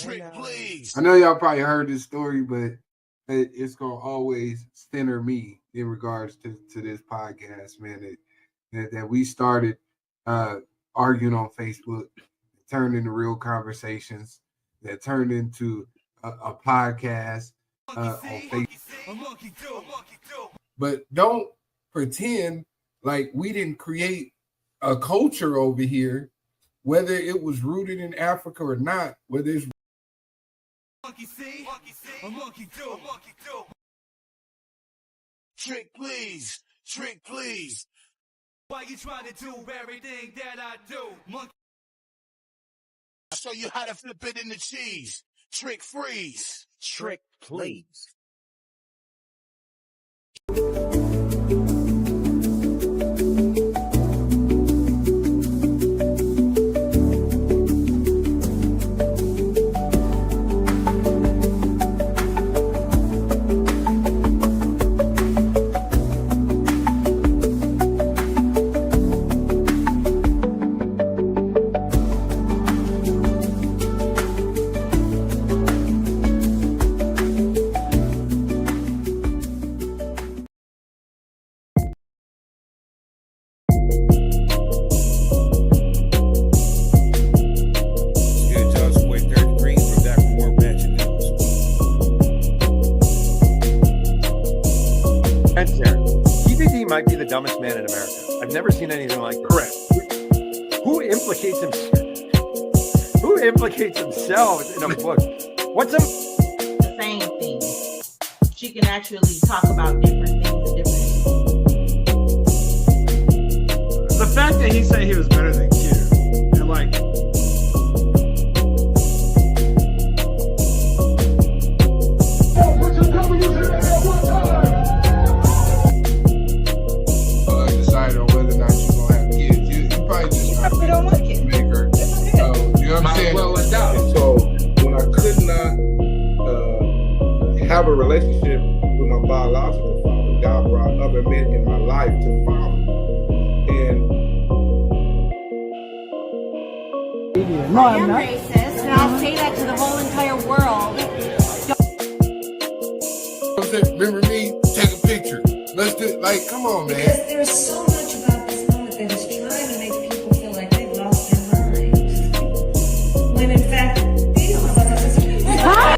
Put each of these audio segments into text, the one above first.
Trick, please. I know y'all probably heard this story, but it's gonna always center me in regards to this podcast, man. That we started arguing on Facebook, turned into real conversations, that turned into a podcast on Facebook. But don't pretend like we didn't create a culture over here, whether it was rooted in Africa or not, whether it's monkey see, a monkey do. Trick, please. Trick, please. Why you trying to do everything that I do? Monkey. I'll show you how to flip it in the cheese. Trick, freeze. Trick, please. Might be the dumbest man in America. I've never seen anything like this. correct. Who implicates themselves in a book? What's the same thing? She can actually talk about different things, The fact that he said he was better than Q, and like. Decide on whether or not you're gonna have kids. You probably just we don't want kids. make her. You know what I'm saying? Well, so when I could not have a relationship with my biological father, God brought other men in my life to father. And I am racist, and I'll say that to the whole entire world. Remember me? Take a picture. Let's do it. Like, come on, man. Because there's so much about this moment that is trying to make people feel like they've lost their minds. When in fact, these motherfuckers are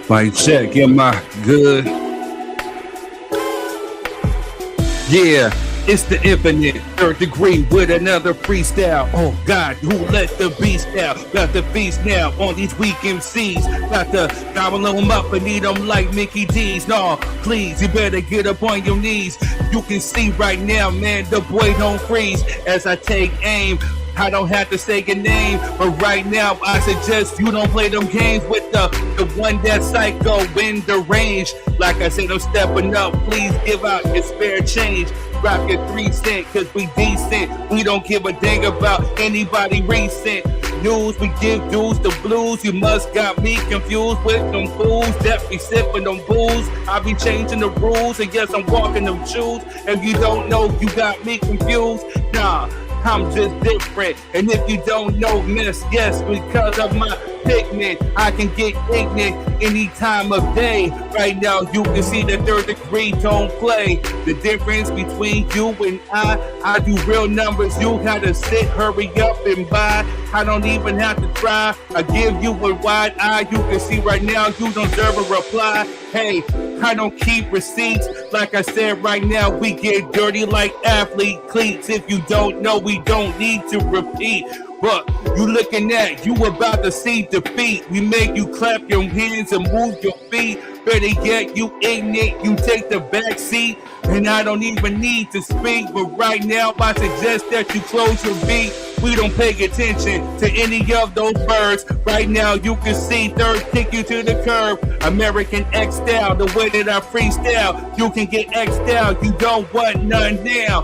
Mic check, am I good? Yeah, it's the infinite 3rd degree with another freestyle. Oh God, who let the beast out? Got the feast now on these weak MCs. Got to gobble them up and eat them like Mickey D's. No, please, you better get up on your knees. You can see right now, man, the boy don't freeze as I take aim. I don't have to say your name, but right now I suggest you don't play them games with the one that's psycho in the range. Like I said, I'm stepping up. Please give out your spare change. Drop your 3 cents, cause we decent. We don't give a dang about anybody recent. News, we give dudes the blues. You must got me confused with them fools that be sipping them booze. I be changing the rules, and yes, I'm walking them shoes. If you don't know, you got me confused. Nah, I'm just different. And if you don't know, miss, yes, because of my pigment, I can get ignorant any time of day. Right now, you can see the 3rd degree don't play. The difference between you and I do real numbers. You gotta sit, hurry up and buy. I don't even have to try. I give you a wide eye. You can see right now, you don't deserve a reply. Hey, I don't keep receipts. Like I said, right now, we get dirty like athlete cleats. If you don't know, we don't need to repeat. But you looking at, you about to see defeat. We make you clap your hands and move your feet. Better yet, you ignorant, you take the back seat. And I don't even need to speak, but right now I suggest that you close your beat. We don't pay attention to any of those birds. Right now you can see third kick you to the curb. American X style, the way that I freestyle. You can get X'd out, you don't want none now.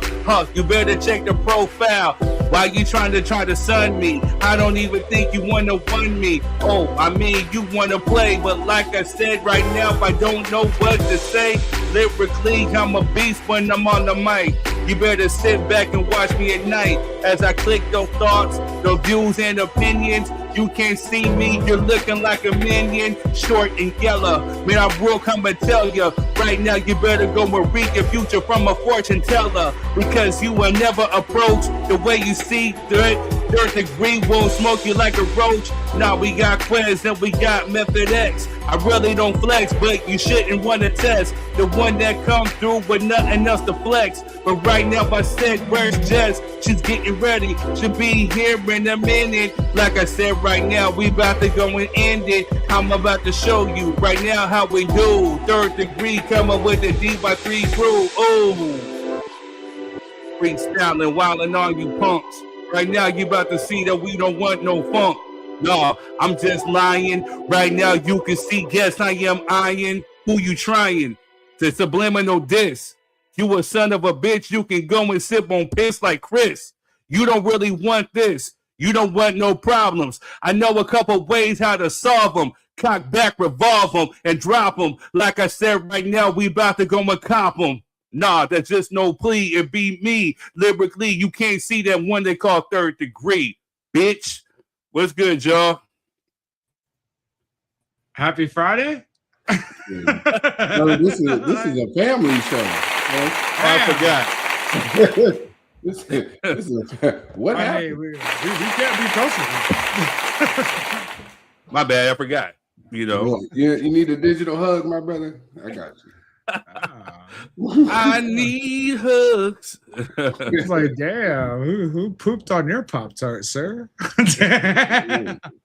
You better check the profile. Why you trying to sun me? I don't even think you wanna win me. Oh, I mean you wanna play, but like I said right now, I don't know what to say. Lyrically, I'm a beast when I'm on the mic. You better sit back and watch me at night as I click those thoughts, those views and opinions. You can't see me, you're looking like a minion, short and yellow. Man, I will come and tell you, right now you better go and read your future from a fortune teller, because you will never approach the way you see third degree won't smoke you like a roach. Now we got Quiz and we got Method X. I really don't flex, but you shouldn't want to test the one that comes through with nothing else to flex. But right now I said, where's Jess? She's getting ready, she'll be here in a minute. Like I said, right now we about to go and end it. I'm about to show you right now how we do. Third degree coming with the D by 3 crew. Oh, freestyling, wilding on you punks. Right now you about to see that we don't want no funk. No, I'm just lying. Right now you can see, yes, I am iron. Who you trying to subliminal diss? You a son of a bitch. You can go and sip on piss like Chris. You don't really want this. You don't want no problems. I know a couple ways how to solve them. Cock back, revolve them, and drop them. Like I said, right now we about to go and cop them. Nah, that's just no plea. It be me. Lyrically, you can't see that one they call third degree. Bitch. What's good, y'all? Happy Friday. No, this is a family show. Man. I forgot. this is what happened? Hey, we can't be closer. My bad, I forgot. You know. You need a digital hug, my brother? I got you. I need hugs. It's like, damn, who pooped on your Pop-Tart, sir?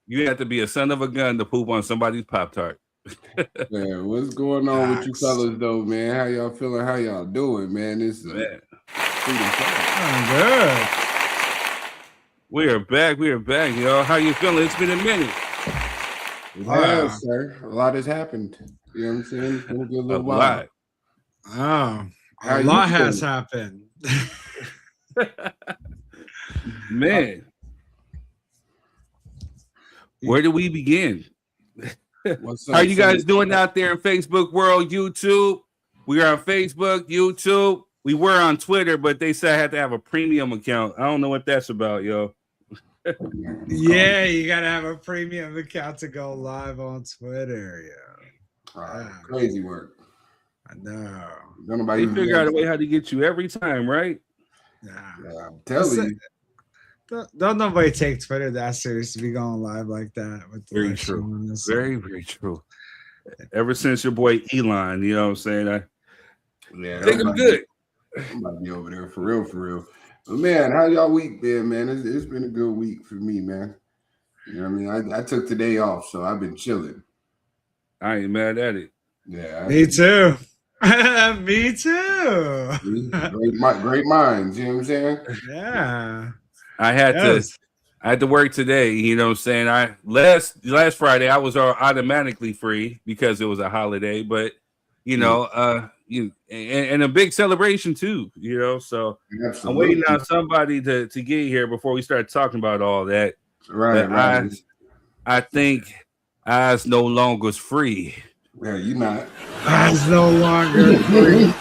You have to be a son of a gun to poop on somebody's Pop-Tart. Man, what's going on with you fellas, though, man? How y'all feeling? How y'all doing, man? This is good. We are back, y'all. How you feeling? It's been a minute. Yeah, sir. A lot has happened. You know what I'm saying? It's been a good little while. Oh, a lot has happened. Man. Where do we begin? How are you guys doing out there in Facebook world, YouTube? We are on Facebook, YouTube. We were on Twitter, but they said I had to have a premium account. I don't know what that's about, yo. Yeah, you gotta have a premium account to go live on Twitter. Yeah, crazy work. I know. They figure out a way how to get you every time, right? Yeah, I'm telling you. Don't nobody take Twitter that serious to be going live like that. With very true. Very, very true. Ever since your boy Elon, you know what I'm saying? I think I'm good. I might be over there for real. But man, how y'all week been, man? It's been a good week for me, man. You know what I mean? I took today off, so I've been chilling. I ain't mad at it. Yeah. Me too. Me too. Great minds, you know what I'm saying? Yeah. I had to work today, you know what I'm saying? Last Friday I was automatically free because it was a holiday, but you know, and a big celebration too, you know. So absolutely. I'm waiting on somebody to get here before we start talking about all that. Right. I think I's no longer free. Yeah, you're not. I's no longer free.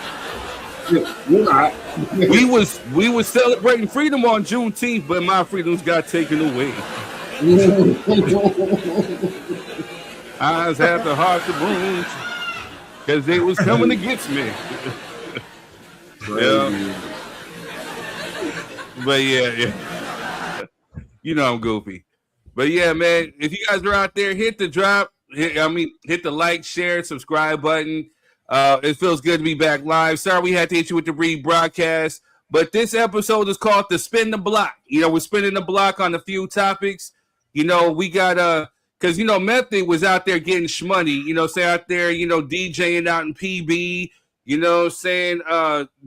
You're not. we was celebrating freedom on Juneteenth, but my freedoms got taken away. I's had to heart the brooms because they was coming against me. Yeah. But yeah. You know I'm goofy. But yeah, man, if you guys are out there, hit the the like, share, subscribe button. It feels good to be back live. Sorry we had to hit you with the rebroadcast, But this episode is called the Spin the Block. You know, we're spinning the block on a few topics. You know, we got because you know Method was out there getting shmoney. You know, say out there, you know, DJing out in PB. You know, saying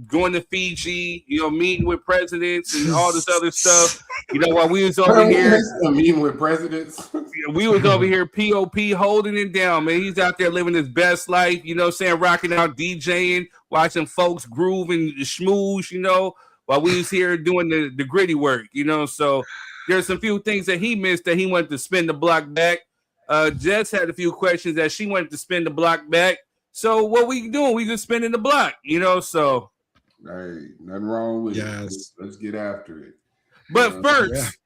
going to Fiji. You know, meeting with presidents and all this other stuff. You know, while we was over here meeting with presidents, we was over here POP holding it down, man. He's out there living his best life. You know, saying rocking out, DJing, watching folks groove and schmooze. You know, while we was here doing the gritty work. You know, so there's some few things that he missed that he wanted to spin the block back. Jess had a few questions that she wanted to spin the block back. So what we doing? We just spinning the block, you know. So, hey, nothing wrong with it. Let's get after it. But first,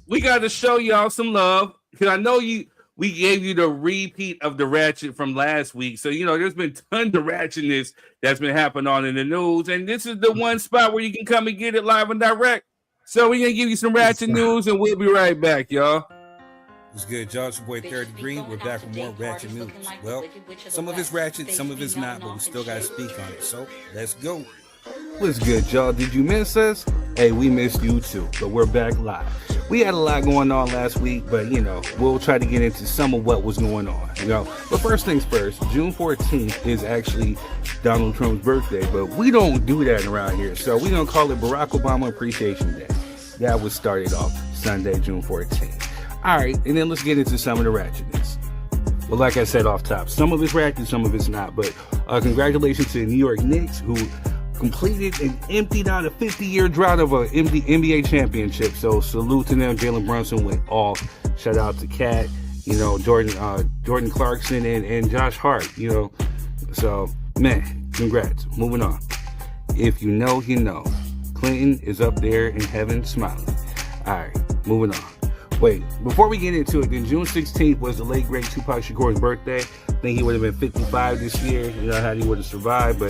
we got to show y'all some love because I know we gave you the repeat of the ratchet from last week. So you know, there's been tons of ratchetness that's been happening on in the news, and this is the one spot where you can come and get it live and direct. So we're gonna give you some ratchet news, and we'll be right back, y'all. What's good, y'all? It's your boy 3RDegree. We're back with more ratchet news. Well, some of it's ratchet, some of it's not, but we still gotta speak on it. So let's go. What's good, y'all? Did you miss us? Hey, we missed you too, but we're back live. We had a lot going on last week, but you know, we'll try to get into some of what was going on. You know, but first things first, June 14th is actually Donald Trump's birthday, but we don't do that around here, so we're gonna call it Barack Obama Appreciation Day. That was started off Sunday, June 14th. All right, and then let's get into some of the ratchetness. Well, like I said off top, some of it's ratchet, some of it's not. But congratulations to the New York Knicks, who completed and emptied out a 50-year drought of an NBA championship. So salute to them. Jalen Brunson went off. Shout out to Cat, you know, Jordan Clarkson and Josh Hart, you know. So, man, congrats. Moving on. If you know, you know. Clinton is up there in heaven smiling. All right, moving on. Wait, before we get into it, then June 16th was the late, great Tupac Shakur's birthday. I think he would have been 55 this year. You know how he would have survived.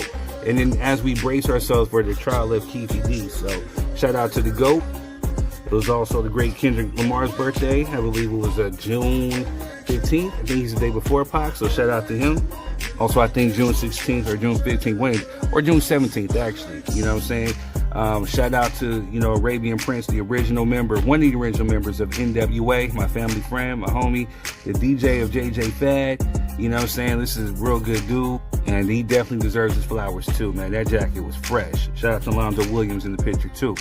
And then as we brace ourselves for the trial of Keefe D. So shout out to the GOAT. It was also the great Kendrick Lamar's birthday. I believe it was June 15th. I think he's the day before Pac, so shout out to him. Also, I think June 16th or June 15th, or June 17th, actually. You know what I'm saying? Shout out to, you know, Arabian Prince, the original member, one of the original members of NWA, my family friend, my homie, the DJ of JJ Fad. You know what I'm saying? This is a real good dude, and he definitely deserves his flowers too, man. That jacket was fresh. Shout out to Lonzo Williams in the picture too.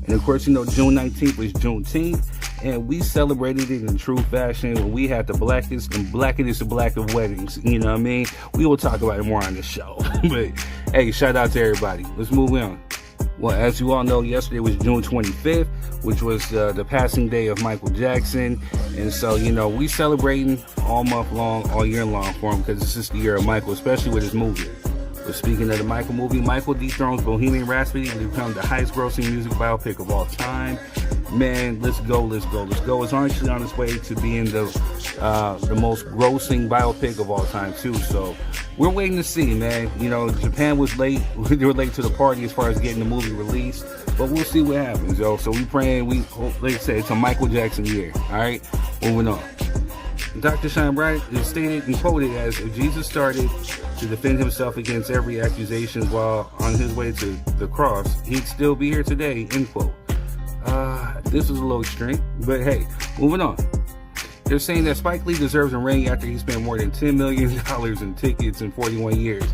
And of course, you know, June 19th was Juneteenth, and we celebrated it in true fashion when we had the blackest and blackest of black of weddings. You know what I mean? We will talk about it more on the show. But hey, shout out to everybody. Let's move on. Well, as you all know, yesterday was June 25th, which was the passing day of Michael Jackson. And so, you know, we celebrating all month long, all year long for him, because this is the year of Michael, especially with his movie. But speaking of the Michael movie, Michael dethrones Bohemian Rhapsody to become the highest grossing music biopic of all time. Man, let's go, let's go, let's go. It's actually on its way to being the most grossing biopic of all time too. So we're waiting to see, man. You know, Japan was late. They were late to the party as far as getting the movie released. But we'll see what happens, yo. So we praying, like I said, it's a Michael Jackson year. All right, moving on. Dr. Shine Bright is stated and quoted as, if Jesus started to defend himself against every accusation while on his way to the cross, he'd still be here today, end quote. This was a little extreme, but hey, moving on. They're saying that Spike Lee deserves a ring after he spent more than $10 million in tickets in 41 years.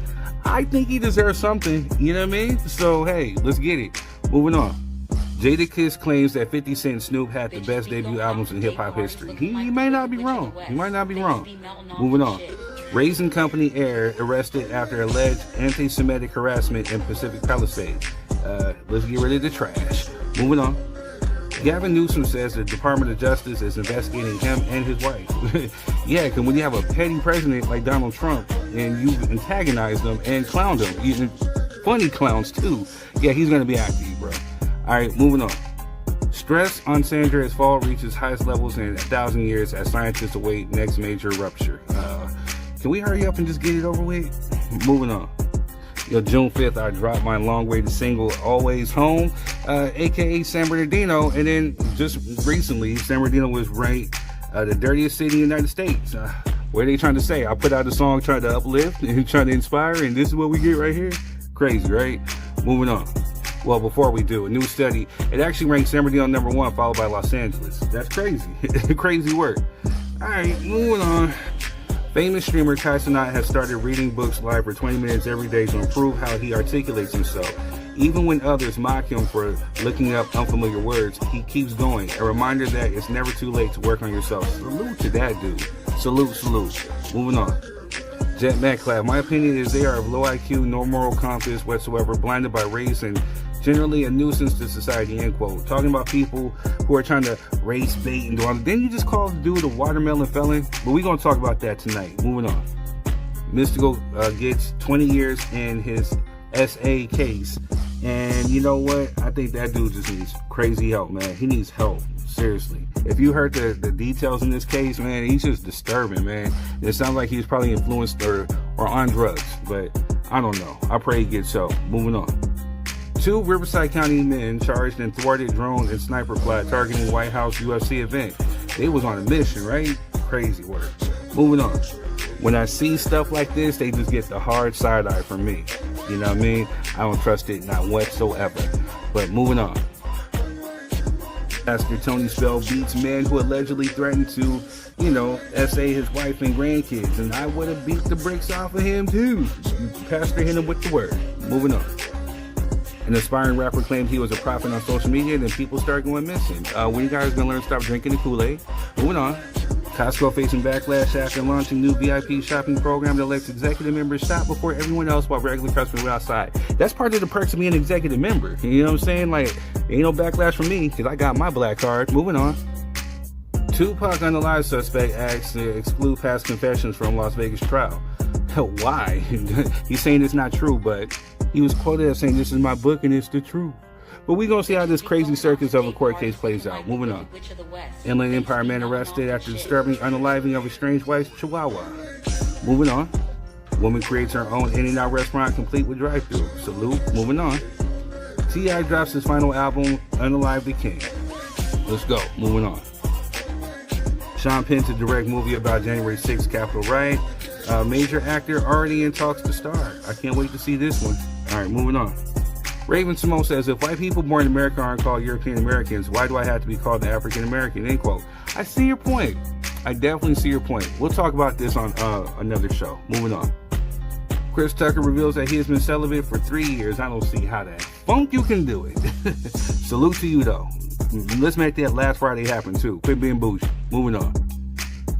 I think he deserves something, you know what I mean? So hey, let's get it. Moving on. Jadakiss claims that 50 Cent and Snoop had the best debut albums in hip-hop history. He may not be wrong. He might not be wrong. Moving on. Raisin Company heir arrested after alleged anti-Semitic harassment in Pacific Palisades. Let's get rid of the trash. Moving on. Gavin Newsom says the Department of Justice is investigating him and his wife. Yeah, because when you have a petty president like Donald Trump and you antagonize them and clown them, even funny clowns too, yeah, he's going to be after you, bro. All right, moving on. Stress on San Andreas Fault reaches highest levels in 1,000 years as scientists await next major rupture. Can we hurry up and just get it over with? Moving on. Yo, June 5th, I dropped my long-awaited single, Always Home, a.k.a. San Bernardino. And then just recently, San Bernardino was ranked the dirtiest city in the United States. What are they trying to say? I put out a song trying to uplift and trying to inspire, and this is what we get right here? Crazy, right? Moving on. Well, before we do, a new study, it actually ranks San Bernardino number 1, followed by Los Angeles. That's crazy. Crazy work. All right, moving on. Famous streamer Kai Cenat has started reading books live for 20 minutes every day to improve how he articulates himself. Even when others mock him for looking up unfamiliar words, he keeps going. A reminder that it's never too late to work on yourself. Salute to that dude. Salute. Moving on. Jet McClab. My opinion is they are of low IQ, no moral compass whatsoever, blinded by race, and generally a nuisance to society, end quote. Talking about people who are trying to race bait and do all that. Didn't you just call the dude a watermelon felon? But we're going to talk about that tonight. Moving on. Mystical gets 20 years in his SA case. And you know what? I think that dude just needs crazy help, man. He needs help. Seriously. If you heard the details in this case, man, he's just disturbing, man. It sounds like he's probably influenced or on drugs. But I don't know. I pray he gets help. Moving on. 2 Riverside County men charged in thwarted drone and sniper plot targeting White House UFC event. They was on a mission, right? Crazy work. Moving on. When I see stuff like this, they just get the hard side eye from me. You know what I mean? I don't trust it, not whatsoever. But moving on. Pastor Tony Spell beats man who allegedly threatened to, essay his wife and grandkids. And I would have beat the bricks off of him too. Pastor hit him with the word. Moving on. An aspiring rapper claimed he was a prophet on social media, and then people started going missing. When you guys gonna learn to stop drinking the Kool-Aid? Moving on. Costco facing backlash after launching new VIP shopping program that lets executive members shop before everyone else while regular customers were outside. That's part of the perks of being an executive member. You know what I'm saying? Like, ain't no backlash from me because I got my black card. Moving on. Tupac unalive suspect asks to exclude past confessions from Las Vegas trial. Why? He's saying it's not true, but he was quoted as saying, "This is my book and it's the truth." But we're going to see how this crazy circus of a court case plays out. Moving on. Inland Empire man arrested after disturbing unaliving of a strange wife's chihuahua. Moving on. Woman creates her own In-N-Out restaurant complete with drive-thru. Salute. Moving on. T.I. drops his final album, Unalive the King. Let's go. Moving on. Sean Penn to direct movie about January 6th Capitol riot. Major actor already in talks to star. I can't wait to see this one. All right, moving on. Raven Simone says, if white people born in America aren't called European Americans, why do I have to be called the African American? End quote. I see your point. I definitely see your point. We'll talk about this on another show. Moving on. Chris Tucker reveals that he has been celibate for 3 years. I don't see how that funk you can do it. Salute to you, though. Let's make that last Friday happen, too. Quit being bougie. Moving on.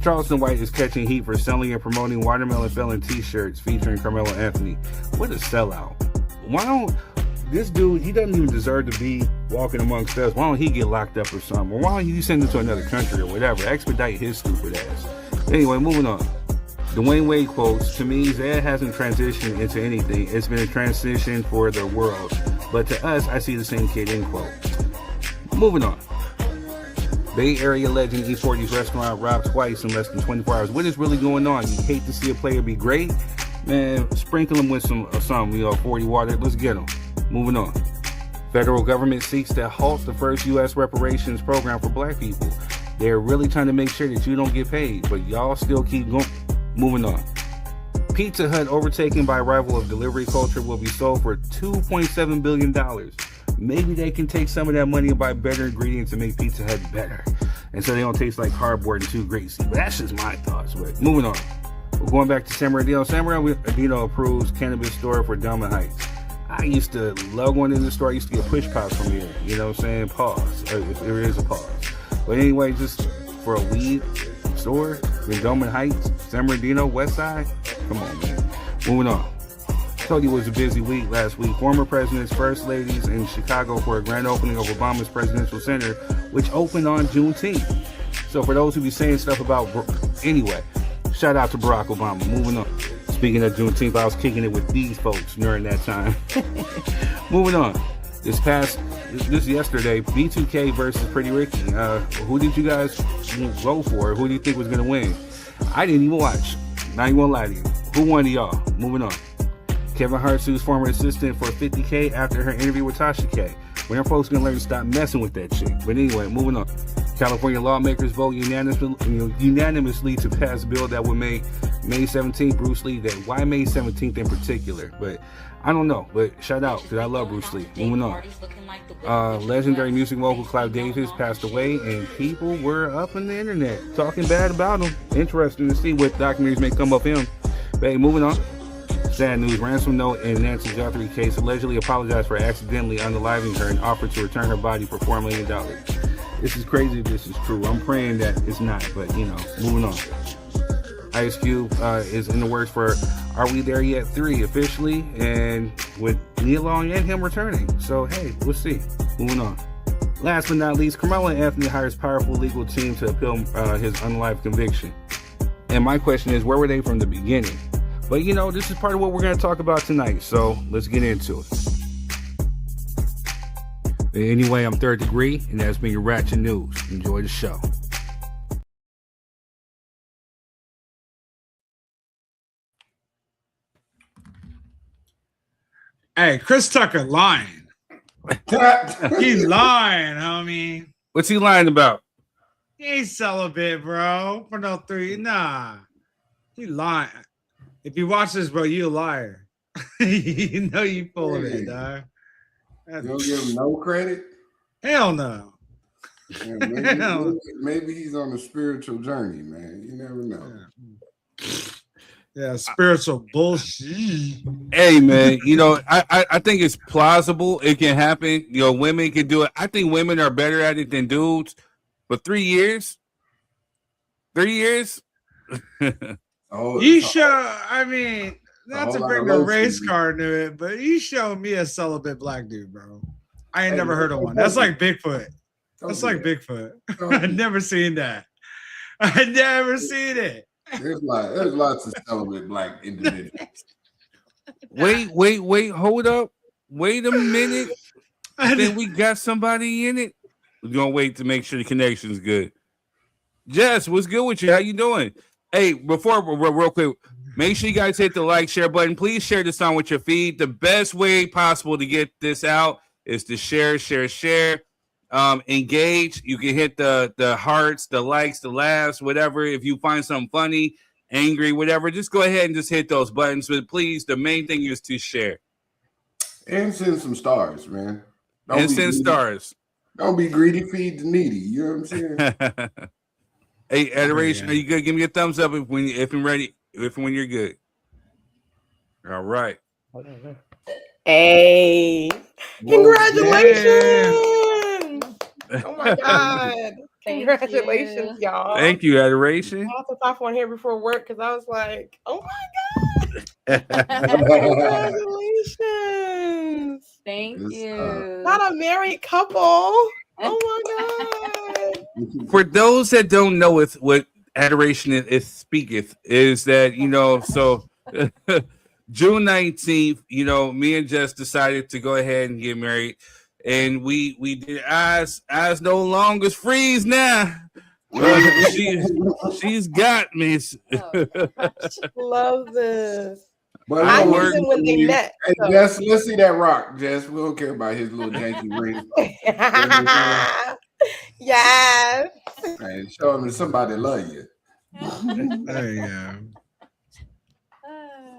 Charleston White is catching heat for selling and promoting watermelon felon t-shirts featuring Karmelo Anthony. What a sellout. Why don't this dude, he doesn't even deserve to be walking amongst us. Why don't he get locked up or something? Or why don't you send him to another country or whatever? Expedite his stupid ass. Anyway, moving on. Dwayne Wade quotes, to me, Zed hasn't transitioned into anything. It's been a transition for the world. But to us, I see the same kid, end quote. Moving on. Bay Area legend E40's restaurant robbed twice in less than 24 hours. What is really going on? You hate to see a player be great? Man, sprinkle him with some 40 water. Let's get him. Moving on. Federal government seeks to halt the first U.S. reparations program for black people. They're really trying to make sure that you don't get paid, but y'all still keep going. Moving on. Pizza Hut, overtaken by rival of delivery culture, will be sold for $2.7 billion. Maybe they can take some of that money and buy better ingredients and make Pizza Hut better. And so they don't taste like cardboard and too greasy. But that's just my thoughts. But moving on. We're going back to San Bernardino. San Bernardino approves cannabis store for Delman Heights. I used to love going into the store. I used to get push pops from here. You know what I'm saying? Pause. If there is a pause. But anyway, just for a weed store in Delman Heights, San Bernardino, West Side. Come on, man. Moving on. Told you it was a busy week last week. Former presidents, first ladies in Chicago for a grand opening of Obama's Presidential Center, which opened on Juneteenth. So for those who be saying stuff about, anyway, shout out to Barack Obama. Moving on. Speaking of Juneteenth, I was kicking it with these folks during that time. Moving on. This yesterday, B2K versus Pretty Ricky. Who did you guys vote for? Who do you think was going to win? I didn't even watch. Not even going to lie to you. Who won to y'all? Moving on. Kevin Hart sues former assistant for $50K after her interview with Tasha K. When them folks gonna learn to stop messing with that shit. But anyway, moving on. California lawmakers vote unanimously to pass a bill that would make May 17th, Bruce Lee Day. Why May 17th in particular? But I don't know. But shout out, because I love Bruce Lee. Moving on. Legendary music mogul Clive Davis passed away, and people were up on the internet talking bad about him. Interesting to see what documentaries may come of him. But hey, moving on. Sad news. Ransom note in Nancy Guthrie case allegedly apologized for accidentally unaliving her and offered to return her body for $4 million. This is crazy if this is true. I'm praying that it's not, but you know, moving on. Ice Cube is in the works for Are We There Yet 3 officially, and with Nia Long and him returning. So hey, we'll see. Moving on. Last but not least, Karmelo Anthony hires powerful legal team to appeal his unalived conviction. And my question is, where were they from the beginning? But you know, this is part of what we're going to talk about tonight, so let's get into it. Anyway, I'm 3rd Degree, and that's been your Ratchet News. Enjoy the show. Hey, Chris Tucker lying. He lying, homie. What's he lying about? He ain't celibate, bro. For no 3. Nah. He lying. If you watch this, bro, you a liar. You know you full of it, dog. You don't give him no credit? Hell no. Yeah, maybe he's on a spiritual journey, man. You never know. Yeah, spiritual bullshit. Hey, man, you know, I think it's plausible. It can happen. You know, women can do it. I think women are better at it than dudes. But 3 years? 3 years? You show, I mean, not to bring the race card to it, but you showed me a celibate black dude, bro. I ain't never heard of one. That's like Bigfoot. That's like Bigfoot. I've never seen that. I never seen it. There's lots of celibate black individuals. Wait, hold up. Wait a minute. I think we got somebody in it. We're gonna wait to make sure the connection's good. Jess, what's good with you? How you doing? Hey, before real quick, make sure you guys hit the like, share button. Please share this on with your feed. The best way possible to get this out is to share. Engage. You can hit the hearts, the likes, the laughs, whatever. If you find something funny, angry, whatever, just go ahead and just hit those buttons. But please, the main thing is to share. And send some stars, man. Send stars. Don't be greedy, feed the needy. You know what I'm saying? Hey, Adoration, are you good? Give me a thumbs up if I'm ready. If when you're good. All right. Hey, congratulations! Oh my God! Congratulations, y'all! Thank you, Adoration. I have to talk on here before work because I was like, "Oh my God!" Congratulations! Thank you. Not a married couple. Oh my God! For those that don't know what Adoration is speaketh, is that, you know, so June 19th, you know, me and Jess decided to go ahead and get married, and we did eyes no longer freeze now. She's got me. Love this. But I knew them when they met. Hey, So. Jess, let's see that rock, Jess. We don't care about his little janky ring. Yes. Hey, show him that somebody love you. There you go.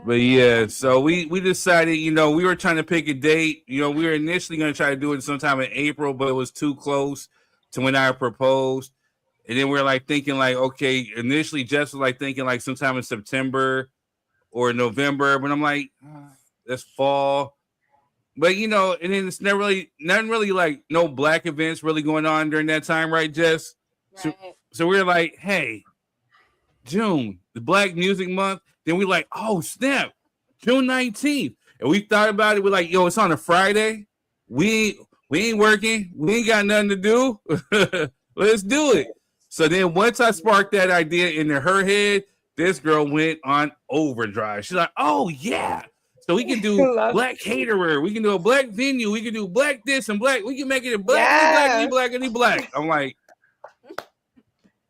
But yeah, so we decided, you know, we were trying to pick a date. You know, we were initially going to try to do it sometime in April, but it was too close to when I proposed. And then we were like thinking like, okay, initially Jess was like thinking like sometime in September or November, but I'm like, that's fall. But you know, and then it's nothing really like no black events really going on during that time, right, Jess? Right. So we were like, hey, June, the Black Music Month. Then we like, oh snap, June 19th. And we thought about it. We're like, yo, it's on a Friday. We ain't working. We ain't got nothing to do. Let's do it. So then once I sparked that idea into her head, this girl went on overdrive. She's like, oh yeah. So we can do black caterer. We can do a black venue. We can do black this and black. We can make it a black, black. I'm like,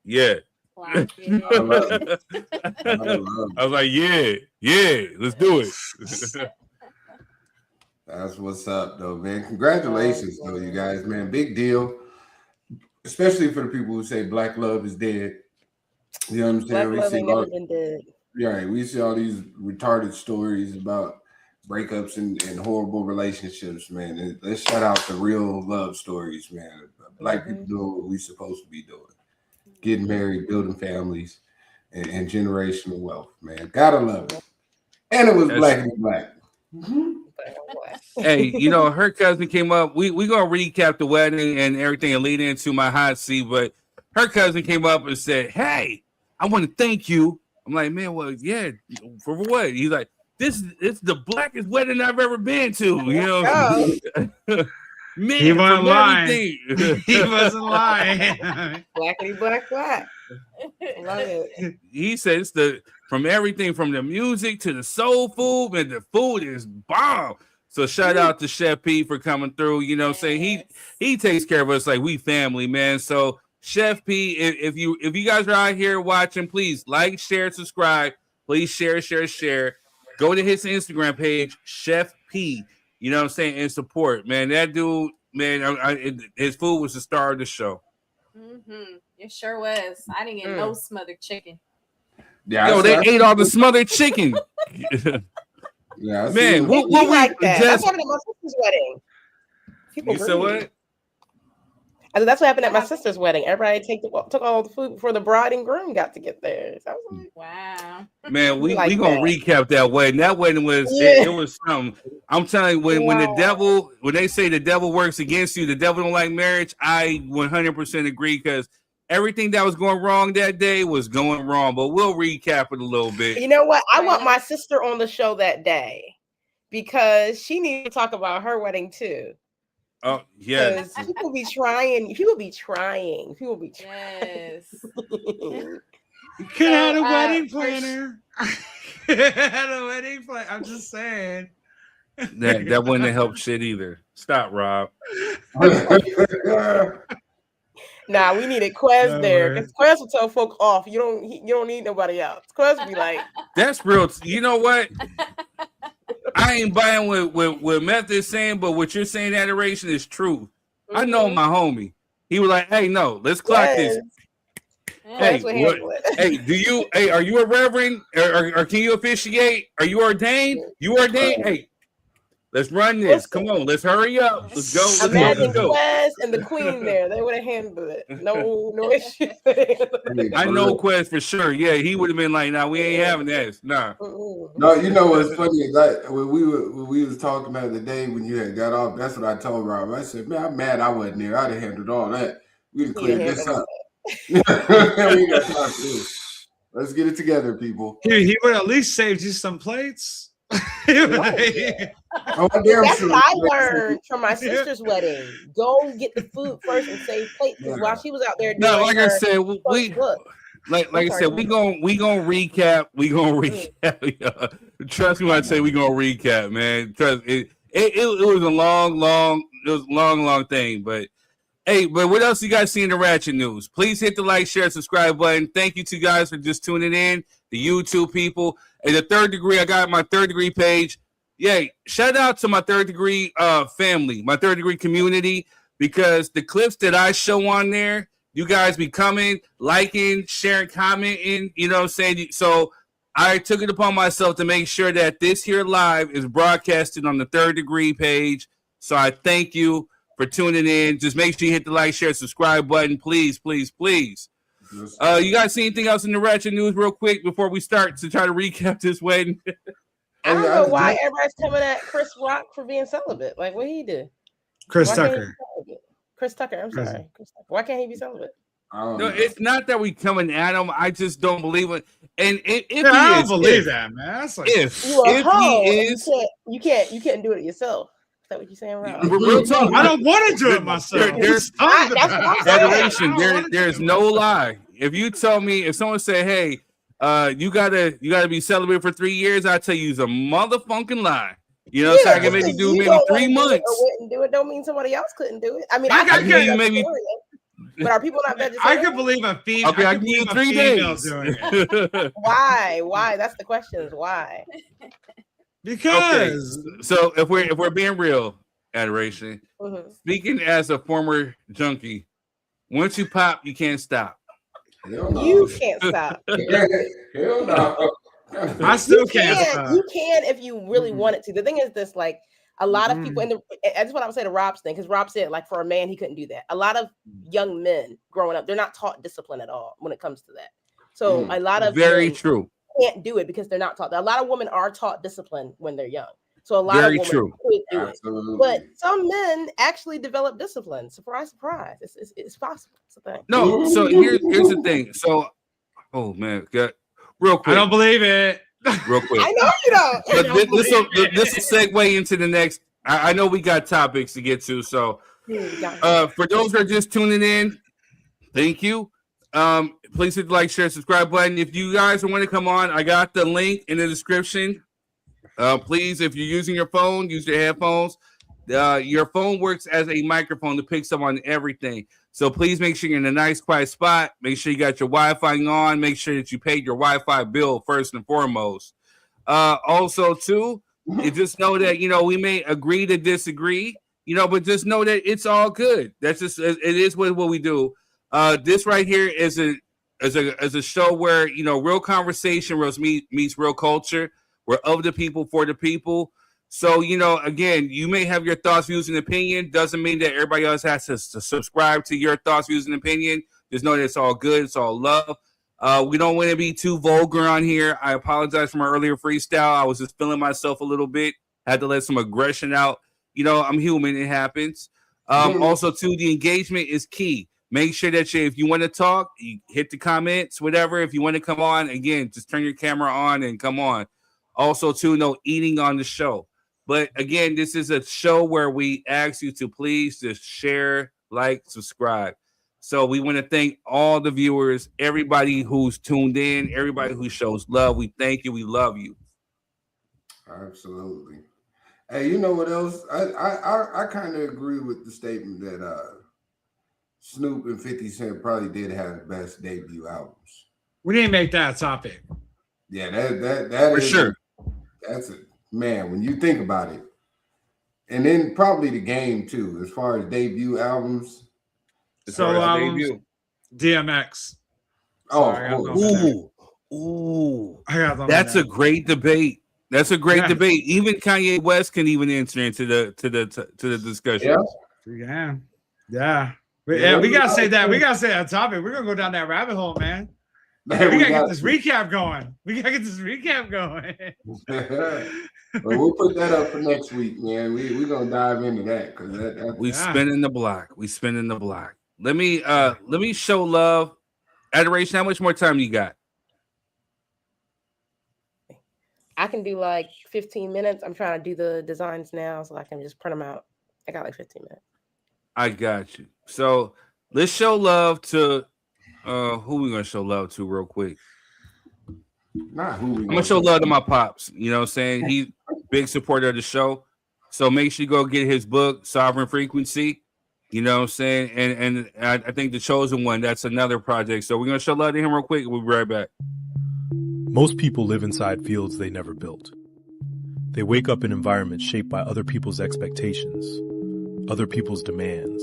yeah. I was like, yeah, let's do it. That's what's up, though, man. Congratulations, though, you guys, man. Big deal, especially for the people who say black love is dead. You know what I'm saying? Black love ain't never been dead. Yeah, we see all these retarded stories about breakups and horrible relationships, man. And let's shout out the real love stories, man. Black people doing what we supposed to be doing. Getting married, building families, and generational wealth, man. Gotta love it. And it was black and black. Hey, you know, her cousin came up. We gonna recap the wedding and everything and lead into my hot seat, but her cousin came up and said, "Hey, I want to thank you." I'm like, "Man, well, yeah, for what?" He's like, "This is the blackest wedding I've ever been to." You know, man, he wasn't lying. He wasn't lying. Blackity black. Love it. He says from everything from the music to the soul food, and the food is bomb. So shout out to Chef P for coming through. You know, saying he takes care of us like we family, man. So Chef P, if you guys are out here watching, please like, share, subscribe. Please share. Go to his Instagram page, Chef P. You know what I'm saying, and support, man. That dude, man, his food was the star of the show. Mm-hmm. It sure was. I didn't get no smothered chicken. Yeah, yo, they ate all the smothered chicken. Yeah, man, what like that? That's what happened at my sister's wedding. You said what? I said, that's what happened at my sister's wedding. Everybody took all the food before the bride and groom got to get there. So I was like, wow. Man, we gonna recap that wedding. That wedding was it was something. I'm telling you, when they say the devil works against you, the devil don't like marriage. I 100% agree, because everything that was going wrong that day was going wrong. But we'll recap it a little bit. You know what? I want my sister on the show that day because she needs to talk about her wedding too. Oh, yeah. People be trying. Yes. Could have had a wedding planner. Had a wedding planner. I'm just saying. That wouldn't have helped shit either. Stop, Rob. Nah, we needed Quez there, because Quez will tell folk off. You don't need nobody else. Quez will be like, that's real. You know what? I ain't buying what Meth is saying, but what you're saying, adoration, is true. Mm-hmm. I know my homie. He was like, "Hey, no, let's clock this." Hey, are you a reverend? Or can you officiate? Are you ordained? You ordained? Hey, let's run this. Come on, let's hurry up. Let's go. Imagine Quez and the Queen there. They would have handled it. No issue. I know Quez for sure. Yeah, he would have been like, "Nah, we ain't having that." Nah. No, you know what's funny is that when we was talking about the day when you had got off, that's what I told Rob. I said, "Man, I'm mad I wasn't there. I'd have handled all that. We'd cleared this up." We got time to do. Let's get it together, people. He would at least saved you some plates. That's what I learned from my sister's wedding. Go get the food first and save plates. Because while she was out there doing like I said, we gonna recap. We gonna recap. Trust me when I say we gonna recap, man. Trust it was a long thing, but hey, but what else you guys see in the Ratchet News? Please hit the like, share, subscribe button. Thank you to you guys for just tuning in. The YouTube people. And the 3rd Degree, I got my 3rd Degree page. Yay. Shout out to my 3rd Degree family, my 3rd Degree community, because the clips that I show on there, you guys be coming, liking, sharing, commenting, you know what I'm saying? So I took it upon myself to make sure that this here live is broadcasted on the 3rd Degree page. So I thank you for tuning in. Just make sure you hit the like, share, subscribe button. Please, please, please. You guys see anything else in the Ratchet News real quick before we start to try to recap this wedding? I don't know why everybody's coming at Chris Rock for being celibate. Like, what he did? Chris Tucker. I'm sorry. Chris Tucker. Why can't he be celibate? No, it's not that we coming at him. I just don't believe it. And if I don't believe that, man. That's like, if he is, you can't do it yourself. Is that what you're saying, Rob? Real talk. I don't want to do it myself. There's no lie. If you tell me, if someone say, "Hey, you gotta be celibate for 3 years," I tell you, it's a motherfucking lie. You know, so I can maybe do 3 months. Wouldn't do it. Don't mean somebody else couldn't do it. I mean, I can you maybe. But are people not vegetarian? I could believe a female. Okay, I can give you 3 days. Doing it. Why? That's the question. Is why? Because so if we're being real, adoration. Speaking as a former junkie, once you pop, you can't stop. You can't stop. Hell no. I still can't. You can if you really wanted to. The thing is this, like a lot of people, and that's what I would say to Rob's thing, because Rob said, like, for a man, he couldn't do that. A lot of young men growing up, they're not taught discipline at all when it comes to that. So a lot of very men true can't do it because they're not taught that. A lot of women are taught discipline when they're young. So a lot of women could do it. But some men actually develop discipline. Surprise, surprise. It's possible. It's a thing. No, so here's the thing. So, oh man, real quick. I don't believe it. Real quick. I know you don't. But this will segue into the next. I know we got topics to get to. So, for those who are just tuning in, thank you. Please hit the like, share, subscribe button. If you guys want to come on, I got the link in the description. Please, if you're using your phone, use your headphones. Your phone works as a microphone to pick up on everything. So please make sure you're in a nice, quiet spot. Make sure you got your Wi-Fi on. Make sure that you paid your Wi-Fi bill first and foremost. Also, too, you just know that, we may agree to disagree, but just know that it's all good. That's just, it is what we do. This right here is a show where, real conversation meets real culture. We're of the people, for the people. So, again, you may have your thoughts, views, and opinion. Doesn't mean that everybody else has to subscribe to your thoughts, views, and opinion. Just know that it's all good. It's all love. We don't want to be too vulgar on here. I apologize for my earlier freestyle. I was just feeling myself a little bit. Had to let some aggression out. I'm human. It happens. Also, too, the engagement is key. Make sure that if you want to talk, you hit the comments, whatever. If you want to come on, again, just turn your camera on and come on. Also, too, no eating on the show. But again, this is a show where we ask you to please just share, like, subscribe. So we want to thank all the viewers, everybody who's tuned in, everybody who shows love. We thank you. We love you. Absolutely. Hey, you know what else? I kind of agree with the statement that Snoop and 50 Cent probably did have the best debut albums. We didn't make that a topic. Yeah, that for is sure. That's it, man. When you think about it, and then probably the Game too, as far as debut albums. So DMX. That's a great debate. That's a great debate. Even Kanye West can even enter into the discussion. Yeah. We gotta say that. We gotta say that topic. We're gonna go down that rabbit hole, man. We gotta get this recap going. Well, we'll put that up for next week, man. We're gonna dive into that because we spinning the block. Let me show love. Adoration, how much more time you got? I can do like 15 minutes. I'm trying to do the designs now so I can just print them out. I got like 15 minutes. I got you. So let's show love to who we gonna show love to real quick. I'm gonna show love to my pops. You know what I'm saying? He's a big supporter of the show. So make sure you go get his book, Sovereign Frequency. You know what I'm saying? And I think The Chosen One, that's another project. So we're gonna show love to him real quick. We'll be right back. Most people live inside fields they never built. They wake up in environments shaped by other people's expectations, other people's demands,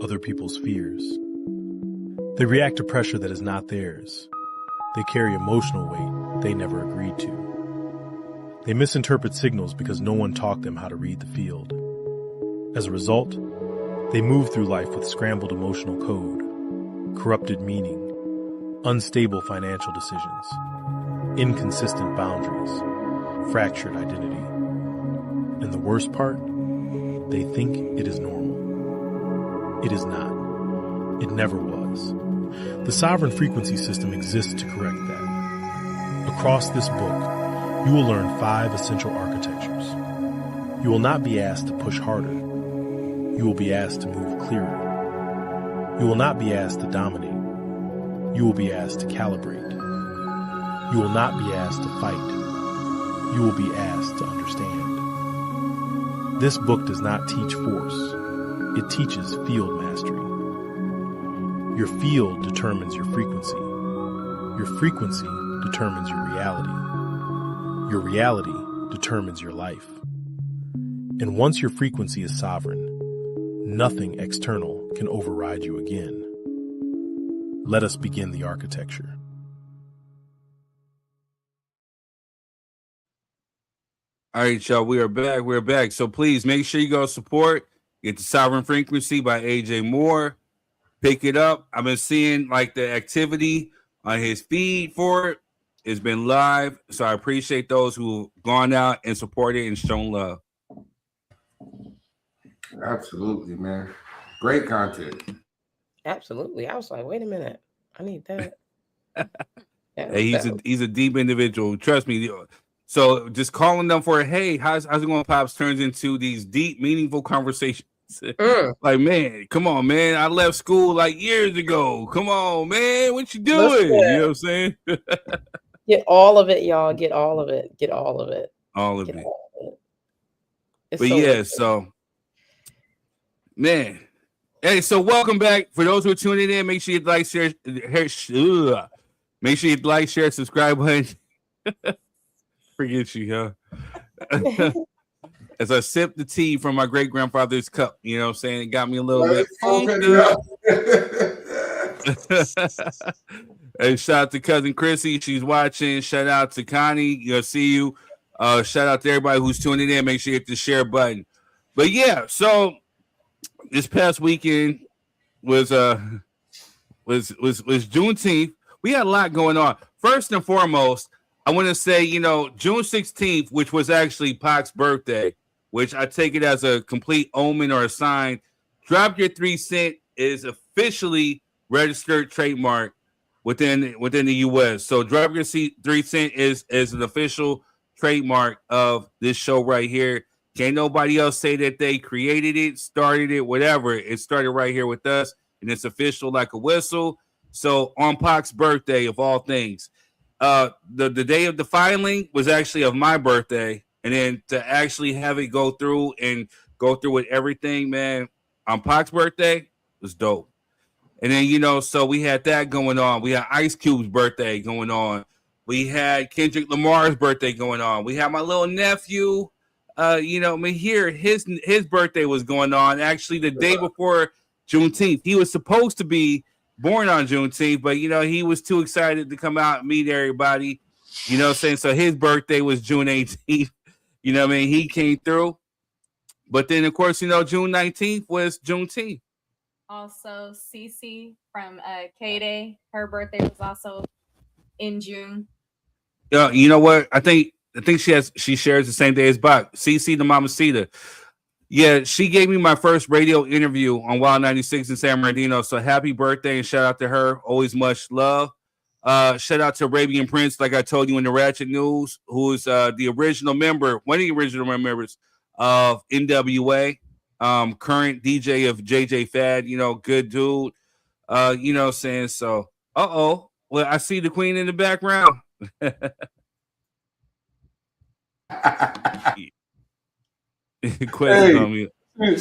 other people's fears. They react to pressure that is not theirs. They carry emotional weight they never agreed to. They misinterpret signals because no one taught them how to read the field. As a result, they move through life with scrambled emotional code, corrupted meaning, unstable financial decisions, inconsistent boundaries, fractured identity. And the worst part, they think it is normal. It is not. It never was. The Sovereign Frequency System exists to correct that. Across this book, you will learn 5 essential architectures. You will not be asked to push harder. You will be asked to move clearer. You will not be asked to dominate. You will be asked to calibrate. You will not be asked to fight. You will be asked to understand. This book does not teach force. It teaches field mastery. Your field determines your frequency. Your frequency determines your reality. Your reality determines your life. And once your frequency is sovereign, nothing external can override you again. Let us begin the architecture. All right, y'all. We are back. We're back. So please make sure you go support. Get the Sovereign Frequency by AJ Moore. Pick it up. I've been seeing like the activity on his feed for it. It's been live. So I appreciate those who've gone out and supported and shown love. Absolutely, man. Great content. Absolutely. I was like, wait a minute. I need that. Hey, he's a deep individual. Trust me. So just calling them for, hey, how's it going, Pops, turns into these deep, meaningful conversations. Like, man, come on, man. I left school like years ago. Come on, man. What you doing? You know what I'm saying? Get all of it, y'all. Get all of it. Get all of it. All of it. It's but so yeah, wicked. so man. Hey, so welcome back. For those who are tuning in, make sure you like, share, make sure you like, share, subscribe button. Forget you, huh? As I sip the tea from my great grandfather's cup, you know what I'm saying? It got me a little bit funked up. Hey, shout out to cousin Chrissy, she's watching. Shout out to Connie, see you. Shout out to everybody who's tuning in. Make sure you hit the share button. But yeah, so this past weekend was Juneteenth. We had a lot going on. First and foremost, I want to say, June 16th, which was actually Pac's birthday, which I take it as a complete omen or a sign. Drop Your 3 Cent is officially registered trademark within the US. So Drop Your 3 Cent is an official trademark of this show right here. Can't nobody else say that they created it, started it, whatever. It started right here with us, and it's official like a whistle. So on Pac's birthday, of all things, the day of the filing was actually of my birthday, and then to actually have it go through with everything, man, on Pac's birthday was dope. And then, so we had that going on. We had Ice Cube's birthday going on. We had Kendrick Lamar's birthday going on. We had my little nephew, here, his birthday was going on. Actually, the day before Juneteenth. He was supposed to be born on Juneteenth, but, he was too excited to come out and meet everybody. You know what I'm saying? So his birthday was June 18th. You know what I mean? He came through. But then, of course, June 19th was Juneteenth. Also, Cece from K-Day, her birthday was also in June. Yeah, you know what? I think she shares the same day as Bach. Cece the Mamacita. Yeah, she gave me my first radio interview on Wild 96 in San Bernardino. So happy birthday and shout out to her. Always much love. Shout out to Arabian Prince, like I told you in the Ratchet News, who is the original member, one of the original members of NWA. Current DJ of JJ Fad, good dude. Saying so. Well, I see the queen in the background. Question on me. He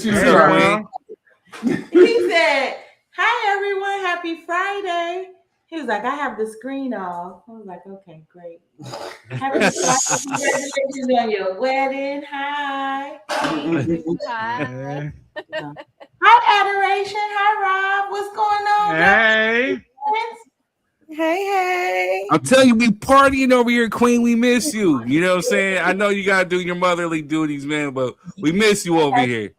said, "Hi everyone, happy Friday." He was like, "I have the screen off." I was like, "Okay, great." Happy Friday. Congratulations on your wedding. Hi. Hi. Hi, Adoration. Hi, Rob. What's going on? Hey. Hey. I'm telling you, we partying over here, Queen. We miss you. You know what I'm saying? I know you got to do your motherly duties, man, but we miss you over here.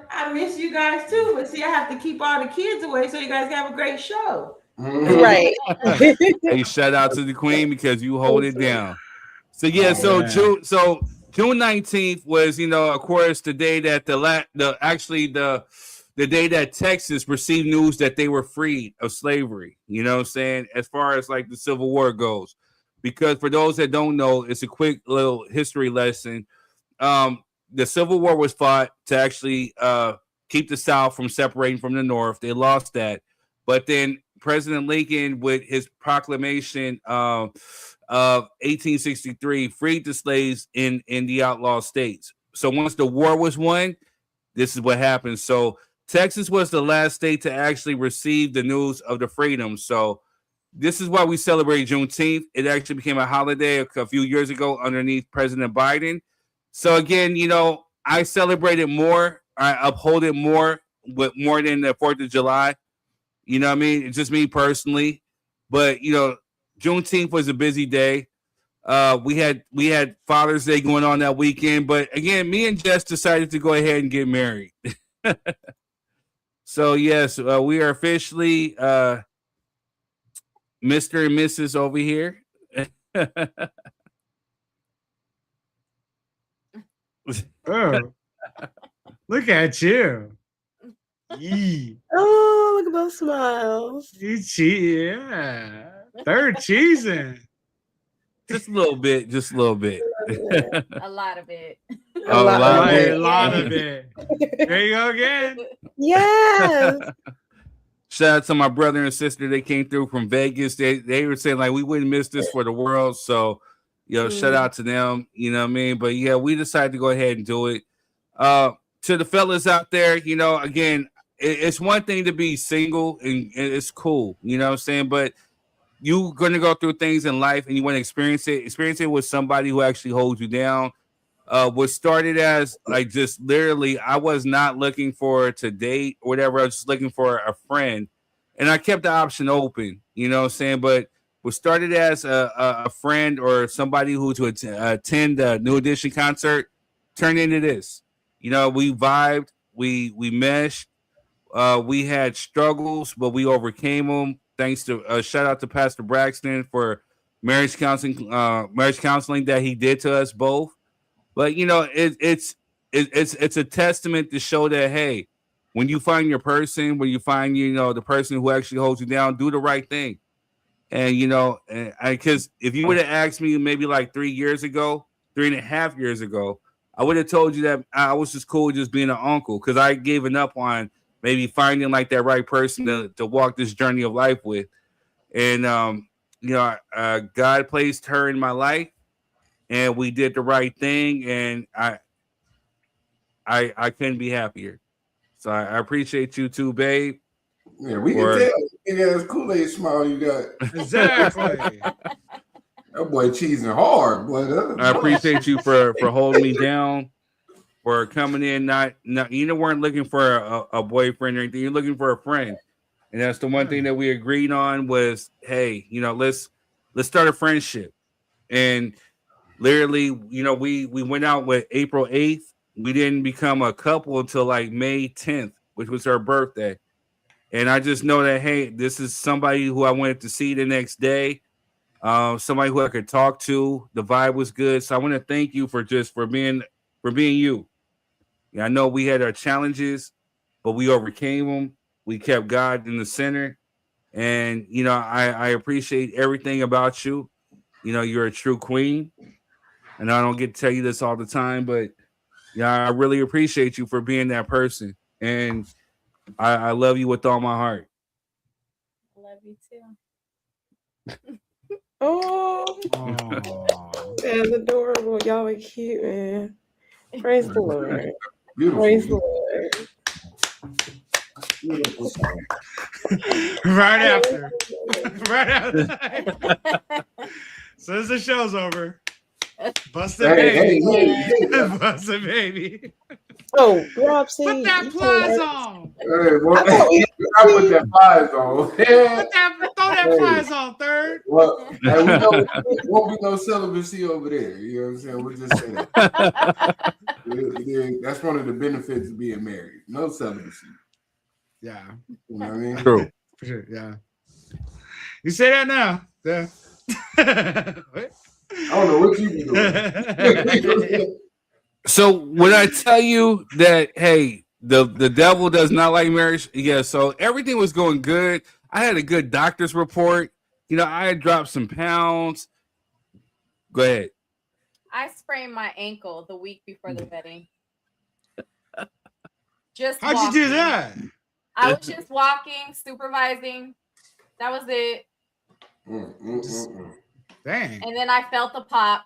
I miss you guys too, but see, I have to keep all the kids away so you guys can have a great show. Right. Hey, shout out to the queen because you hold it down. So yeah, so June 19th was, of course, the day that the day that Texas received news that they were freed of slavery. You know what I'm saying? As far as like the Civil War goes, because for those that don't know, it's a quick little history lesson. The Civil War was fought to actually keep the South from separating from the North. They lost that, but then President Lincoln, with his proclamation of 1863, freed the slaves in the outlaw states. So once the war was won, this is what happened. So Texas was the last state to actually receive the news of the freedom. So this is why we celebrate Juneteenth. It actually became a holiday a few years ago underneath President Biden. So again, I celebrate it more. I uphold it more than the 4th of July. You know what I mean? It's just me personally. But, Juneteenth was a busy day. We had Father's Day going on that weekend, but again, me and Jess decided to go ahead and get married. So yes, we are officially Mr. and Mrs. over here. Oh, look at you. Yee. Oh, look at those smiles. You cheat, yeah. Third cheesing. Just a little bit, just a little bit. A lot of it. A lot of it. There you go again. Yes. Shout out to my brother and sister. They came through from Vegas. They were saying like we wouldn't miss this for the world. So, shout out to them. You know what I mean? But yeah, we decided to go ahead and do it. To the fellas out there, again, it's one thing to be single and it's cool. You know what I'm saying? But you're going to go through things in life and you want to experience it with somebody who actually holds you down. What started as like just literally, I was not looking for to date or whatever. I was just looking for a friend, and I kept the option open. You know what I'm saying? But what started as a friend or somebody who to attend a New Edition concert turned into this. We vibed, we meshed, we had struggles, but we overcame them. Thanks to shout out to Pastor Braxton for marriage counseling that he did to us both. But it's a testament to show that hey, when you find your person, when you find the person who actually holds you down, do the right thing. And because if you would have asked me maybe like 3.5 years ago, I would have told you that I was just cool with just being an uncle because I given up on maybe finding like that right person to walk this journey of life with. And God placed her in my life. And we did the right thing, and I couldn't be happier. So I appreciate you too, babe. Yeah, we can tell. Big-ass Kool-Aid smile you got. Exactly. That boy cheesing hard, boy. I appreciate you for holding me down, for coming in. Not you weren't looking for a boyfriend or anything. You're looking for a friend, and that's the one thing that we agreed on was, hey, let's start a friendship, and. Literally, we went out with April 8th. We didn't become a couple until like May 10th, which was her birthday. And I just know that, hey, this is somebody who I wanted to see the next day. Somebody who I could talk to. The vibe was good. So I want to thank you for being you. Yeah, I know we had our challenges, but we overcame them. We kept God in the center. And, I appreciate everything about you. You're a true queen. And I don't get to tell you this all the time, but I really appreciate you for being that person. And I love you with all my heart. I love you too. That's adorable. Y'all are cute, man. Praise the Lord. Beautiful. Praise the Lord. Right after. So as the show's over. Bust the baby. Bust the baby. Oh, Rob, see, put that plies on. I put that plies on. Throw that plies on, third. Well, won't be no celibacy over there. You know what I'm saying? We'll just say that. That's one of the benefits of being married. No celibacy. Yeah. You know what I mean? True. For sure. Yeah. You say that now. Yeah. I don't know what you be doing. So when I tell you that, hey, the devil does not like marriage, yeah. So everything was going good. I had a good doctor's report. I had dropped some pounds. Go ahead. I sprained my ankle the week before the wedding. How'd you do that? I was just walking, supervising. That was it. Dang. And then I felt a pop,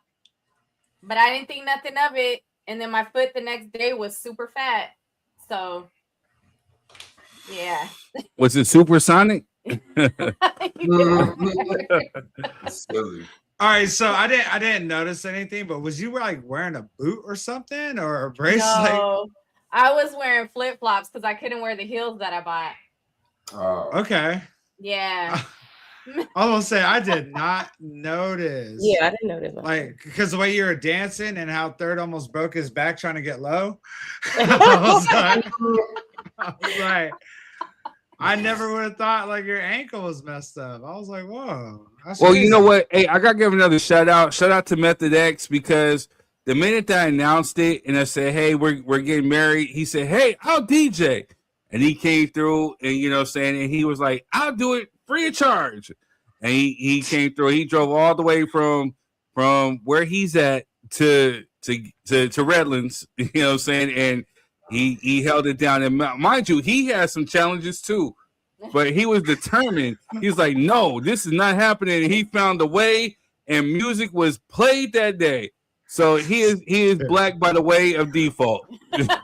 but I didn't think nothing of it. And then my foot the next day was super fat. So, yeah. Was it supersonic? Silly. All right, so I didn't notice anything, but was you like wearing a boot or something or a bracelet? No, I was wearing flip flops because I couldn't wear the heels that I bought. Okay. Yeah. I will say I did not notice. Yeah, I didn't notice that. Like, because the way you were dancing and how Third almost broke his back trying to get low. I was like, I never would have thought like your ankle was messed up. I was like, whoa. Well, crazy. You know what? Hey, I gotta give another shout out. Shout out to Method X, because the minute that I announced it and I said, hey, we're getting married, he said, hey, I'll DJ. And he came through and, you know what I'm saying, and he was like, I'll do it free of charge. And he came through. He drove all the way from where he's at to Redlands, you know what I'm saying? And he held it down. And mind you, he had some challenges too, but he was determined. He was like, no, this is not happening. And he found a way, and music was played that day. So he is black by the way of default. He had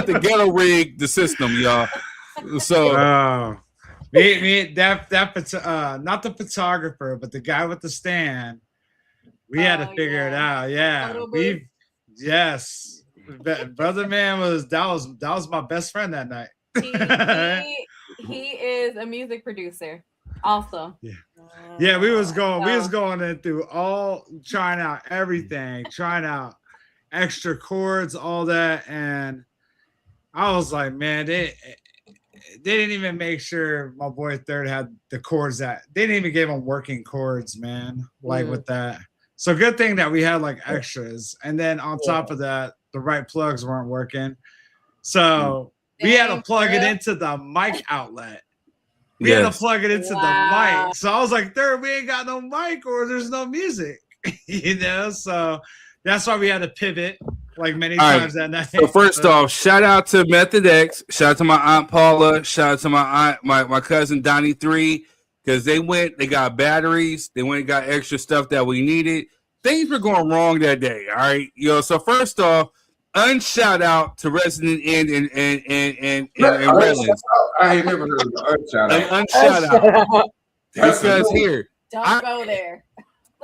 to ghetto rig the system, y'all. So not the photographer, but the guy with the stand. We had to figure it out. Yeah, yes. Brother man that was my best friend that night. He is a music producer also. Yeah, we was going in through trying out everything, trying out extra chords, all that, and I was like, man, they didn't even make sure my boy Third had the chords that they didn't even give him working chords, man. Like with that. So good thing that we had like extras, and then on top of that, the right plugs weren't working, so we had to plug it into the mic outlet. We had to plug it into the mic. So I was like, Third, we ain't got no mic or there's no music, you know. So that's why we had to pivot like many times that night. So first off, shout out to Method X, shout out to my aunt Paula, shout out to my aunt, my cousin Donnie 3, because they got batteries, they went and got extra stuff that we needed. Things were going wrong that day. All right, so first off, unshout out to Resident Inn and Redlands. I ain't never heard of the unshout out. Because here, don't go there.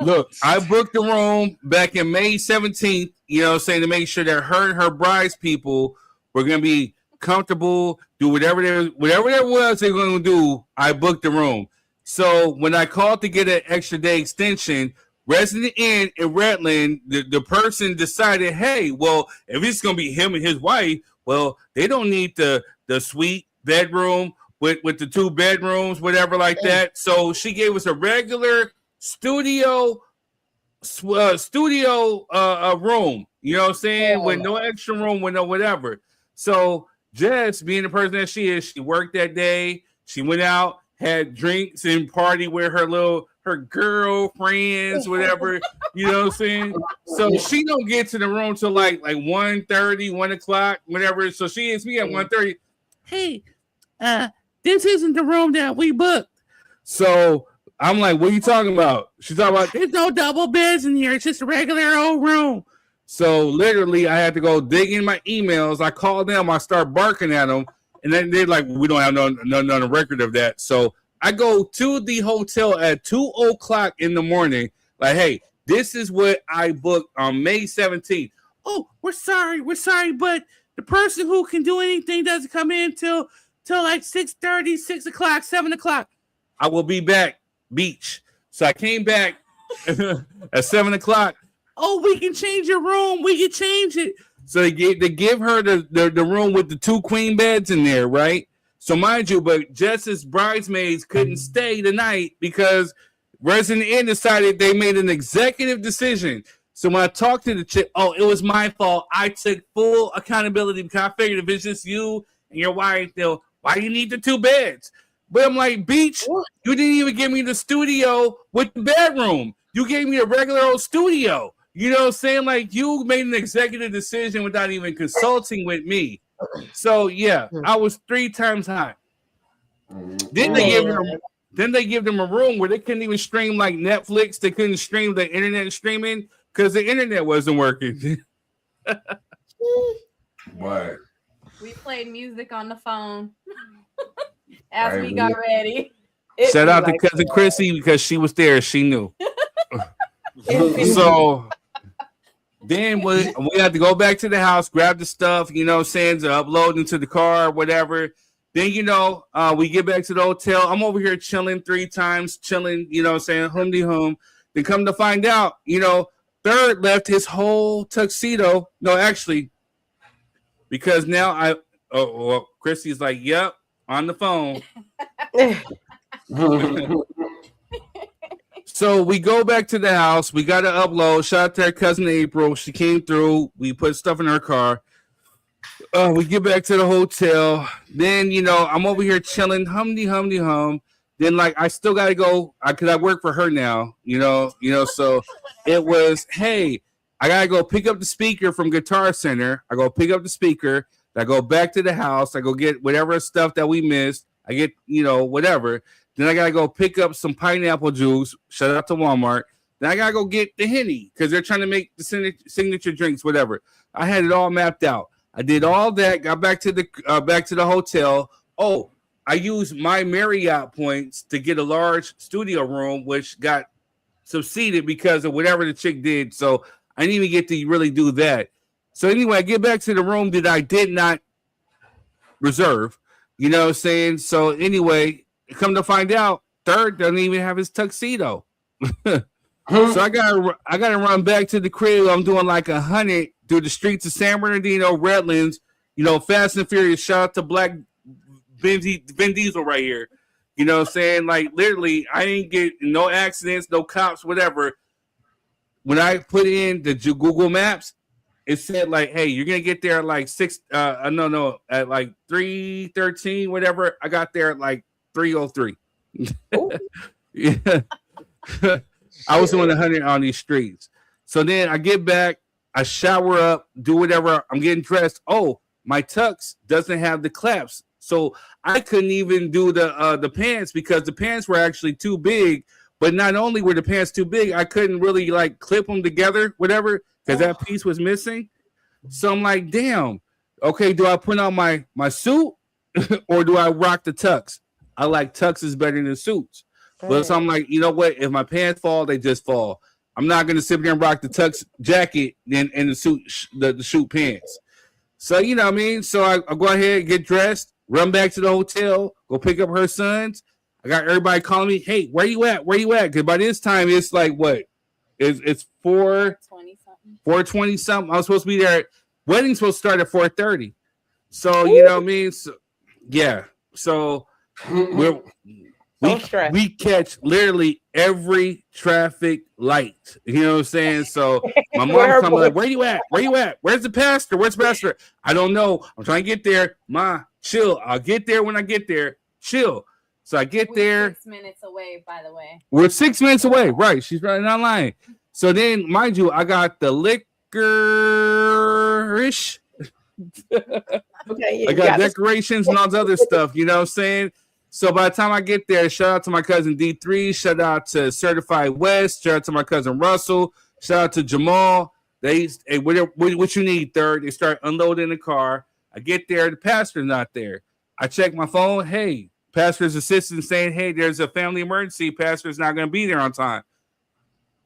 Look, I booked the room back in May 17th, you know what I'm saying, to make sure that her and her bride's people were going to be comfortable, do whatever there was they were going to do. I booked the room. So when I called to get an extra day extension, Resident Inn in Redland, the person decided, hey, well, if it's going to be him and his wife, well, they don't need the suite bedroom with the 2 bedrooms, whatever like that. So she gave us a regular studio room, you know what I'm saying, with no extra room, with no whatever. So Jess, being the person that she is, she worked that day. She went out, had drinks and party with her girlfriends, whatever, you know what I'm saying? So she don't get to the room till like 1:30, 1 o'clock, whatever. So she hits me at 1:30. Hey, this isn't the room that we booked. So I'm like, what are you talking about? She's talking about, there's no double beds in here. It's just a regular old room. So literally, I had to go dig in my emails. I called them. I start barking at them. And then they're like, we don't have none on the record of that. So I go to the hotel at 2 o'clock in the morning. Like, hey, this is what I booked on May 17th. Oh, we're sorry, but the person who can do anything doesn't come in till like 6:30, 6 o'clock, 7 o'clock. I will be back, beach. So I came back at 7 o'clock. Oh, we can change your room. We can change it. So they give her the room with the 2 queen beds in there, right? So mind you, but Jess's bridesmaids couldn't stay the night because Resident Inn decided they made an executive decision. So when I talked to the chick, oh, it was my fault. I took full accountability because I figured if it's just you and your wife, why do you need the 2 beds? But I'm like, Beach, you didn't even give me the studio with the bedroom. You gave me a regular old studio. You know what I'm saying? Like, you made an executive decision without even consulting with me. So, yeah, I was 3 times high. Then they give them a room where they couldn't even stream like Netflix. They couldn't stream the internet streaming because the internet wasn't working. What? We played music on the phone as we got ready. Shout out to cousin Chrissy because she was there. She knew. So then we had to go back to the house, grab the stuff, you know, to upload into the car, whatever. Then, we get back to the hotel. I'm over here chilling 3 times, chilling, saying hum-de-hum. Then come to find out, Third left his whole tuxedo. No, actually, because now Christy's like, yep, on the phone. So we go back to the house. We got to upload. Shout out to our cousin April. She came through. We put stuff in her car. We get back to the hotel. Then, I'm over here chilling, hum. Then, I still got to go because I work for her now, so it was, hey, I got to go pick up the speaker from Guitar Center. I go pick up the speaker. I go back to the house. I go get whatever stuff that we missed. I get, whatever. Then I got to go pick up some pineapple juice. Shout out to Walmart. Then I got to go get the Henny because they're trying to make the signature drinks, whatever. I had it all mapped out. I did all that, got back to the hotel. Oh, I used my Marriott points to get a large studio room, which got subsided because of whatever the chick did. So I didn't even get to really do that. So anyway, I get back to the room that I did not reserve. You know what I'm saying? So anyway, come to find out, Third doesn't even have his tuxedo. So I gotta run back to the crib. I'm doing 100 through the streets of San Bernardino, Redlands. Fast and Furious. Shout out to Black Vin Diesel right here. You know what I'm saying? Literally, I ain't get no accidents, no cops, whatever. When I put in the Google Maps, it said hey, you're gonna get there at 6. At 3:13, whatever. I got there at 3:03. Yeah. I was doing 100 on these streets. So then I get back, I shower up, do whatever. I'm getting dressed. Oh, my tux doesn't have the claps. So I couldn't even do the pants because the pants were actually too big. But not only were the pants too big, I couldn't really clip them together, whatever, because that piece was missing. So I'm like, damn. Okay, do I put on my suit or do I rock the tux? I like tuxes better than suits. But so I'm like, you know what? If my pants fall, they just fall. I'm not gonna sit there and rock the tux jacket and the suit, the suit pants. So you know what I mean. So I go ahead, get dressed, run back to the hotel, go pick up her sons. I got everybody calling me, hey, where you at? Where you at? Because by this time it's what? It's 4:20 something. 4:20 something. I was supposed to be there. Wedding's supposed to start at 4:30. So you know what I mean. So yeah. So we catch literally every traffic light. You know what I'm saying? So my mom comes like, where you at? Where you at? Where's the pastor? Where's the pastor? I don't know. I'm trying to get there. Ma, chill. I'll get there when I get there. Chill. So I get there. 6 minutes away, by the way. We're 6 minutes away. Right. She's running online. So then, mind you, I got the licorice. Okay, I got decorations and all this other stuff. You know what I'm saying? So by the time I get there, shout out to my cousin D3, shout out to Certified West, shout out to my cousin Russell, shout out to Jamal. Hey, what you need, Third? They start unloading the car. I get there, the pastor's not there. I check my phone. Hey, pastor's assistant saying, hey, there's a family emergency. Pastor's not going to be there on time.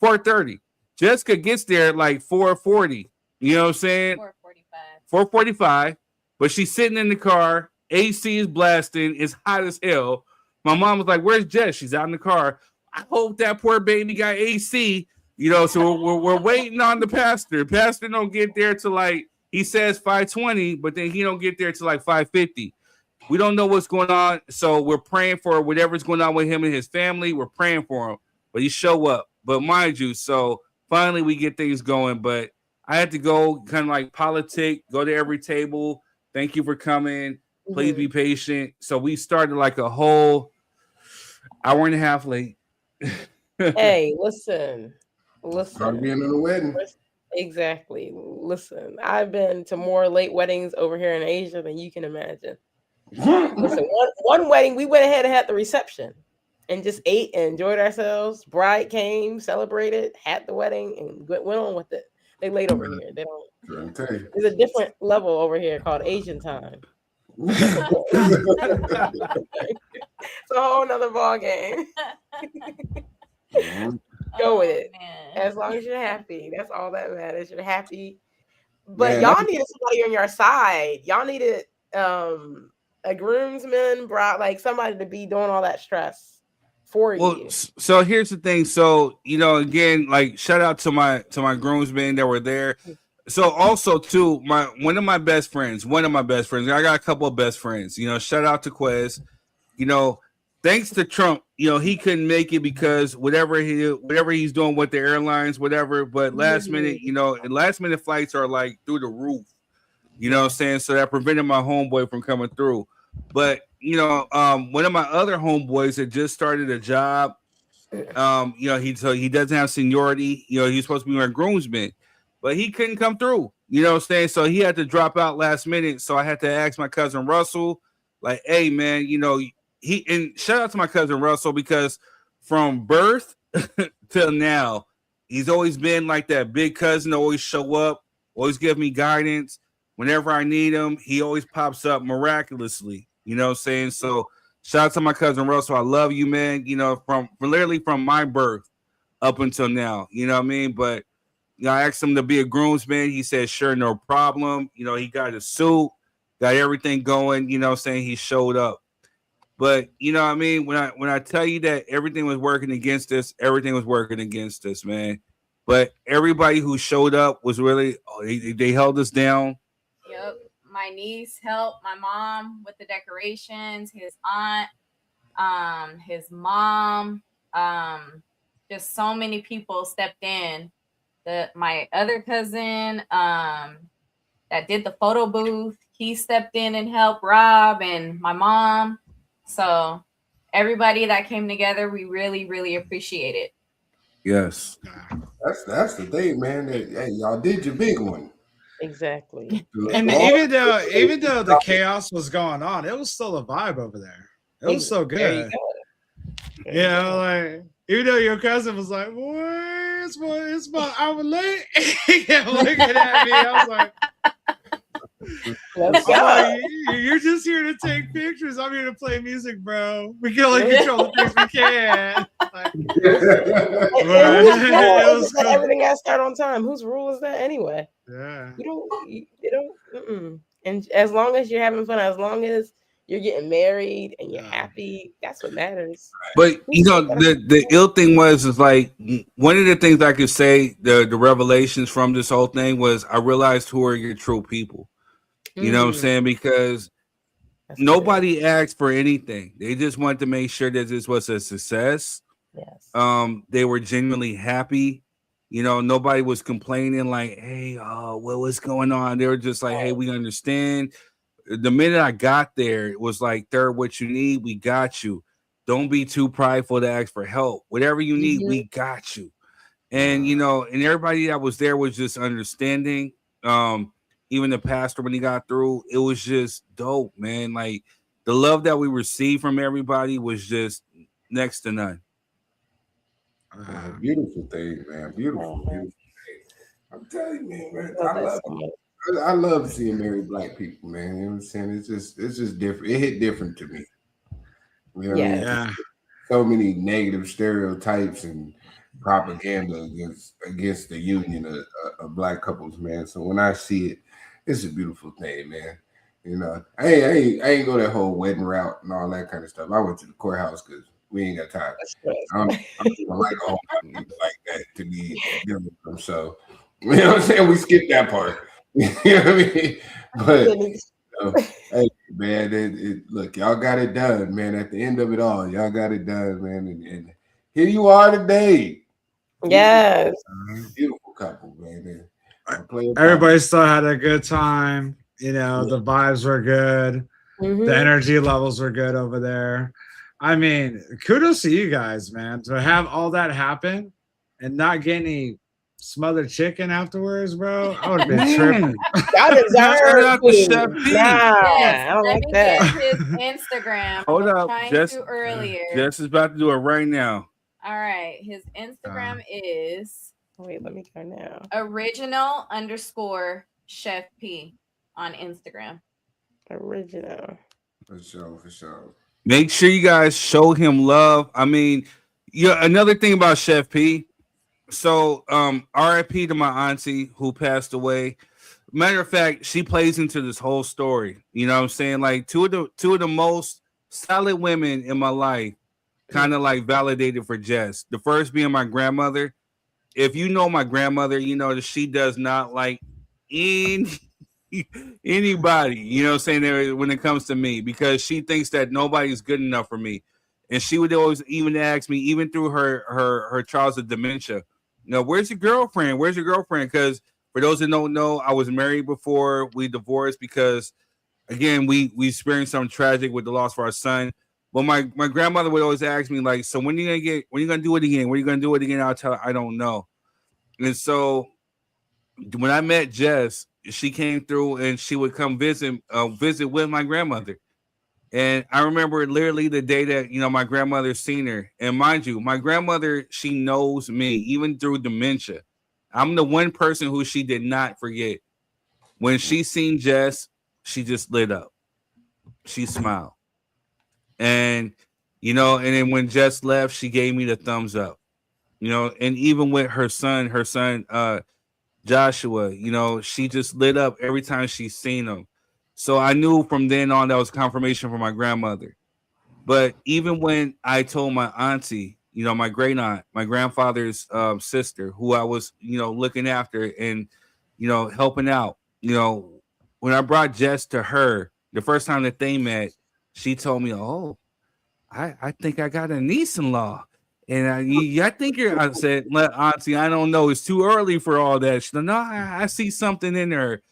4:30. Jessica gets there at 4:40. You know what I'm saying? 4:45. But she's sitting in the car. AC is blasting. It's hot as hell. My mom was like, where's Jess? She's out in the car. I hope that poor baby got AC. So we're waiting on the pastor. Pastor don't get there till he says 5:20, but then he don't get there till 5:50. We don't know what's going on. So we're praying for whatever's going on with him and his family. We're praying for him. But he show up. But mind you, so finally we get things going. But I had to go kind of politic, go to every table. Thank you for coming. Please be patient. So we started a whole hour and a half late. Hey, listen. Start being in a wedding. Exactly. Listen, I've been to more late weddings over here in Asia than you can imagine. Listen, one wedding, we went ahead and had the reception and just ate and enjoyed ourselves. Bride came, celebrated, had the wedding, and went on with it. They late over here. They don't. There's a different level over here called Asian time. It's a whole nother ball game. Go with it. As long as you're happy, that's all that matters. You're happy. But y'all needed somebody on your side. Y'all needed a groomsman, like somebody to be doing all that stress for you. So here's the thing. So, again, like shout out to my groomsmen that were there. So also too, one of my best friends. I got a couple of best friends. Shout out to Quez. Thanks to Trump, he couldn't make it because whatever he's doing with the airlines, whatever. But last minute, last minute flights are like through the roof. You know what I'm saying? So that prevented my homeboy from coming through. But one of my other homeboys that just started a job, he doesn't have seniority. He's supposed to be my groomsman, but he couldn't come through. You know what I'm saying? So he had to drop out last minute. So I had to ask my cousin Russell, like, hey man, and shout out to my cousin Russell because from birth till now, he's always been like that big cousin, always show up, always give me guidance. Whenever I need him, he always pops up miraculously. You know what I'm saying? So shout out to my cousin Russell. I love you, man. From literally from my birth up until now. You know what I mean? But I asked him to be a groomsman. He said, sure, no problem. He got a suit, got everything going. You know what I'm saying? He showed up. But you know what I mean? When I tell you that everything was working against us, everything was working against us, man. But everybody who showed up was really, they held us down. Yep. My niece helped my mom with the decorations, his aunt, his mom, just so many people stepped in. My other cousin that did the photo booth, he stepped in and helped Rob and my mom. So everybody that came together, we really, really appreciate it. Yes. That's the thing, man. Hey, y'all did your big one. Exactly. And even though the chaos was going on, it was still a vibe over there. It was so good. Like even though your cousin was like, "Boy, it's my outlet," he kept looking at me. I was like, you're just here to take pictures. I'm here to play music, bro. We can only control the things we can. Everything got to start on time. Whose rule is that anyway? Yeah. You don't. And as long as you're having fun, as long as you're getting married and you're happy, that's what matters. But the ill thing is like one of the things I could say, the revelations from this whole thing was I realized who are your true people. You know what I'm saying? Because nobody asked for anything. They just wanted to make sure that this was a success. Yes. They were genuinely happy. Nobody was complaining like, hey, what's going on? They were just like, hey, we understand. The minute I got there, it was like, third, what you need, we got you. Don't be too prideful to ask for help. Whatever you need, we got you. And, and everybody that was there was just understanding. Even the pastor, when he got through, it was just dope, man. Like the love that we received from everybody was just next to none. Beautiful thing, man. Beautiful thing. I'm telling you, man. I love seeing married black people, man. You know what I'm saying? It's just different. It hit different to me. You know what I mean? So many negative stereotypes and propaganda against the union of black couples, man. So when I see it, it's a beautiful thing, man. I ain't go that whole wedding route and all that kind of stuff. I went to the courthouse because we ain't got time. I'm like all like that to be dealing with them. So you know what I'm saying? We skipped that part. You know what I mean? But hey, man, look, y'all got it done, man. At the end of it all, y'all got it done, man. And here you are today. Yes. Beautiful couple, man. Everybody still had a good time. The vibes were good. The energy levels were good over there. I mean, kudos to you guys, man, to have all that happen and not get any smothered chicken afterwards, bro. I would have been tripping. I don't like that. His Instagram. Hold up, Jess earlier. Jess is about to do it right now. All right, his Instagram is. Wait, let me go now. original_Chef P on Instagram. Original. For sure. Make sure you guys show him love. I mean, another thing about Chef P. So, RIP to my auntie who passed away. matter of fact, she plays into this whole story. You know what I'm saying? Like two of the most solid women in my life kind of like validated for Jess. The first being my grandmother. If you know my grandmother, you know that she does not like anybody, you know what I'm saying, when it comes to me, because she thinks that nobody's good enough for me. And she would always even ask me, even through her trials of dementia, you know, where's your girlfriend? Where's your girlfriend? Because for those that don't know, I was married before we divorced because, again, we experienced something tragic with the loss of our son. But my grandmother would always ask me, like, so when are you gonna do it again? When are you gonna do it again? I'll tell her, I don't know. And so when I met Jess, she came through and she would come visit with my grandmother. And I remember literally the day that, you know, my grandmother seen her. And mind you, my grandmother, she knows me, even through dementia. I'm the one person who she did not forget. When she seen Jess, she just lit up. She smiled. And, you know, and then when Jess left, she gave me the thumbs up. You know, and even with her son, Joshua, you know, she just lit up every time she seen him. So I knew from then on that was confirmation from my grandmother. But even when I told my auntie, you know, my great aunt, my grandfather's sister, who I was, you know, looking after and, you know, helping out, you know, when I brought Jess to her, the first time that they met, she told me, oh, I think I got a niece-in-law. And I think I said, auntie, I don't know. It's too early for all that. She said, no, I see something in her.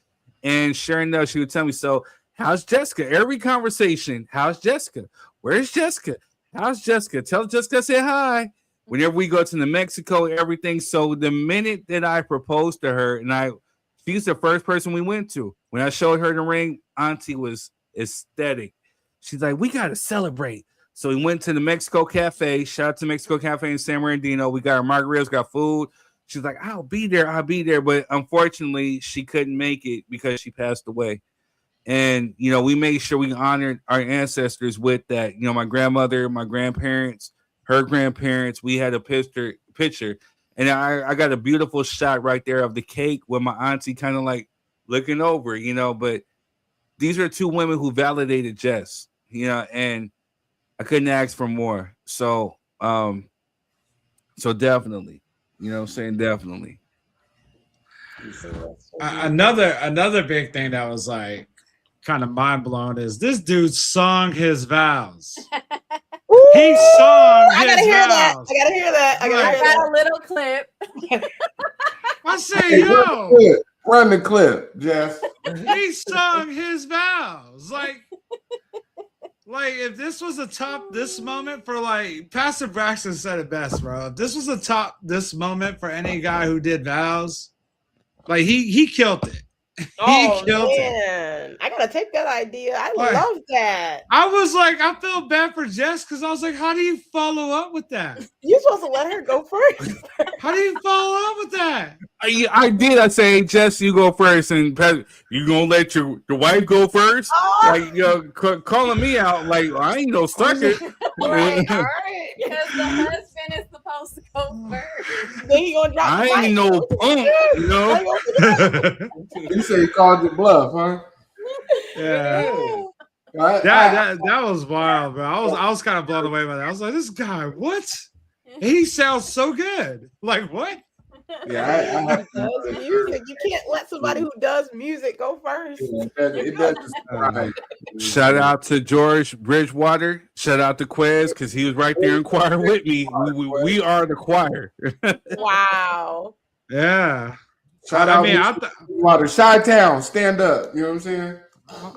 And sure enough, she would tell me, so how's Jessica? Every conversation, how's Jessica? Where's Jessica? How's Jessica? Tell Jessica I said hi. Whenever we go to New Mexico, everything. So the minute that I proposed to her, and she's the first person we went to. When I showed her the ring, auntie was ecstatic. She's like, we got to celebrate. So we went to the Mexico Cafe. Shout out to Mexico Cafe in San Bernardino. We got our margaritas, got food. She's like, I'll be there. But unfortunately, she couldn't make it because she passed away. And, you know, we made sure we honored our ancestors with that. You know, my grandmother, my grandparents, her grandparents, we had a picture. And I got a beautiful shot right there of the cake with my auntie kind of like looking over, you know. But these are two women who validated Jess, you know, and I couldn't ask for more. So definitely, you know what I'm saying? Definitely. Another big thing that was like kind of mind blowing is this dude sung his vows. He sung his vows. I gotta hear that. I got a little clip. I say, yo, run the clip, Jess. He sung his vows. Like if this was a top this moment for like Pastor Braxton said it best, bro. If this was a top this moment for any guy who did vows, like he killed it. Oh man, I gotta take that idea. I love that. I was like, I felt bad for Jess because I was like, how do you follow up with that? You're supposed to let her go first. How do you follow up with that? I did. I say, hey, Jess, you go first, and you gonna let your wife go first? Like, you know, calling me out, like I ain't no sucker. Right, all right, because the husband is supposed to go first. Then he gonna drop. I ain't no punk, you know. You say he called your bluff, huh? Yeah. That was wild, bro. I was kind of blown away by that. I was like, this guy, what? He sounds so good. Like what? Yeah, I does music. You can't let somebody who does music go first. It does. Shout out to George Bridgewater. Shout out to Quez because he was right there in choir with me. We are the choir. Wow. Yeah. Shout out Water, Chi-Town, stand up. You know what I'm saying?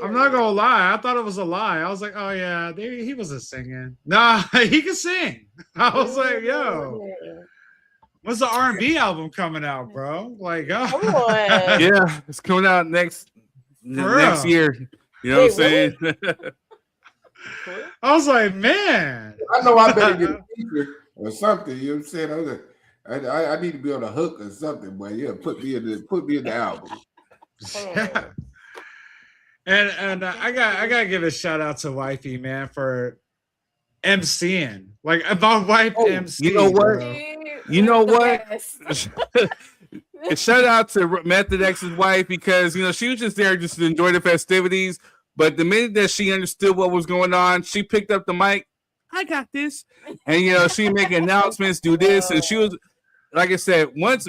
I'm not gonna lie. I thought it was a lie. I was like, oh yeah, he wasn't singing. Nah, he can sing. I was like, yo. When's the R&B album coming out, bro? Like, come on. Yeah, it's coming out next year. You know what I'm saying? I was like, man. I know I better get a feature or something. You know what I'm saying? I was like, I need to be on a hook or something, but yeah, put me in the album. Yeah. And I gotta give a shout out to Wifey, man, for MCing. Like if my wife MC, you know what? Bro. You know what? shout out to Method X's wife because she was just there just to enjoy the festivities. But the minute that she understood what was going on, she picked up the mic. I got this, and she make announcements, do this, and she was, like I said, once.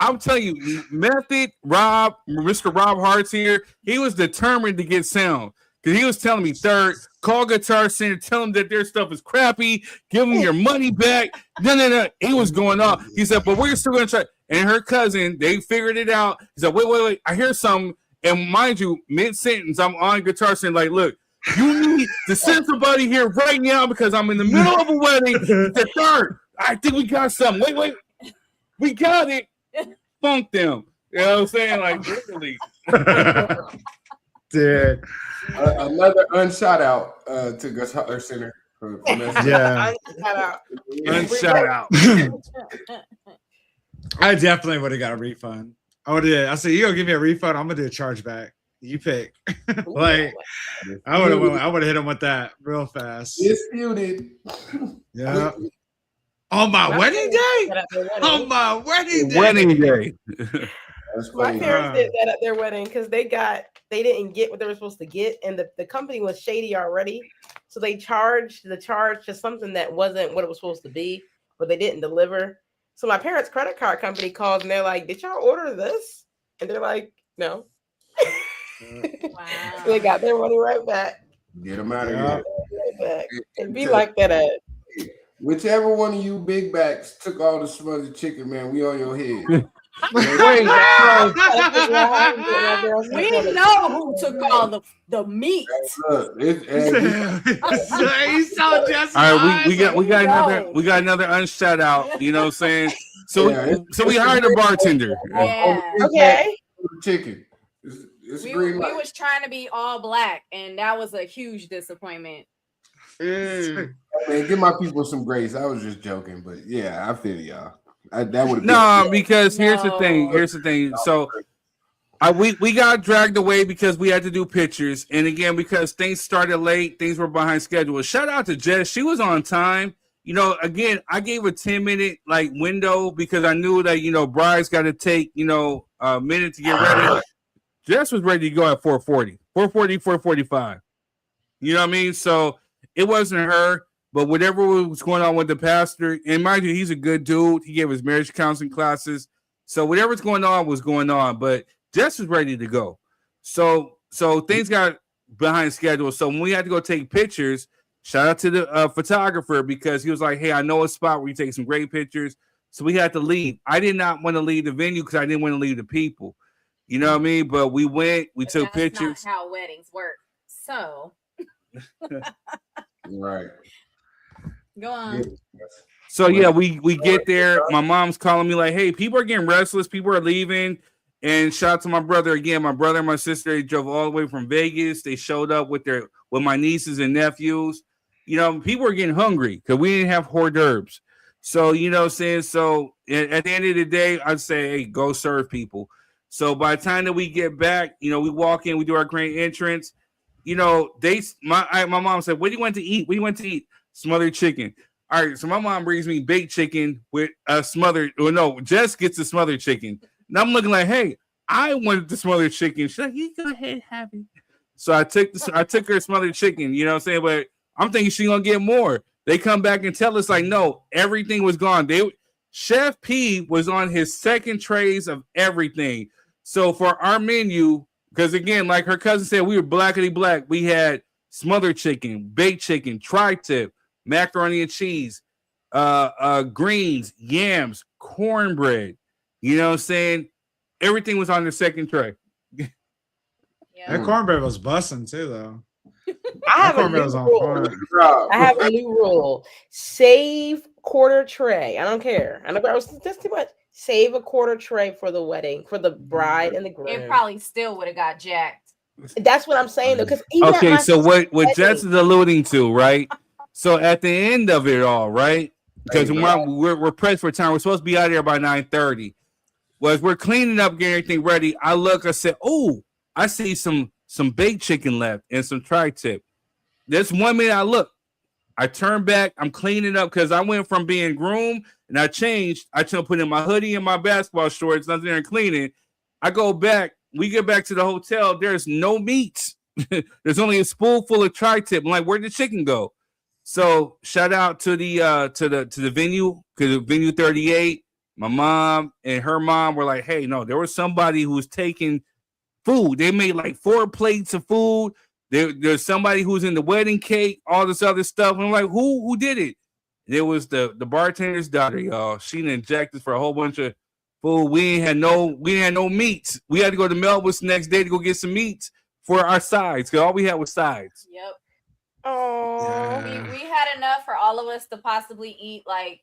I'm telling you, Method Rob, Mr. Rob Hart's here. He was determined to get sound because he was telling me, third, call Guitar Center, tell them that their stuff is crappy, give them your money back. No. He was going off. He said, but we're still going to try. And her cousin, they figured it out. He said, wait, I hear something. And mind you, mid-sentence, I'm on Guitar Center like, look, you need to send somebody here right now because I'm in the middle of a wedding. He said, third, I think we got something. Wait, we got it. Funk them. You know what I'm saying? Like, literally. Dude. Another unshout out to Guitar Center. Yeah. Unshout out. I definitely would have got a refund. I said, you gonna give me a refund? I'm gonna do a chargeback. You pick. Like, I would have hit him with that real fast. Disputed. Yeah. On my wedding day? On my wedding day. Wedding day. My parents did that at their wedding because they didn't get what they were supposed to get, and the company was shady already. So they charged the charge to something that wasn't what it was supposed to be, but they didn't deliver. So my parents' credit card company calls and they're like, "Did y'all order this?" And they're like, "No." Wow. So they got their money right back. Get them out of here. Right back. It'd be like that at whichever one of you big backs took all the smothered chicken, man, we on your head. We know who took all the meat. He's so just. All right, we got another unshout out. You know what I'm saying? So we hired a bartender. Yeah. Okay. Chicken. We was trying to be all black, and that was a huge disappointment. Man, give my people some grace. I was just joking, but yeah, I feel y'all. That would because here's the thing. So we got dragged away because we had to do pictures, and again because things started late, things were behind schedule. Shout out to Jess, she was on time. Again, I gave a 10-minute window because I knew that bride's got to take a minute to get ready. Jess was ready to go at 4:40, 4:45. You know what I mean? So it wasn't her. But whatever was going on with the pastor, and mind you, he's a good dude. He gave his marriage counseling classes. So whatever's going on was going on. But Jess was ready to go. So things got behind schedule. So when we had to go take pictures, shout out to the photographer because he was like, hey, I know a spot where you take some great pictures. So we had to leave. I did not want to leave the venue because I didn't want to leave the people. You know what I mean? But we went, we took pictures. That's not how weddings work. So. Right. Go on. So yeah, we get there. My mom's calling me like, hey, people are getting restless. People are leaving. And shout out to my brother again. My brother and my sister, they drove all the way from Vegas. They showed up with my nieces and nephews. People are getting hungry because we didn't have hors d'oeuvres. So, what I'm saying? So at the end of the day, I'd say, hey, go serve people. So by the time that we get back, we walk in, we do our grand entrance. My mom said, what do you want to eat? What do you want to eat? Smothered chicken. All right, so my mom brings me baked chicken with a smothered. Well, no, Jess gets the smothered chicken. And I'm looking like, hey, I wanted the smothered chicken. She's like, you go ahead, have it. So I took her smothered chicken. You know what I'm saying? But I'm thinking she's gonna get more. They come back and tell us like, no, everything was gone. Chef P was on his second trays of everything. So for our menu, because again, like her cousin said, we were blackety black. We had smothered chicken, baked chicken, tri-tip, macaroni and cheese, greens, yams, cornbread. You know what I'm saying? Everything was on the second tray. That cornbread was busting too, though. I have a new rule. Save quarter tray. I don't care. I know that's too much. Save a quarter tray for the wedding, for the bride and the groom. It probably still would have got jacked. That's what I'm saying, though. Because okay, so what Jess is alluding to, right? So at the end of it all, right? Because we're pressed for time. We're supposed to be out here by 9:30. Well, as we're cleaning up, getting everything ready, I said, oh, I see some baked chicken left and some tri-tip. This 1 minute I I turn back. I'm cleaning up because I went from being groomed and I changed. I put in my hoodie and my basketball shorts. Nothing there and cleaning. I go back. We get back to the hotel. There's no meat. There's only a spoonful of tri-tip. I'm like, where'd the chicken go? So shout out to the venue, because venue 38. My mom and her mom were like, hey, no, there was somebody who was taking food. They made like 4 plates of food. There's somebody who's in the wedding cake, all this other stuff. And I'm like, who did it? And it was the bartender's daughter, y'all. She injected for a whole bunch of food. We had no meats. We had to go to Melbourne the next day to go get some meats for our sides, because all we had was sides. Yep. Oh, We had enough for all of us to possibly eat like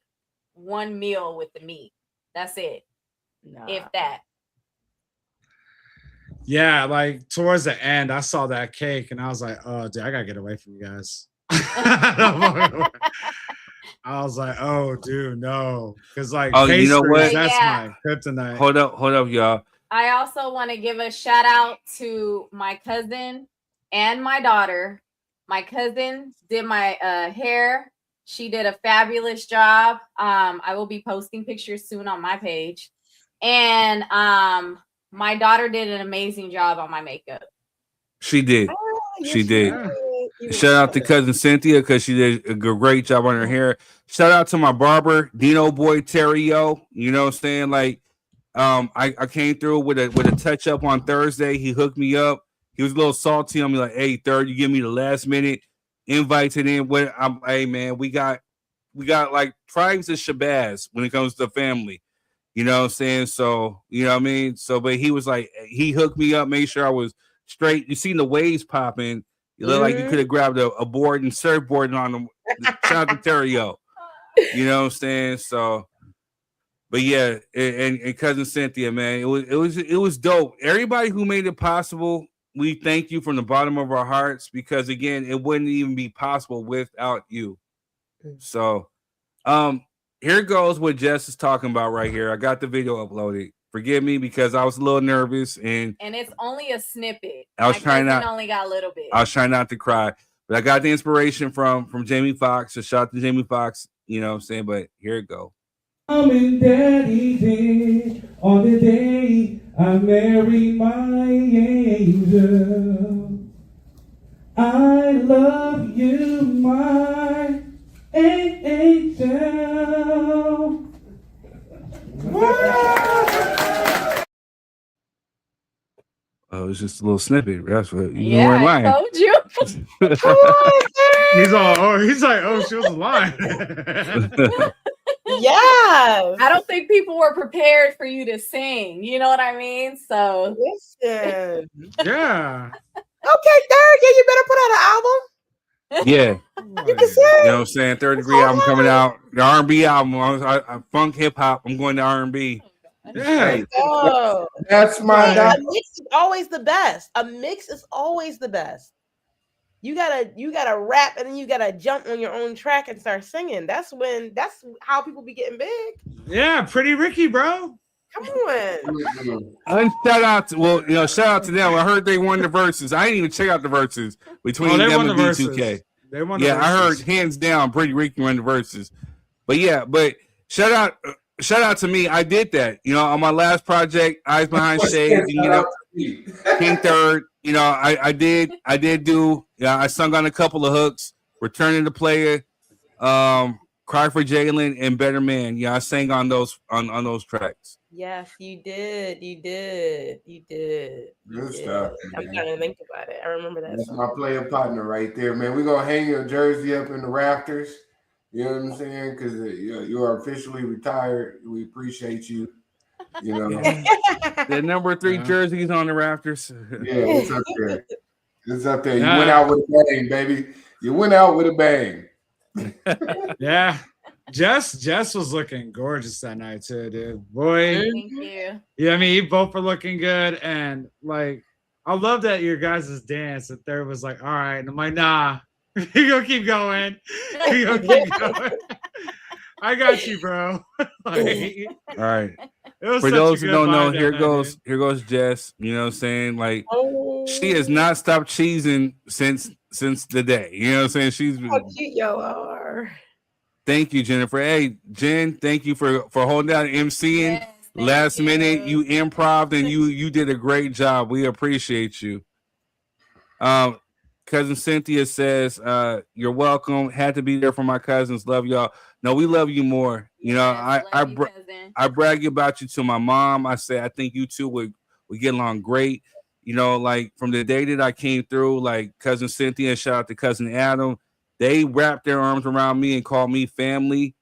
one meal with the meat. That's it. If that. Yeah, like towards the end, I saw that cake and I was like, oh, dude, I gotta get away from you guys. I was like, oh, dude, no. Because like, pastries, you know what? That's my kryptonite. Hold up, y'all. I also want to give a shout out to my cousin and my daughter. My cousin did my hair. She did a fabulous job. I will be posting pictures soon on my page. And my daughter did an amazing job on my makeup. She did. She did. Shout out to cousin Cynthia, because she did a great job on her hair. Shout out to my barber, Dino Boy Terrio. You know what I'm saying? Like, I came through with a touch up on Thursday. He hooked me up. He was a little salty on me, like, hey, Third, you give me the last minute invite to them. Hey man, we got like tribes of Shabazz when it comes to family. You know what I'm saying? So, you know what I mean? So, but he was like, he hooked me up, made sure I was straight. You seen the waves popping. You look like you could have grabbed a board and surfboarding on them. Shout out to Terrio. You know what I'm saying? So, but yeah, and cousin Cynthia, man, it was dope. Everybody who made it possible, we thank you from the bottom of our hearts, because again, it wouldn't even be possible without you. So, here goes what Jess is talking about right here. I got the video uploaded. Forgive me because I was a little nervous and it's only a snippet. I was trying not. Only got a little bit. I was trying not to cry, but I got the inspiration from Jamie Foxx. So shout out to Jamie Foxx. You know what I'm saying? But here it goes. I'm in daddy's bed on the day I marry my angel. I love you, my angel. Oh, it's just a little snippet. That's what you weren't lying. I told you. He's like, oh, she was lying. Yeah. I don't think people were prepared for you to sing. You know what I mean? So listen. Yeah. Okay, Third, yeah, you better put out an album. Yeah. You can sing. You know what I'm saying? 3RDegree album coming out. The R&B album. I funk hip hop. I'm going to R&B. Yeah. Oh. That's my. A mix is always the best. A mix is always the best. You gotta rap and then you gotta jump on your own track and start singing. That's how people be getting big. Yeah, Pretty Ricky, bro. Come on. And shout out to them. I heard they won the verses. I didn't even check out the verses between them and B2K. They won the verses. I heard verses. hands down Pretty Ricky won the verses. But yeah, shout out to me. I did that. You know, on my last project, Eyes Behind Shades, and, you know, King Third. You know, I did do. Yeah, I sung on a couple of hooks. Returning the Player, Cry for Jalen, and Better Man. Yeah, I sang on those tracks. Yes, you did. Good stuff. I'm trying to think about it. I remember that. That's my player partner right there, man. We're gonna hang your jersey up in the rafters. You know what I'm saying? Because you are officially retired. We appreciate you. You know, the number 3 jerseys on the rafters. Yeah, it's up there. It's up there. You went out with a bang, baby. You went out with a bang. Yeah. Jess was looking gorgeous that night too, dude. Boy. Thank you. Yeah, I mean, you both were looking good. And like, I love that your guys' dance that there was like, all right. And I'm like, nah, you gonna keep going. You gonna keep going. I got you, bro. Like, all right. For those who don't know, here goes Jess. You know what I'm saying? Like, she has not stopped cheesing since since the day. You know what I'm saying? She's been. How cute y'all are. Thank you, Jennifer. Hey, Jen, thank you for holding down MCing. Yes, Last minute, you improv and you did a great job. We appreciate you. Cousin Cynthia says, "You're welcome. Had to be there for my cousins. Love y'all. No, we love you more. You know, I brag about you to my mom. I say I think you two would get along great. You know, like from the day that I came through, like Cousin Cynthia, shout out to Cousin Adam. They wrapped their arms around me and called me family.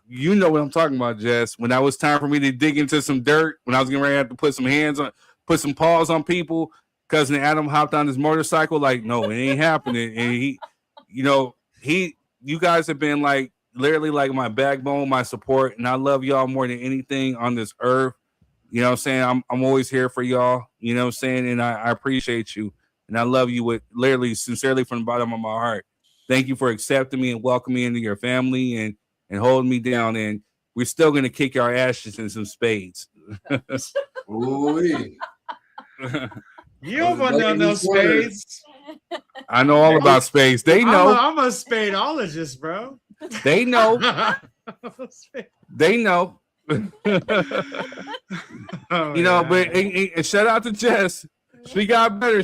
You know what I'm talking about, Jess. When that was time for me to dig into some dirt, when I was getting ready to have to put some paws on people, Cousin Adam hopped on his motorcycle. Like, no, it ain't happening. And you guys have been like literally like my backbone, my support, and I love y'all more than anything on this earth. You know what I'm saying? I'm always here for y'all. You know what I'm saying? And I appreciate you, and I love you with literally sincerely from the bottom of my heart. Thank you for accepting me and welcoming me into your family and holding me down. And we're still gonna kick your ashes in some spades. Ooh. You don't want to know no spades. I know all about spades. They know. I'm a spadeologist, bro. They know. They know. You know, but and shout out to Jess. She got better.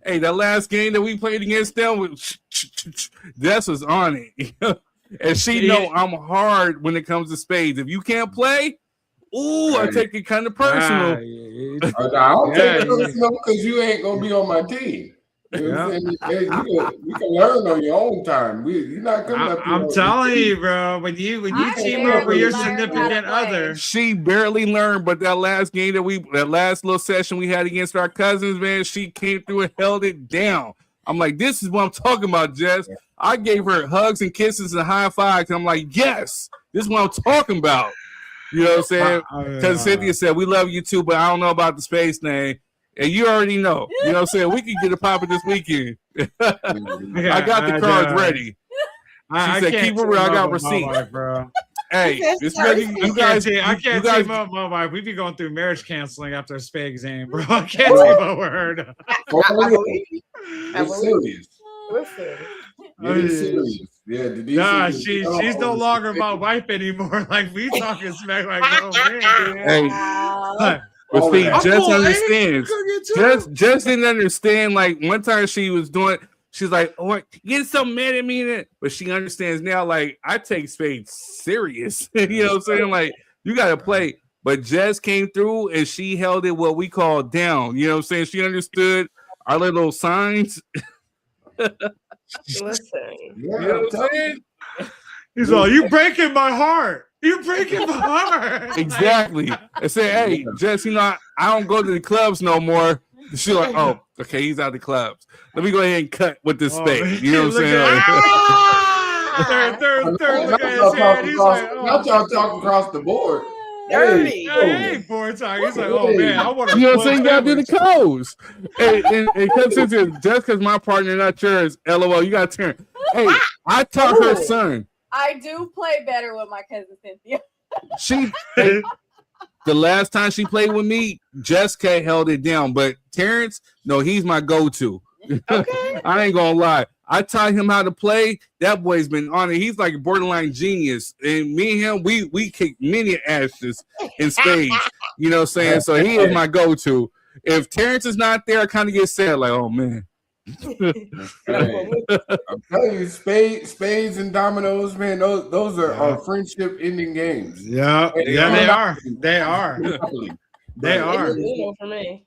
That last game that we played against them, Jess was on it. And she know I'm hard when it comes to spades. If you can't play, I take it kind of personal. I don't take it personal because you ain't gonna be on my team. You know what I'm saying? You can learn on your own time. You're not coming up here. I'm telling you, bro. When you team up with your significant other, she barely learned. But that last game that last little session we had against our cousins, man, she came through and held it down. I'm like, this is what I'm talking about, Jess. I gave her hugs and kisses and high fives. And I'm like, yes, this is what I'm talking about. You know what I'm saying? Because Cynthia said, we love you too, but I don't know about the space thing. And you already know. You know what I'm saying? We can get it popping this weekend. I got the cards ready. She said, keep it real. I got receipts. Bro. Hey, this ready. You guys, I can't team up with my wife. We be going through marriage counseling after a spade game, bro. I can't team up with her. It's serious. It's serious. Yeah, she's no longer my wife anymore. Like we talking smack like, oh man. Hey, but see, Jess understands. Jess didn't understand. Like one time she was doing, she's like, "Oh, you get so mad at me," but she understands now. Like I take spades serious. You know what I'm saying? Like you got to play. But Jess came through and she held it what we call down. You know what I'm saying? She understood our little signs. Listen, you know what I'm saying? He's like, "You breaking my heart. You breaking my heart." Exactly. I said, "Hey, Jess, you know, I don't go to the clubs no more." She's like, "Oh, okay, he's out of the clubs. Let me go ahead and cut with this spade." You know what I'm saying? Third, look at his head. He's like, not y'all talking across the board. Hey, board talk. He's like, "Oh man, I want to." You know what I'm saying? You gotta do the codes. And comes into just because my partner not yours. LOL. You gotta turn. Hey, I taught her son. I do play better with my cousin Cynthia. The last time she played with me, Jessica held it down. But Terrence, no, he's my go-to. Okay. I ain't gonna lie. I taught him how to play. That boy's been on it. He's like a borderline genius. And me and him, we kick many asses in spades. You know what I'm saying? So he is my go-to. If Terrence is not there, I kind of get sad, like, oh man. Hey, I'm telling you, spades and dominoes, man. Those are friendship ending games. Yeah, they are. They are. They are. For me.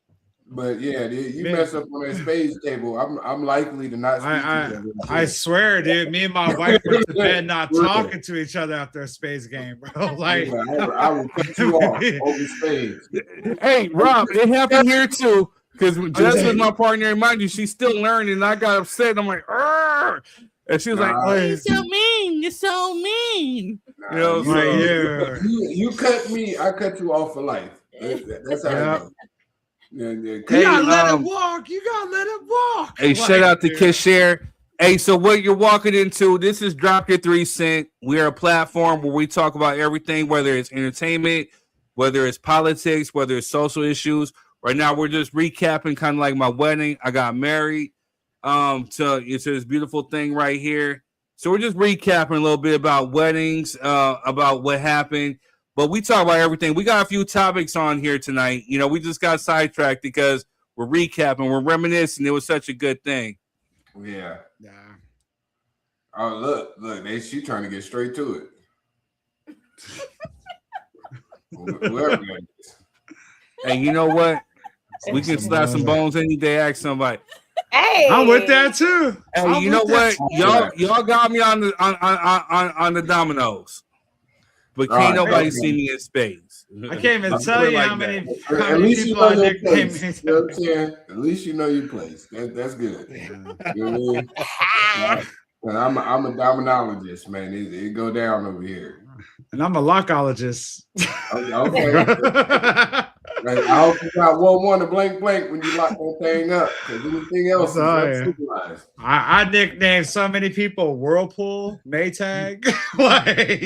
But yeah, you mess up on that spades table, I'm likely to not speak to you. I swear, dude. Me and my wife went to bed not talking to each other after a spades game, bro. Like I will cut you off over spades. Hey, Rob, it happened here too. Because Jess was my partner, and mind you, she's still learning. And I got upset. I'm like, "Arr!" And she was like, "Oh, you're so mean. You're so mean." You know, you cut me, I cut you off for life. That's how it goes. You gotta let it walk. You gotta let it walk. Hey, shout out to Kiss Share. Hey, so what you're walking into, this is Drop Your 3 Cent. We're a platform where we talk about everything, whether it's entertainment, whether it's politics, whether it's social issues. Right now, we're just recapping kind of like my wedding. I got married. to this beautiful thing right here. So we're just recapping a little bit about weddings, about what happened. But we talk about everything. We got a few topics on here tonight. You know, we just got sidetracked because we're recapping, we're reminiscing. It was such a good thing. Yeah. Oh, look, she trying to get straight to it. Whoever that is. Hey, you know what? We can slap some bones any day. Ask somebody. Hey, I'm with that too. Hey, you know what? Y'all got me on the dominoes, but can't nobody see me in spades. I can't even tell you how many people I nicknamed me. You know what I'm saying? At least you know your place. That's good. You know what I mean? I'm a dominologist, man. It go down over here. And I'm a lockologist. Okay. I hope you got 1-1 to blank when you lock that thing up. Because anything else is uncivilized. I nicknamed so many people Whirlpool, Maytag. Like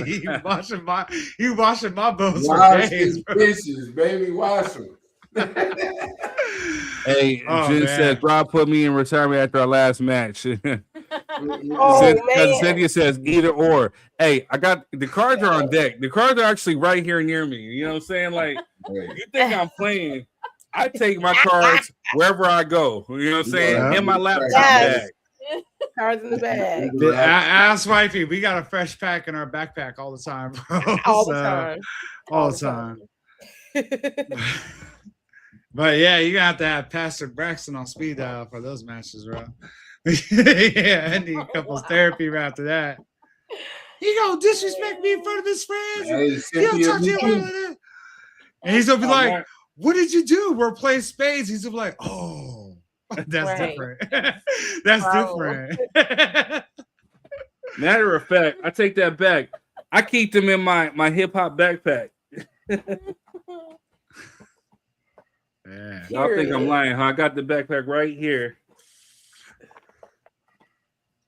you washing my boats Wash for days, his dishes, baby. Wash them. Hey, Jen said Rob put me in retirement after our last match. man. Cynthia says either or. Hey, I got the cards are on deck. The cards are actually right here near me. You know what I'm saying? Like, you think I'm playing? I take my cards wherever I go. You know what I'm saying? In my laptop bag. Cards in the bag. Ask wifey, we got a fresh pack in our backpack all the time, bro. All the time. All the time. But yeah, you got to have Pastor Braxton on speed dial for those matches, bro. Yeah, I need a couples therapy right after that. He gonna disrespect me in front of his friends. He don't talk to you like that. And he's gonna be like, "What did you do? We're playing spades." He's gonna be like, "Oh, that's different. That's different." Matter of fact, I take that back. I keep them in my hip hop backpack. Yeah. Y'all think I'm lying, huh? I got the backpack right here.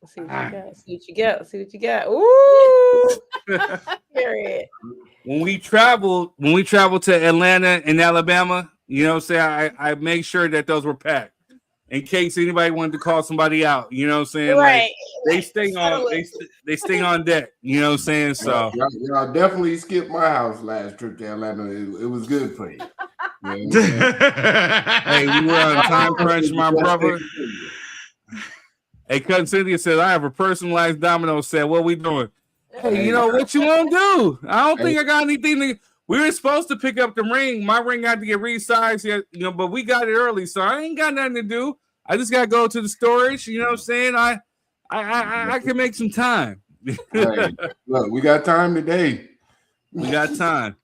See what you got. See what you got. Ooh. Period. When we travel to Atlanta and Alabama, you know what I'm saying? I make sure that those were packed in case anybody wanted to call somebody out. You know what I'm saying? Right. Like, they stay on deck. You know what I'm saying? So y'all definitely skipped my house last trip to Atlanta. It was good for you. Hey, we were on time crunch, my brother. Hey, cousin Cynthia said, I have a personalized domino set. What we doing? Hey, you know what you want to do? I don't think I got anything to. We were supposed to pick up the ring. My ring had to get resized, you know, but we got it early, so I ain't got nothing to do. I just gotta go to the storage. You know what I'm saying? I can make some time. Hey, look, we got time today. We got time.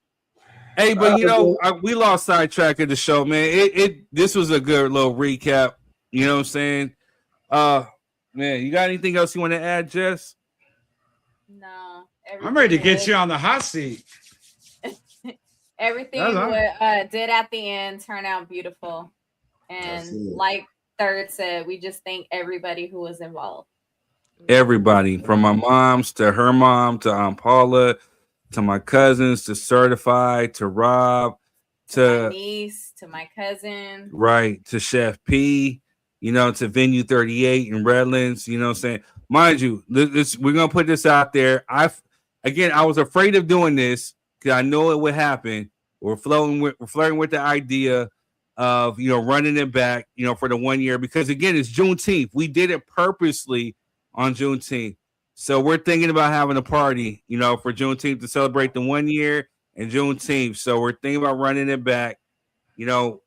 Hey, but you know, we lost sidetrack of the show, man. This was a good little recap. You know what I'm saying? Man, you got anything else you want to add, Jess? No. I'm ready to get you on the hot seat. Everything did at the end turn out beautiful. And like Third said, we just thank everybody who was involved. Everybody, from my moms to her mom to Aunt Paula to my cousins to Certified to Rob to my niece to my cousin. Right, to Chef P, you know, to Venue 38 in Redlands, you know what I'm saying? Mind you, we're going to put this out there. I was afraid of doing this because I know it would happen. We're flirting with the idea of, you know, running it back, you know, for the 1 year because, again, it's Juneteenth. We did it purposely on Juneteenth. So we're thinking about having a party, you know, for Juneteenth to celebrate the 1 year and Juneteenth. So we're thinking about running it back. You know,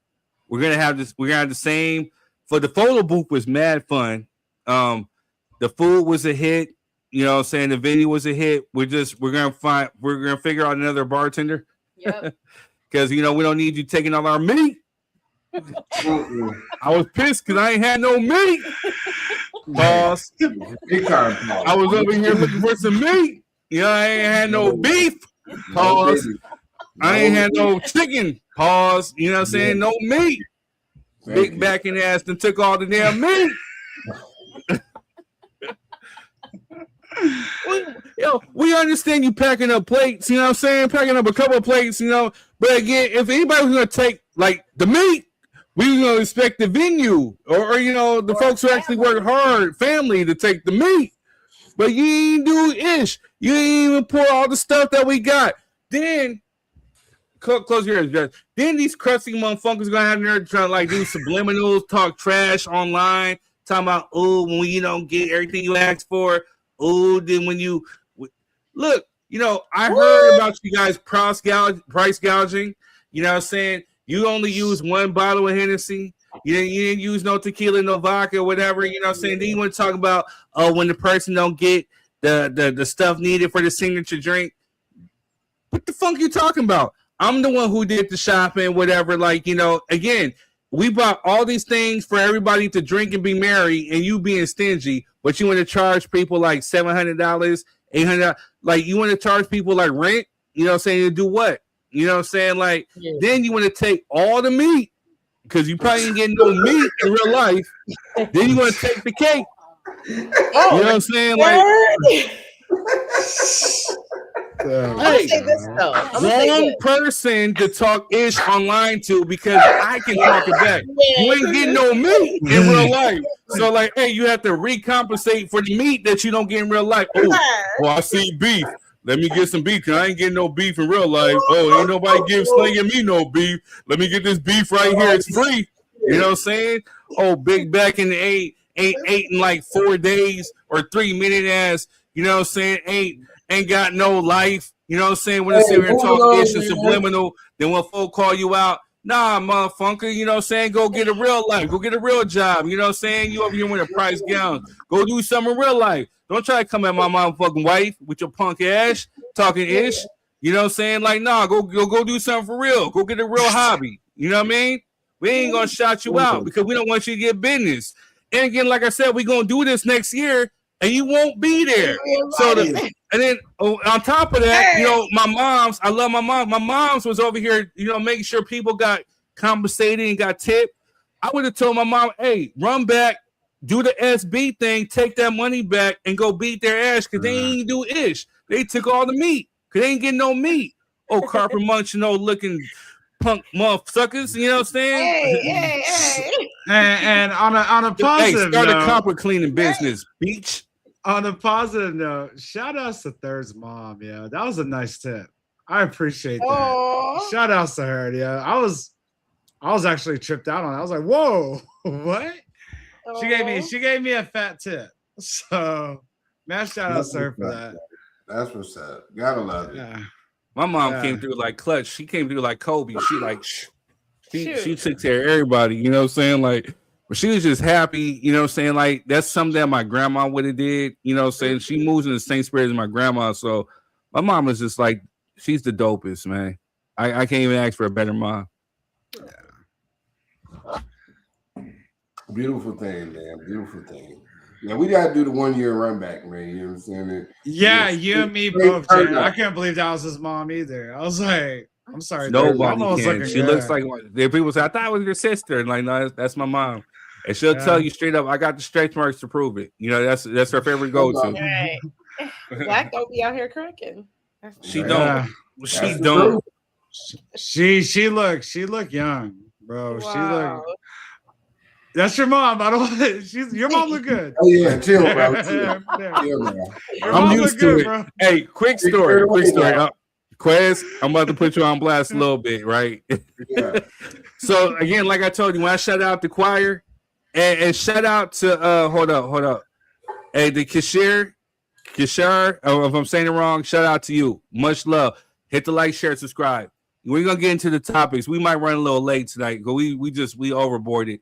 we're going to have the same. For the photo booth was mad fun. The food was a hit. You know what I'm saying? The venue was a hit. We're going to figure out another bartender. Yep. Because, you know, we don't need you taking all our meat. I was pissed because I ain't had no meat. Pause. I was over here looking for some meat. You know, I ain't had no beef. Pause. I ain't had no chicken. Pause. You know what I'm saying? No meat. Big back in the ass and took all the damn meat. We understand you packing up plates, you know what I'm saying? Packing up a couple of plates, you know. But again, if anybody was going to take, like, the meat, We gonna expect the venue or the folks who actually work hard, family, to take the meat. But you ain't do ish. You ain't even pour all the stuff that we got. Then close your ears, guys. Then these crusty motherfuckers gonna have there trying to like do subliminals, talk trash online, talking about when you don't get everything you asked for. Then when you look, I heard about you guys price gouging. You know what I'm saying? You only use one bottle of Hennessy. You didn't use no tequila, no vodka, or whatever. You know what I'm saying? Then you want to talk about when the person don't get the stuff needed for the signature drink. What the fuck are you talking about? I'm the one who did the shopping, whatever. Like, again, we bought all these things for everybody to drink and be merry, and you being stingy, but you want to charge people like $700, $800. Like, you want to charge people like rent, you know what I'm saying, to do what? You know what I'm saying? Like, then you want to take all the meat, because you probably ain't getting no meat in real life. Then you want to take the cake. You know what I'm saying? Like, I'm gonna say this though. One person to talk ish online to, because I can talk it back. You ain't getting no meat in real life. So like, hey, you have to recompensate for the meat that you don't get in real life. Oh, I see beef. Let me get some beef, because I ain't getting no beef in real life. Oh, ain't nobody slinging me no beef. Let me get this beef right here. It's free. You know what I'm saying? Oh, Big Back in the ain't in like 4 days or 3 minute ass. You know what I'm saying? Ain't got no life. You know what I'm saying? When they sit here and talk ish and subliminal, then when folk call you out, nah, motherfucker, you know what I'm saying? Go get a real life. Go get a real job. You know what I'm saying? You over here with a price gown. Go do something in real life. Don't try to come at my motherfucking wife with your punk ass talking ish. You know what I'm saying? Like, nah, go do something for real. Go get a real hobby. You know what I mean? We ain't gonna shout you out because we don't want you to get business. And again, like I said, we're gonna do this next year, and you won't be there. So and then on top of that, my moms, I love my mom. My moms was over here, making sure people got compensated and got tipped. I would have told my mom, hey, run back, do the SB thing, take that money back, and go beat their ass, because they ain't do ish. They took all the meat, because they ain't getting no meat. Oh, carpet munch, looking punk motherfuckers, you know what I'm saying? Hey. And on a positive start note, a carpet cleaning business, beach. On a positive note, shout outs to Third's mom. Yeah, that was a nice tip. I appreciate that. Aww. Shout outs to her. Yeah, I was actually tripped out on it. I was like, whoa, what? Aww. She gave me a fat tip. So shout outs to her for that. That's what's up. Gotta love it. Yeah. My mom came through like clutch. She came through like Kobe. She like she took care of everybody. You know what I'm saying? Like, but she was just happy. You know what I'm saying? Like, that's something that my grandma would have did. You know what I'm saying? She moves in the same spirit as my grandma. So my mom is just like, she's the dopest, man. I can't even ask for a better mom. Beautiful thing, man. Beautiful thing. Yeah, we gotta do the 1 year run back, man. You know what I'm saying? Yeah, you and me both, Jay. I can't believe that was his mom either. I was like, I'm sorry. Nobody can. She looks like people say, I thought it was your sister. And like, no, that's my mom. And she'll tell you straight up, I got the stretch marks to prove it. That's her favorite go-to. Right. Black don't be out here cracking. She don't. She don't. She look young, bro. Wow. She look. That's your mom. Your mom look good. Oh yeah, chill, bro. Chill, I'm used to it. Bro. Hey, quick story. Quez, I'm about to put you on blast a little bit, right? Yeah. So again, like I told you, when I shout out the choir, and shout out to hold up. Hey, the Kishar, if I'm saying it wrong, shout out to you. Much love. Hit the like, share, subscribe. We're gonna get into the topics. We might run a little late tonight, but we overboarded.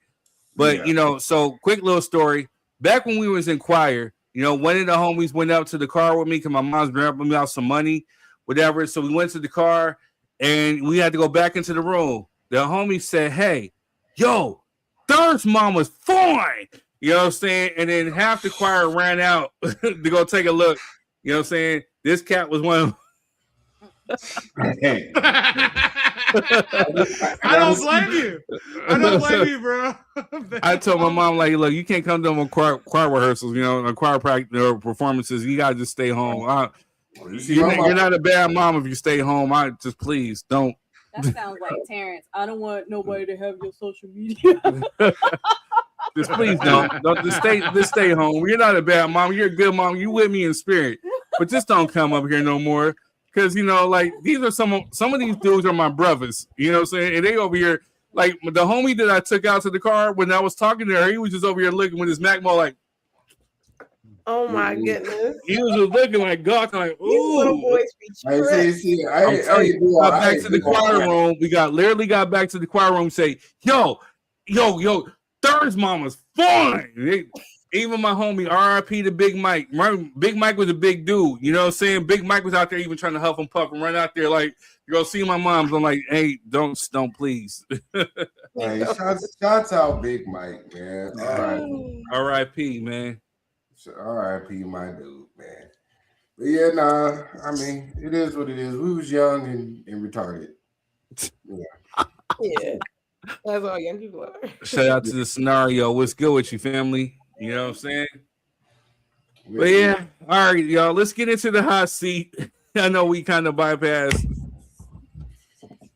But so quick little story. Back when we was in choir, one of the homies went up to the car with me because my mom's grabbing me out some money, whatever. So we went to the car and we had to go back into the room. The homie said, hey, yo, Third's mom was fine. You know what I'm saying? And then half the choir ran out to go take a look. You know what I'm saying? This cat was one of I don't blame you, bro. I told my mom, like, look, you can't come to choir rehearsals, choir practice or performances. You gotta just stay home. You're not a bad mom if you stay home. Please don't That sounds like Terrence. I don't want nobody to have your social media. Just please don't just stay home. You're not a bad mom. You're a good mom. You with me in spirit, but just don't come up here no more. Because like these are some of these dudes are my brothers. You know what I'm saying? And they over here, like the homie that I took out to the car when I was talking to her, he was just over here looking with his Mac Mall like. Oh my goodness! He was just looking like God, like ooh. Little boys be back to the choir room. We literally got back to the choir room. Say, yo, Third's mama's fine. Even my homie, R.I.P. to Big Mike. Big Mike was a big dude. You know what I'm saying? Big Mike was out there even trying to huff and puff and run out there like, you go see my mom's. I'm like, hey, don't please. Hey, shots out Big Mike, man. All right. R.I.P. man. R.I.P. my dude, man. But yeah, nah. I mean, it is what it is. We was young and retarded. Yeah. That's all young people are. Shout out to the scenario. What's good with you, family? You know what I'm saying? But yeah, all right, y'all. Let's get into the hot seat. I know we kind of bypassed.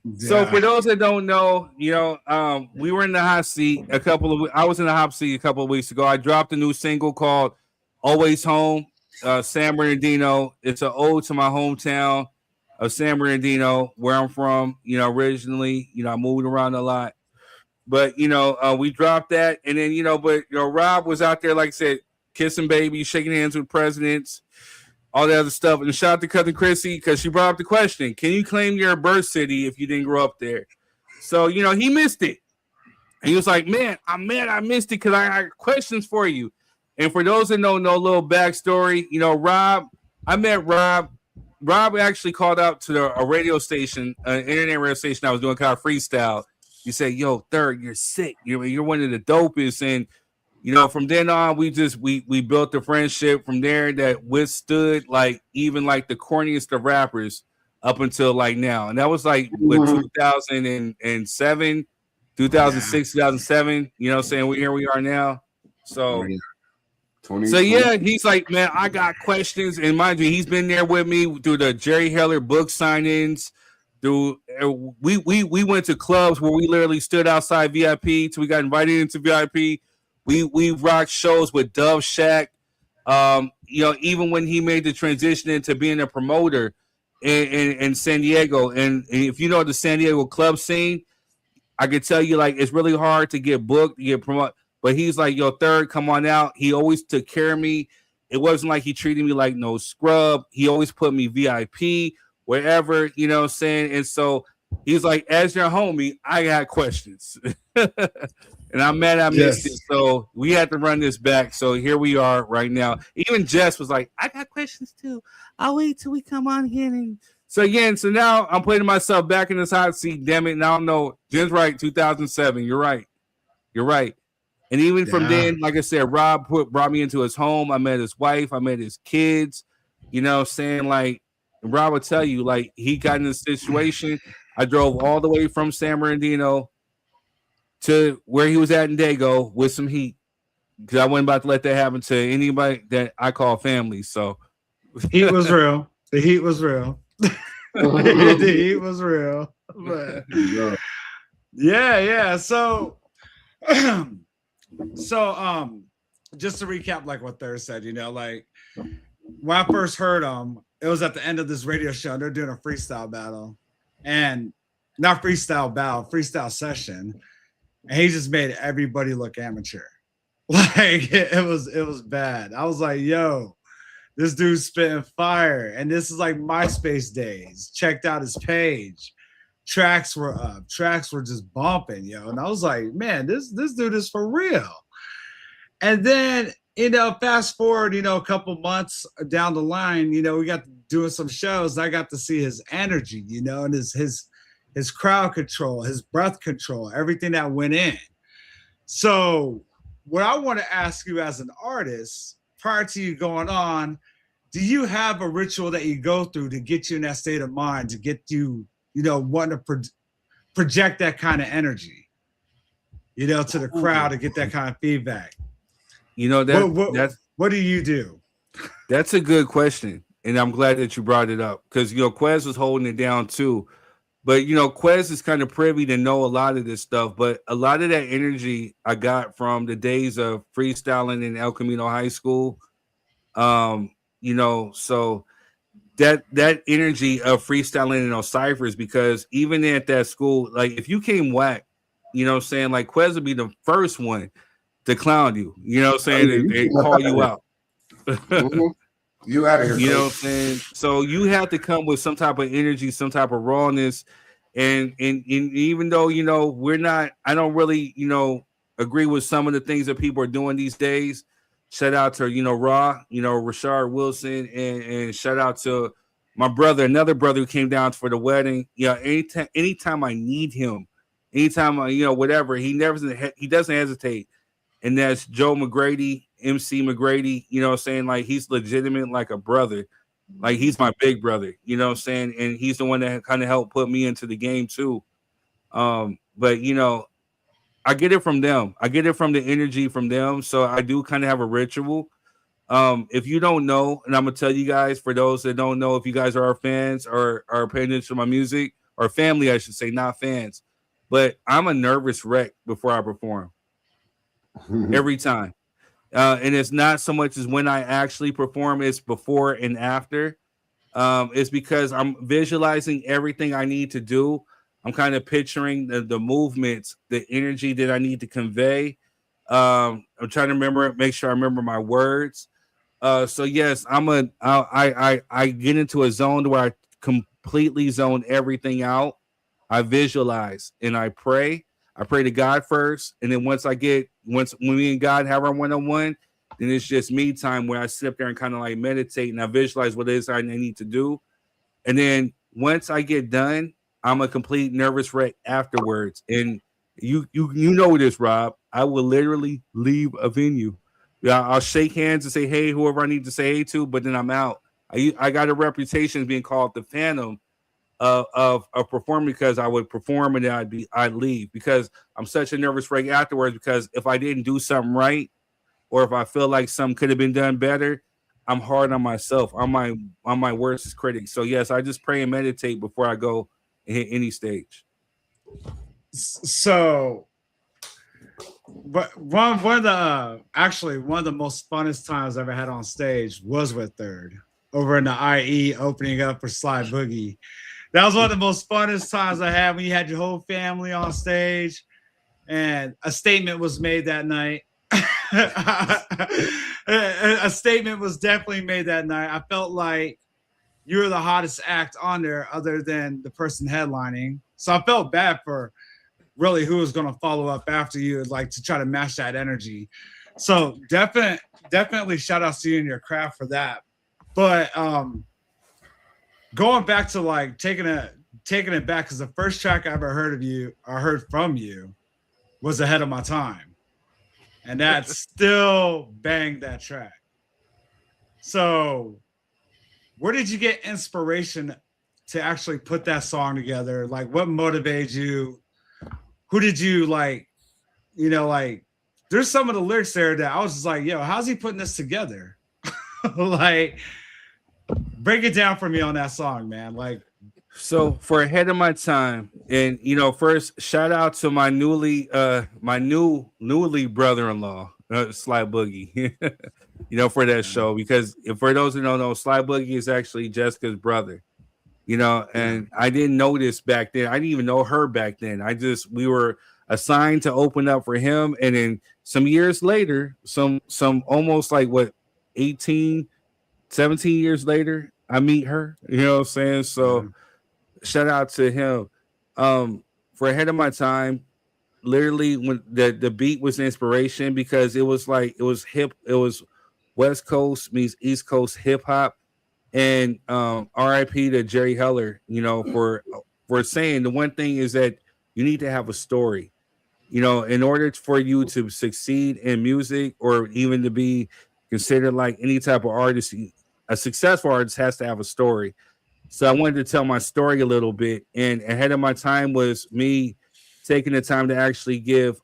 Yeah. So for those that don't know, we were in the hot seat I was in the hot seat a couple of weeks ago. I dropped a new single called Always Home, San Bernardino. It's an ode to my hometown of San Bernardino, where I'm from, originally. I moved around a lot. But, we dropped that. And then, Rob was out there, like I said, kissing babies, shaking hands with presidents, all that other stuff. And shout out to Cousin Chrissy, because she brought up the question, can you claim your birth city if you didn't grow up there? So, he missed it. And he was like, man, I'm mad I missed it because I got questions for you. And for those that don't know a little backstory, Rob, I met Rob. Rob actually called out to a radio station, an internet radio station I was doing called Freestyle. You say, yo, Third, you're sick. You're one of the dopest. And, from then on, we built the friendship from there that withstood even the corniest of rappers up until now. And that was 2007, 2006, 2007, saying here we are now. So yeah, he's like, man, I got questions. And mind you, he's been there with me through the Jerry Heller book signings. We went to clubs where we literally stood outside VIP till we got invited into VIP. We rocked shows with Dove Shack. Even when he made the transition into being a promoter in San Diego. And if you know the San Diego club scene, I could tell you it's really hard to get booked, to get promoted. But he's like, yo, Third, come on out. He always took care of me. It wasn't like he treated me like no scrub. He always put me VIP. Wherever, you know what I'm saying? And so he's like, as your homie, I got questions. And I'm mad I missed it. So we had to run this back. So here we are right now. Even Jess was like, I got questions too. I'll wait till we come on again. So now I'm putting myself back in this hot seat. Damn it. Now I know Jen's right. 2007. You're right. And even from then, like I said, Rob brought me into his home. I met his wife. I met his kids. You know what I'm saying? Rob will tell you, he got in this situation. I drove all the way from San Bernardino to where he was at in Dago with some heat, because I wasn't about to let that happen to anybody that I call family. So heat was real. The heat was real. The heat was real. But, yeah. So just to recap, what Third said, when I first heard him, it was at the end of this radio show. They're doing a freestyle battle, and not freestyle battle, freestyle session. And he just made everybody look amateur. It was bad. I was like, yo, this dude's spitting fire. And this is MySpace days. Checked out his page. Tracks were up. Tracks were just bumping, yo. And I was like, man, this dude is for real. And then, fast forward, a couple months down the line, we got doing some shows. I got to see his energy, and his crowd control, his breath control, everything that went in. So what I want to ask you as an artist, prior to you going on, do you have a ritual that you go through to get you in that state of mind, to get you, wanting to project that kind of energy, to the crowd, to get that kind of feedback? What do you do? That's a good question. And I'm glad that you brought it up, because, Quez was holding it down too. But you know, Quez is kind of privy to know a lot of this stuff. But a lot of that energy I got from the days of freestyling in El Camino High School. You know, so that energy of freestyling in those ciphers, because even at that school, like if you came whack, you know what I'm saying, like Quez would be the first one to clown you, you know what I'm saying, and call you out. You out of here, you know coach. what I'm saying? So you have to come with some type of energy, some type of rawness. And even though, you know, I don't really, you know, agree with some of the things that people are doing these days. Shout out to, you know, Raw, you know, Rashard Wilson, and shout out to my brother, another brother who came down for the wedding. Yeah, anytime I need him, anytime I, you know, whatever, he doesn't hesitate. And that's Joe McGrady, MC McGrady, you know what I'm saying? Like, he's legitimate, like a brother. Like, he's my big brother, you know what I'm saying? And he's the one that kind of helped put me into the game too. But you know, I get it from them. I get it from the energy from them. So I do kind of have a ritual. If you don't know, and I'm gonna tell you guys, for those that don't know, if you guys are our fans or are paying attention to my music, or family, I should say, not fans, but I'm a nervous wreck before I perform. Every time. And it's not so much as when I actually perform, it's before and after. It's because I'm visualizing everything I need to do. I'm kind of picturing the movements, the energy that I need to convey. I'm trying to make sure I remember my words. So yes, I get into a zone where I completely zone everything out. I visualize and I pray. I pray to God first, and then when me and God have our one-on-one, then it's just me time where I sit up there and kind of like meditate and I visualize what it is I need to do. And then once I get done, I'm a complete nervous wreck afterwards. And you know this, Rob. I will literally leave a venue. Yeah, I'll shake hands and say, hey, whoever I need to say hey to, but then I'm out. I got a reputation of being called the Phantom of performing, because I would perform and then I'd leave, because I'm such a nervous wreck afterwards, because if I didn't do something right, or if I feel like something could have been done better, I'm hard on myself. I'm my worst critic. So yes, I just pray and meditate before I go and hit any stage. So, but one of the most funnest times I ever had on stage was with Third over in the IE, opening up for Sly Boogie. That was one of the most funnest times I had, when you had your whole family on stage, and a statement was made that night. A statement was definitely made that night. I felt like you were the hottest act on there, other than the person headlining. So I felt bad for really who was going to follow up after you, like to try to match that energy. So definitely shout out to you and your craft for that. But going back to like taking it back, because the first track I ever heard from you was Ahead of My Time, and that still banged that track. So where did you get inspiration to actually put that song together? Like, what motivated you? Who did you like? You know, like, there's some of the lyrics there that I was just like, yo, how's he putting this together? Like, break it down for me on that song, man. Like, so for Ahead of My Time, and you know, first shout out to my newly brother-in-law, Sly Boogie, you know, for that show, because for those who don't know, Sly Boogie is actually Jessica's brother, you know, and I didn't know this back then. I didn't even know her back then. We were assigned to open up for him, and then some years later, some almost like 18, 17 years later, I meet her, you know what I'm saying? So shout out to him. For Ahead of My Time, literally when the beat was inspiration, because it was West Coast meets East Coast hip hop. And RIP to Jerry Heller, you know, for saying the one thing is that you need to have a story. You know, in order for you to succeed in music, or even to be considered like any type of artist, a successful artist has to have a story. So I wanted to tell my story a little bit, and Ahead of My Time was me taking the time to actually give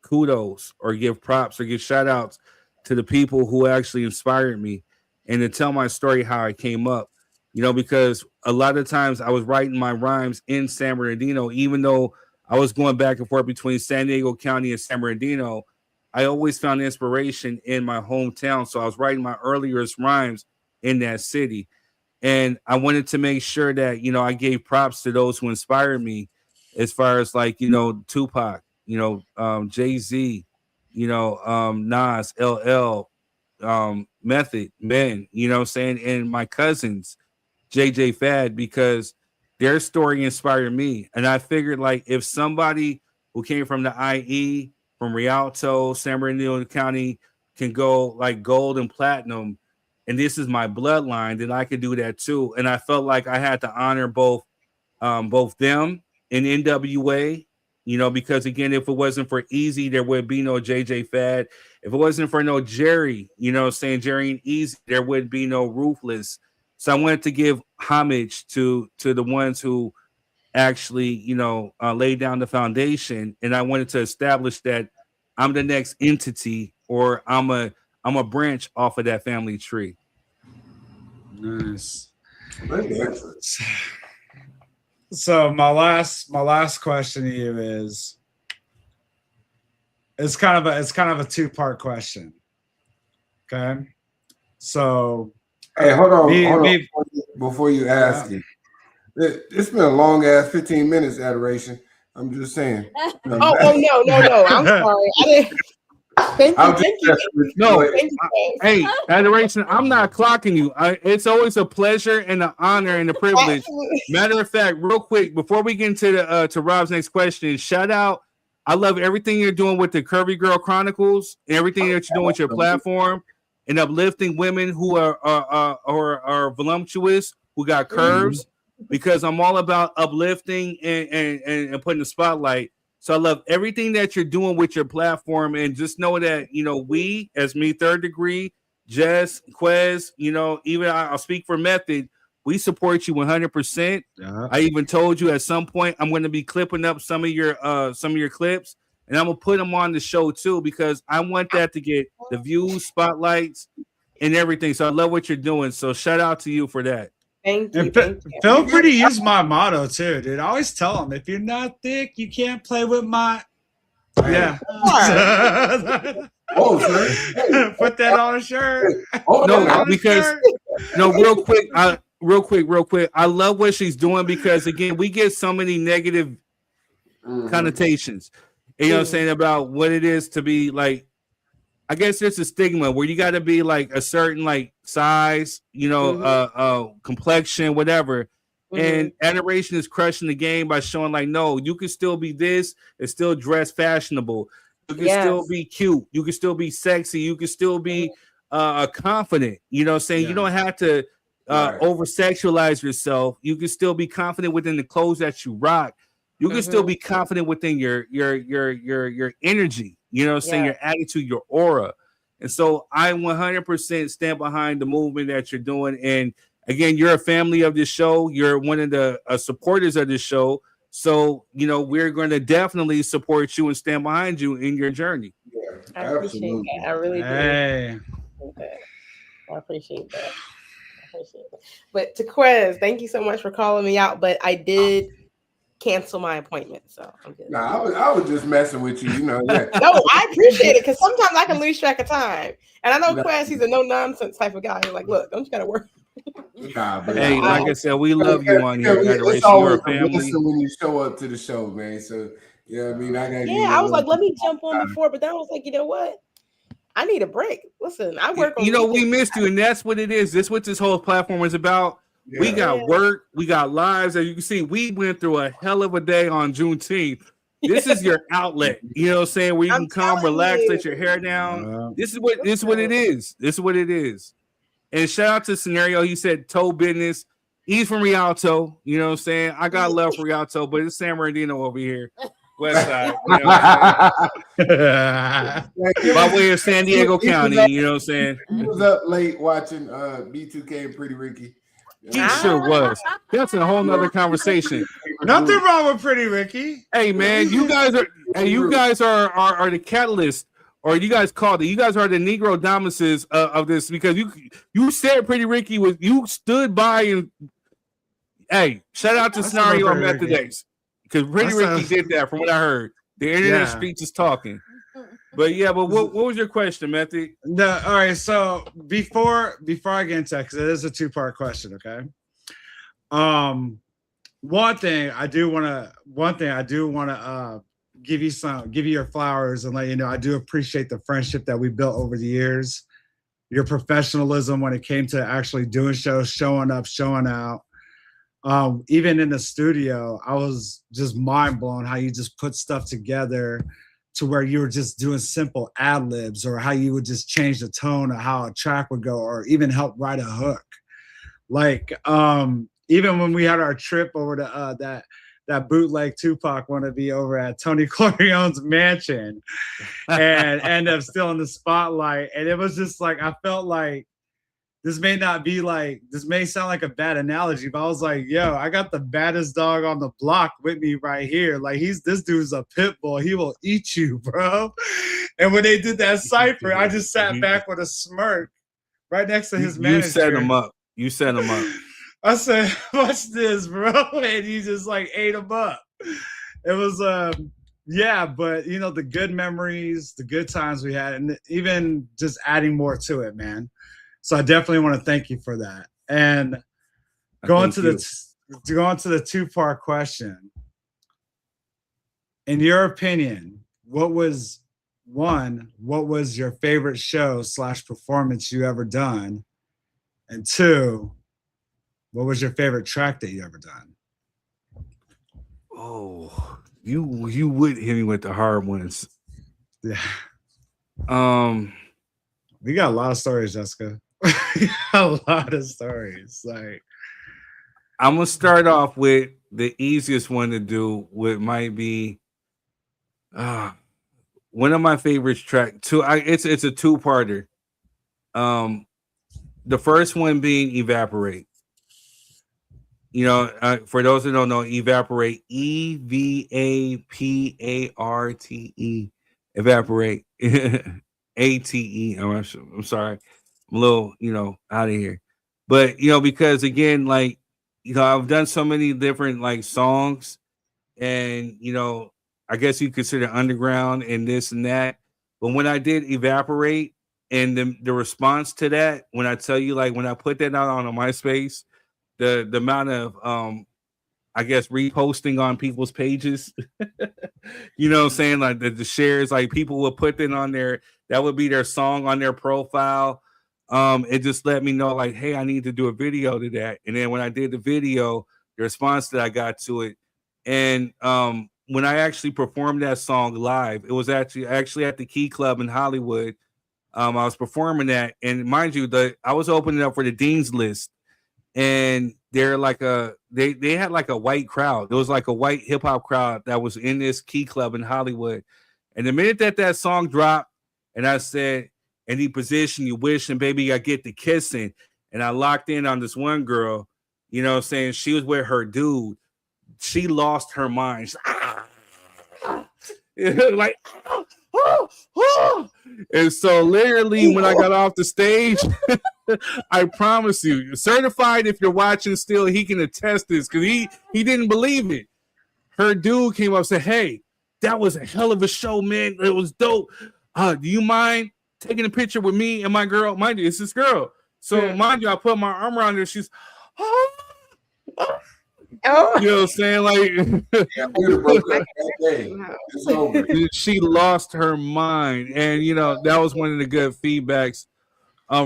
kudos, or give props, or give shout outs to the people who actually inspired me, and to tell my story, how I came up. you know, because a lot of times I was writing my rhymes in San Bernardino, even though I was going back and forth between San Diego County and San Bernardino. I always found inspiration in my hometown. So I was writing my earliest rhymes in that city. And I wanted to make sure that, you know, I gave props to those who inspired me, as far as like, you know, Tupac, you know, Jay-Z, you know, Nas, LL, Method, Ben, you know what I'm saying? And my cousins, JJ Fad, because their story inspired me. And I figured, like, if somebody who came from the IE, from Rialto, San Bernardino County, can go like gold and platinum, and this is my bloodline, then I could do that too. And I felt like I had to honor both them and NWA, you know, because again, if it wasn't for Easy, there would be no JJ Fad. If it wasn't for no Jerry, you know, saying Jerry and Easy, there would be no Ruthless. So I wanted to give homage to the ones who actually, you know, laid down the foundation, and I wanted to establish that I'm the next entity, or I'm a branch off of that family tree. Nice. So my last question to you is, it's kind of a two-part question. Okay. So hey, hold on before you ask it. It's been a long ass 15 minutes, Adoration. I'm just saying. No. I'm sorry. I didn't. Thank you. No, hey, Adoration, I'm not clocking you. It's always a pleasure and an honor and a privilege. Matter of fact, real quick, before we get into to Rob's next question, shout out. I love everything you're doing with the Curvy Girl Chronicles, everything that you're doing with your platform, and uplifting women who are voluptuous, who got curves, because I'm all about uplifting and putting the spotlight. So I love everything that you're doing with your platform, and just know that, you know, we, as me, 3rd Degree, Jess, Quez, you know, even I'll speak for Method, we support you 100%. I even told you at some point I'm going to be clipping up some of your clips, and I'm gonna put them on the show too, because I want that to get the views, spotlights, and everything. So I love what you're doing. So shout out to you for that. Thank you. Feel free to use my motto too, dude. I always tell them, if you're not thick, you can't play with my. Yeah. Put that on a shirt. Real quick. I love what she's doing, because again, we get so many negative connotations. You know what I'm saying, about what it is to be like. I guess there's a stigma where you got to be like a certain like size, you know, complexion, whatever. And Adoration is crushing the game by showing like, no, you can still be this and still dress fashionable. You can still be cute. You can still be sexy. You can still be confident. You know what I'm saying? You don't have to over sexualize yourself. You can still be confident within the clothes that you rock. You can still be confident within your energy. You know what I'm saying? Your attitude, your aura. And so I 100% stand behind the movement that you're doing. And again, you're a family of this show. You're one of the supporters of this show. So, you know, we're going to definitely support you and stand behind you in your journey. Yeah, I appreciate that. I really do. I appreciate that. But to Quez, thank you so much for calling me out. But I did cancel my appointment, so I'm good. Nah, I was just messing with you, you know. Yeah. No, I appreciate it, because sometimes I can lose track of time, and I know Quez, he's a no nonsense type of guy. He's like, look, don't you gotta work? Nah, but hey, like I said, we love you on here. It's always a blessing when you show up to the show, man. So yeah, I mean, I was like, let me jump on before, but then I was like, you know what? I need a break. Listen, I work on. You know, we missed you, and that's what it is. That's what this whole platform is about. Yeah. We got work, we got lives. As you can see, we went through a hell of a day on Juneteenth. This is your outlet, you know what I'm saying, where you can come, relax, let your hair down. This is what it is. This is what it is. And shout out to Scenario. He said toe business. He's from Rialto, you know what I'm saying? I got love for Rialto, but it's San Bernardino over here. West side, you know what I'm saying? By way of San Diego County, you know what I'm saying? He was up late watching B2K and Pretty Ricky. He sure was. That's a whole nother conversation. Nothing wrong with Pretty Ricky. Hey man, you guys are the catalyst or you guys called it. You guys are the Negro Domuses of this because you said Pretty Ricky was you stood by and hey, shout out to Scenario on Method Days because Pretty Ricky did that from what I heard. The internet streets is talking. But yeah, but what was your question, Method? No, all right. So before I get into that, because it is a 2-part question, okay? One thing I do want to give you your flowers and let you know I do appreciate the friendship that we built over the years. Your professionalism when it came to actually doing shows, showing up, showing out. Even in the studio, I was just mind blown how you just put stuff together to where you were just doing simple ad libs, or how you would just change the tone of how a track would go, or even help write a hook. Like even when we had our trip over to that bootleg Tupac wannabe over at Tony Corleone's mansion and end up still in the spotlight. And it was just like, I felt like this may sound like a bad analogy, but I was like, yo, I got the baddest dog on the block with me right here. Like this dude's a pit bull. He will eat you, bro. And when they did that cypher, I just sat back with a smirk right next to his manager. You set him up. I said, what's this, bro? And he just like ate him up. It was, but you know, the good memories, the good times we had, and even just adding more to it, man. So I definitely want to thank you for that. And going to the 2-part question. In your opinion, what was your favorite show / performance you ever done? And 2, what was your favorite track that you ever done? Oh, you would hit me with the hard ones. Yeah. We got a lot of stories, Jessica. A lot of stories. Like, I'm gonna start off with the easiest one to do. What might be one of my favorite tracks. It's a 2-parter. The first one being Evaporate. You know, for those who don't know, Evaporate, EVAPARTE, Evaporate, ATE. I'm sorry, I'm a little, out of here. But because again, like, I've done so many different like songs, and I guess you consider underground and this and that. But when I did Evaporate, and the response to that, when I tell you, like, when I put that out on MySpace, the amount of I guess reposting on people's pages, you know what I'm saying? Like the shares, like people will put that on there, that would be their song on their profile. It just let me know, like, hey, I need to do a video to that. And then when I did the video, the response that I got to it, and when I actually performed that song live, it was actually at the Key Club in Hollywood. I was performing that, and mind you, I was opening up for the Dean's List, and they're like they had like a white crowd. There was like a white hip hop crowd that was in this Key Club in Hollywood. And the minute that song dropped, and I said, "Any position you wish, and baby, I get the kissing," and I locked in on this one girl, you know what I'm saying? She was with her dude. She lost her mind. She's, like, and so literally when I got off the stage, I promise you, certified, if you're watching still, he can attest this, because he didn't believe it. Her dude came up and said, "Hey, that was a hell of a show, man. It was dope. Do you mind taking a picture with me and my girl?" Mind you, it's this girl. So mind you, I put my arm around her. She's you know what I'm saying? Like, she lost her mind. And, that was one of the good feedbacks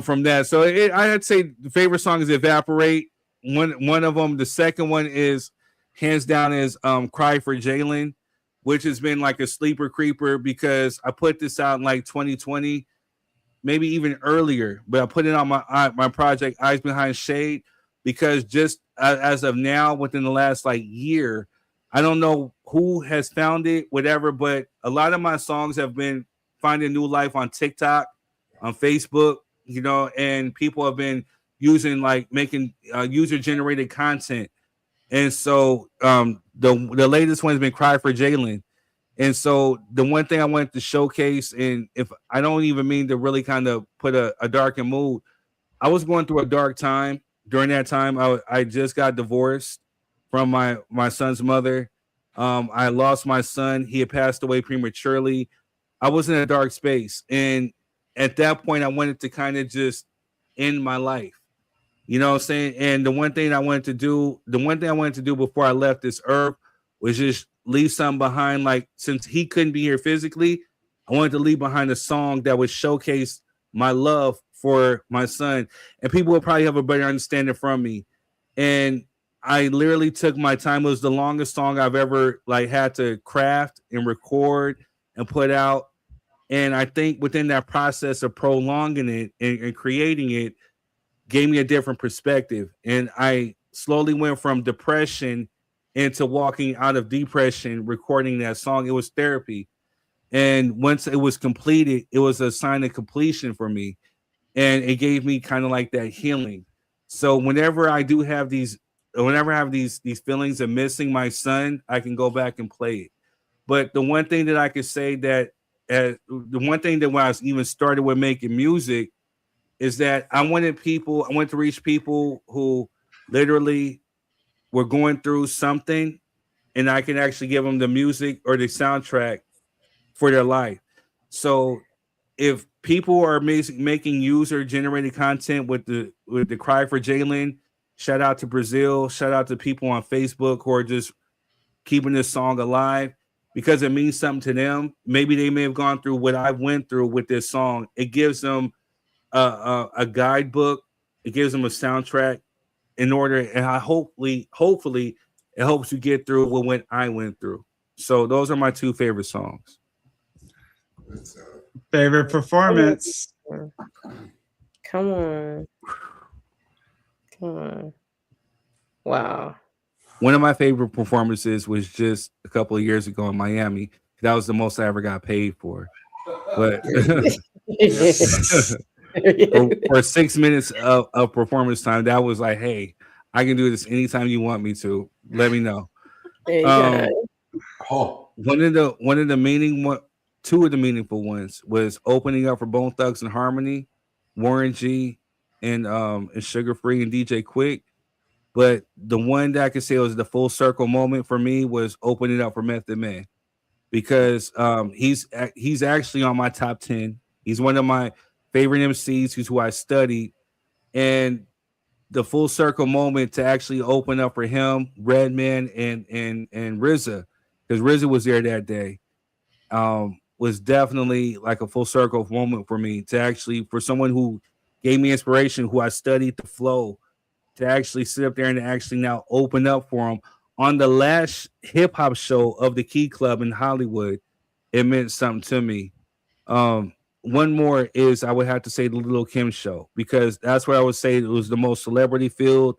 from that. So I had to say the favorite song is Evaporate. One of them. The second one is, hands down, is Cry for Jalen, which has been like a sleeper creeper because I put this out in like 2020, maybe even earlier. But I put it on my project, Eyes Behind Shade, because just as of now, within the last like year, I don't know who has found it, whatever, but a lot of my songs have been finding new life on TikTok, on Facebook, and people have been making user-generated content. And so the latest one has been Cry for Jalen. And so the one thing I wanted to showcase, and if I don't even mean to really kind of put a darker mood, I was going through a dark time. During that time, I just got divorced from my son's mother. I lost my son. He had passed away prematurely. I was in a dark space. And at that point, I wanted to kind of just end my life. You know what I'm saying? And the one thing I wanted to do before I left this earth was just leave something behind. Like, since he couldn't be here physically, I wanted to leave behind a song that would showcase my love for my son. And people would probably have a better understanding from me. And I literally took my time. It was the longest song I've ever had to craft and record and put out. And I think within that process of prolonging it and creating it gave me a different perspective. And I slowly went from depression into walking out of depression, recording that song. It was therapy. And once it was completed, it was a sign of completion for me. And it gave me kind of like that healing. So whenever I have these feelings of missing my son, I can go back and play it. But the one thing that I could say that when I was even started with making music is that I wanted to reach people who literally were going through something, and I can actually give them the music or the soundtrack for their life. So if people are making user-generated content with the Cry for Jalen, shout out to Brazil, shout out to people on Facebook who are just keeping this song alive because it means something to them. Maybe they may have gone through what I went through with this song. It gives them a guidebook. It gives them a soundtrack in order, and hopefully it helps you get through what I went through. So those are my two favorite songs. Favorite performance? Come on. Wow. One of my favorite performances was just a couple of years ago in Miami. That was the most I ever got paid for. But for 6 minutes of performance time, that was like, hey, I can do this anytime you want me to. Let me know. Two of the meaningful ones was opening up for Bone Thugs and Harmony, Warren G, and Sugar Free and DJ Quick. But the one that I could say was the full circle moment for me was opening up for Method Man, because he's actually on my top 10. He's one of my favorite MCs, who's who I studied, and the full circle moment to actually open up for him, Redman and RZA, because RZA was there that day, was definitely like a full circle moment for me, to actually, for someone who gave me inspiration, who I studied the flow, to actually sit up there and actually now open up for him on the last hip hop show of the Key Club in Hollywood. It meant something to me. One more is, I would have to say, the Lil' Kim show, because that's where I would say it was the most celebrity filled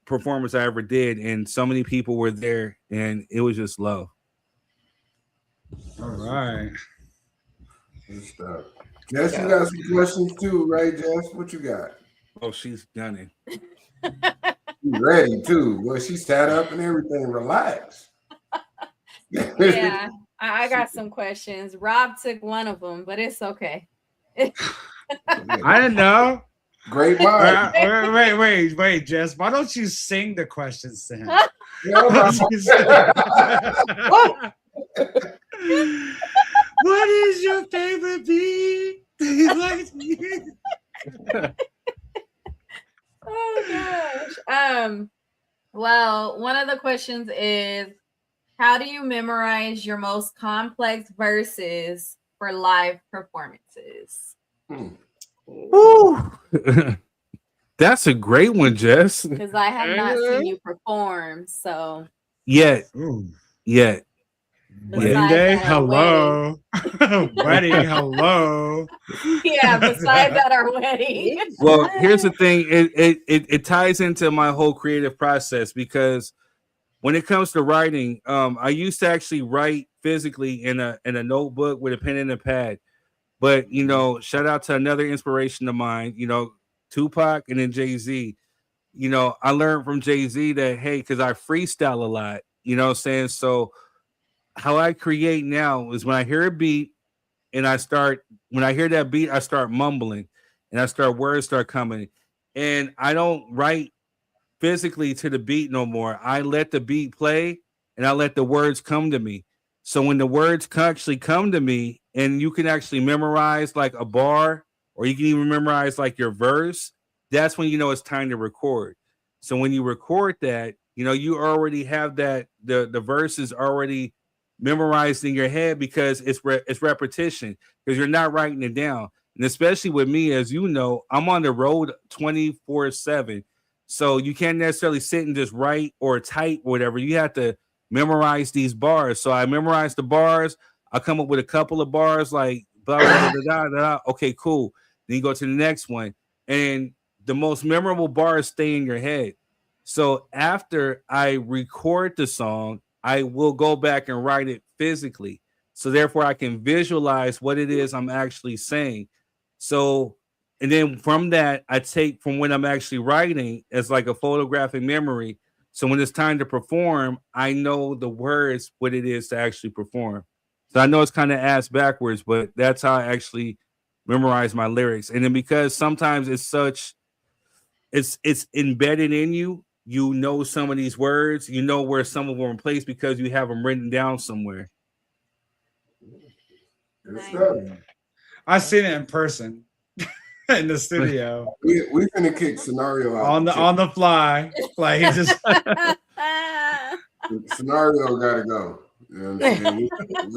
performance I ever did, and so many people were there, and it was just love. All right. Good stuff. Jess, you got some questions too, right, Jess? What you got? Oh, she's done it. She's ready too. Well, she's tied up and everything. Relax. Yeah, I got some questions. Rob took one of them, but it's okay. I didn't know. Great mind. Wait, Jess. Why don't you sing the questions to him? What is your favorite beat? Oh gosh. Well, one of the questions is, how do you memorize your most complex verses for live performances? Woo. That's a great one, Jess. Because I have not seen you perform, so Yet. Wedding day, hello. Wedding, hello. Yeah, besides at our wedding. Well, here's the thing. It ties into my whole creative process, because when it comes to writing, I used to actually write physically in a notebook with a pen and a pad. But, shout out to another inspiration of mine, Tupac and then Jay-Z. I learned from Jay-Z that, hey, because I freestyle a lot, you know what I'm saying? So how I create now is when I hear a beat and when I hear that beat, I start mumbling and words start coming. And I don't write physically to the beat no more. I let the beat play and I let the words come to me. So when the words actually come to me and you can actually memorize like a bar or you can even memorize like your verse, that's when you know it's time to record. So when you record that, you know, you already have that the verses already memorized in your head because it's repetition because you're not writing it down. And especially with me, as you know, I'm on the road 24/7. So you can't necessarily sit and just write or type or whatever. You have to memorize these bars. So I memorize the bars. I come up with a couple of bars like blah, blah, blah, blah, blah, blah. Okay, cool. Then you go to the next one. And the most memorable bars stay in your head. So after I record the song, I will go back and write it physically. So therefore I can visualize what it is I'm actually saying. So, and then from that, I take from when I'm actually writing as like a photographic memory. So when it's time to perform, I know the words, what it is to actually perform. So I know it's kind of ass backwards, but that's how I actually memorize my lyrics. And then because sometimes it's embedded in you, you know some of these words, you know where some of them are placed because you have them written down somewhere. I've seen it in person in the studio. We finna kick Scenario out on the fly. Like he just Scenario gotta go. You know what I'm saying?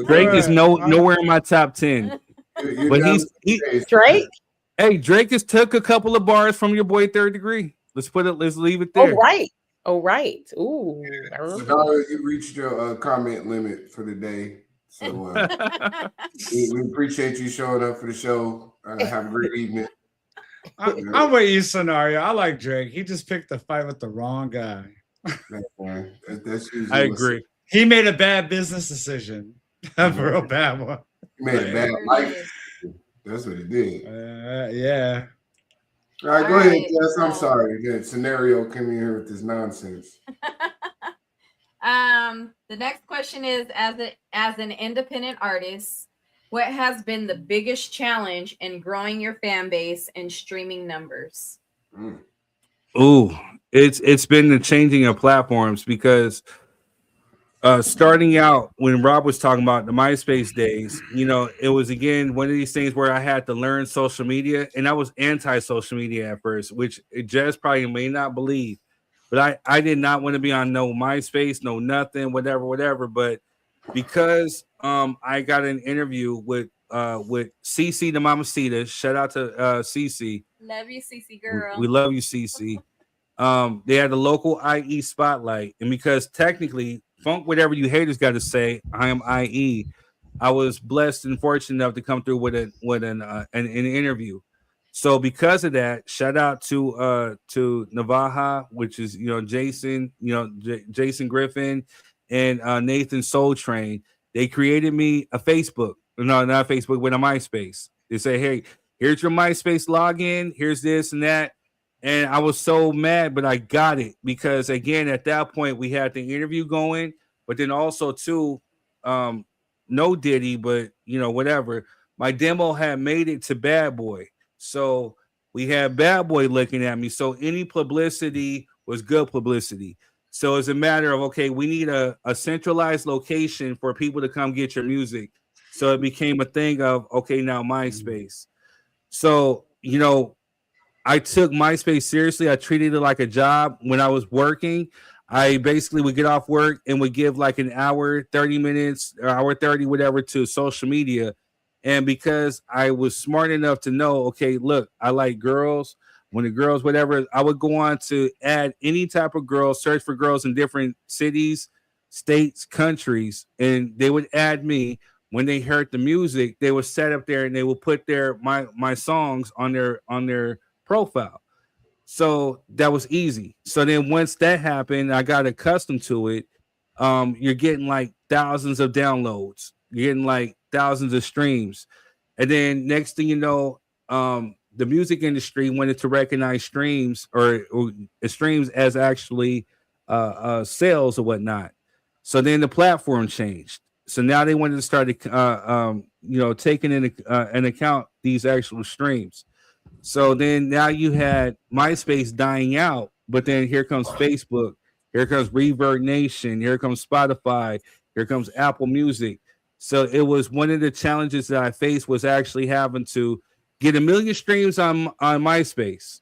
Drake is nowhere in my top 10. But he's Drake. Hey, Drake has took a couple of bars from your boy 3rd Degree. Let's leave it there. Oh right. Ooh. Scenario, you reached your comment limit for the day. So we appreciate you showing up for the show. Have a great evening. I'm with you, Scenario. I like Drake. He just picked the fight with the wrong guy. That's I agree. He made a bad business decision. A real bad one. He made a bad life. That's what he did. Yeah. All right, go ahead. Yes, I'm sorry. That Scenario came in here with this nonsense. The next question is, as an independent artist, what has been the biggest challenge in growing your fan base and streaming numbers? Ooh, it's been the changing of platforms because starting out when Rob was talking about the MySpace days, you know, it was again one of these things where I had to learn social media, and I was anti-social media at first, which Jess probably may not believe. But I did not want to be on no MySpace, no nothing, whatever. But because I got an interview with CC the Mamacita, shout out to CC. Love you, CC girl. We love you, CC. They had the local IE spotlight, and because technically, funk whatever you haters got to say, I am IE. I was blessed and fortunate enough to come through with an interview. So because of that, shout out to Navaja, which is Jason, Jason Griffin and Nathan Soul Train. They created me a Facebook, no, not Facebook, but a MySpace. They say, hey, here's your MySpace login, here's this and that. And I was so mad, but I got it because again, at that point we had the interview going, but then also too, no Diddy, but whatever. My demo had made it to Bad Boy. So we had Bad Boy looking at me. So any publicity was good publicity. So it's a matter of, okay, we need a centralized location for people to come get your music. So it became a thing of, okay, now MySpace. So, I took MySpace seriously. I treated it like a job. When I was working, I basically would get off work and would give like an hour, 30 minutes, or hour 30, whatever, to social media. And because I was smart enough to know, okay, look, I like girls. When the girls, whatever, I would go on to add any type of girl, search for girls in different cities, states, countries, and they would add me. When they heard the music, they would set up there and they would put my songs on their profile. So that was easy. So then once that happened, I got accustomed to it. You're getting like thousands of downloads. You're getting like thousands of streams. And then next thing you know, the music industry wanted to recognize streams or streams as actually sales or whatnot. So then the platform changed. So now they wanted to start, taking in an account these actual streams. So then now you had MySpace dying out, but then here comes Facebook, here comes Reverb Nation, here comes Spotify, here comes Apple Music. So it was one of the challenges that I faced was actually having to get 1 million streams on MySpace,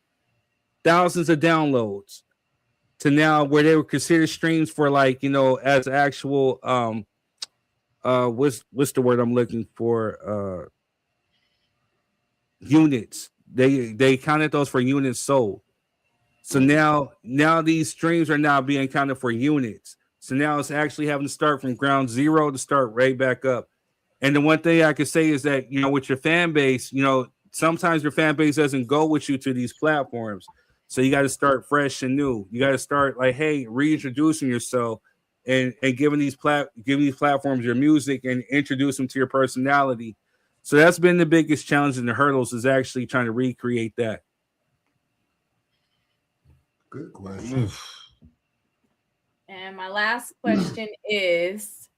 thousands of downloads, to now where they were considered streams for as actual what's the word I'm looking for? Units. They counted those for units sold. So now these streams are now being counted for units. So now it's actually having to start from ground zero to start right back up. And the one thing I could say is that, with your fan base, sometimes your fan base doesn't go with you to these platforms. So you got to start fresh and new. You got to start reintroducing yourself and giving these platforms your music and introduce them to your personality. So that's been the biggest challenge and the hurdles is actually trying to recreate that. Good question. And my last question is,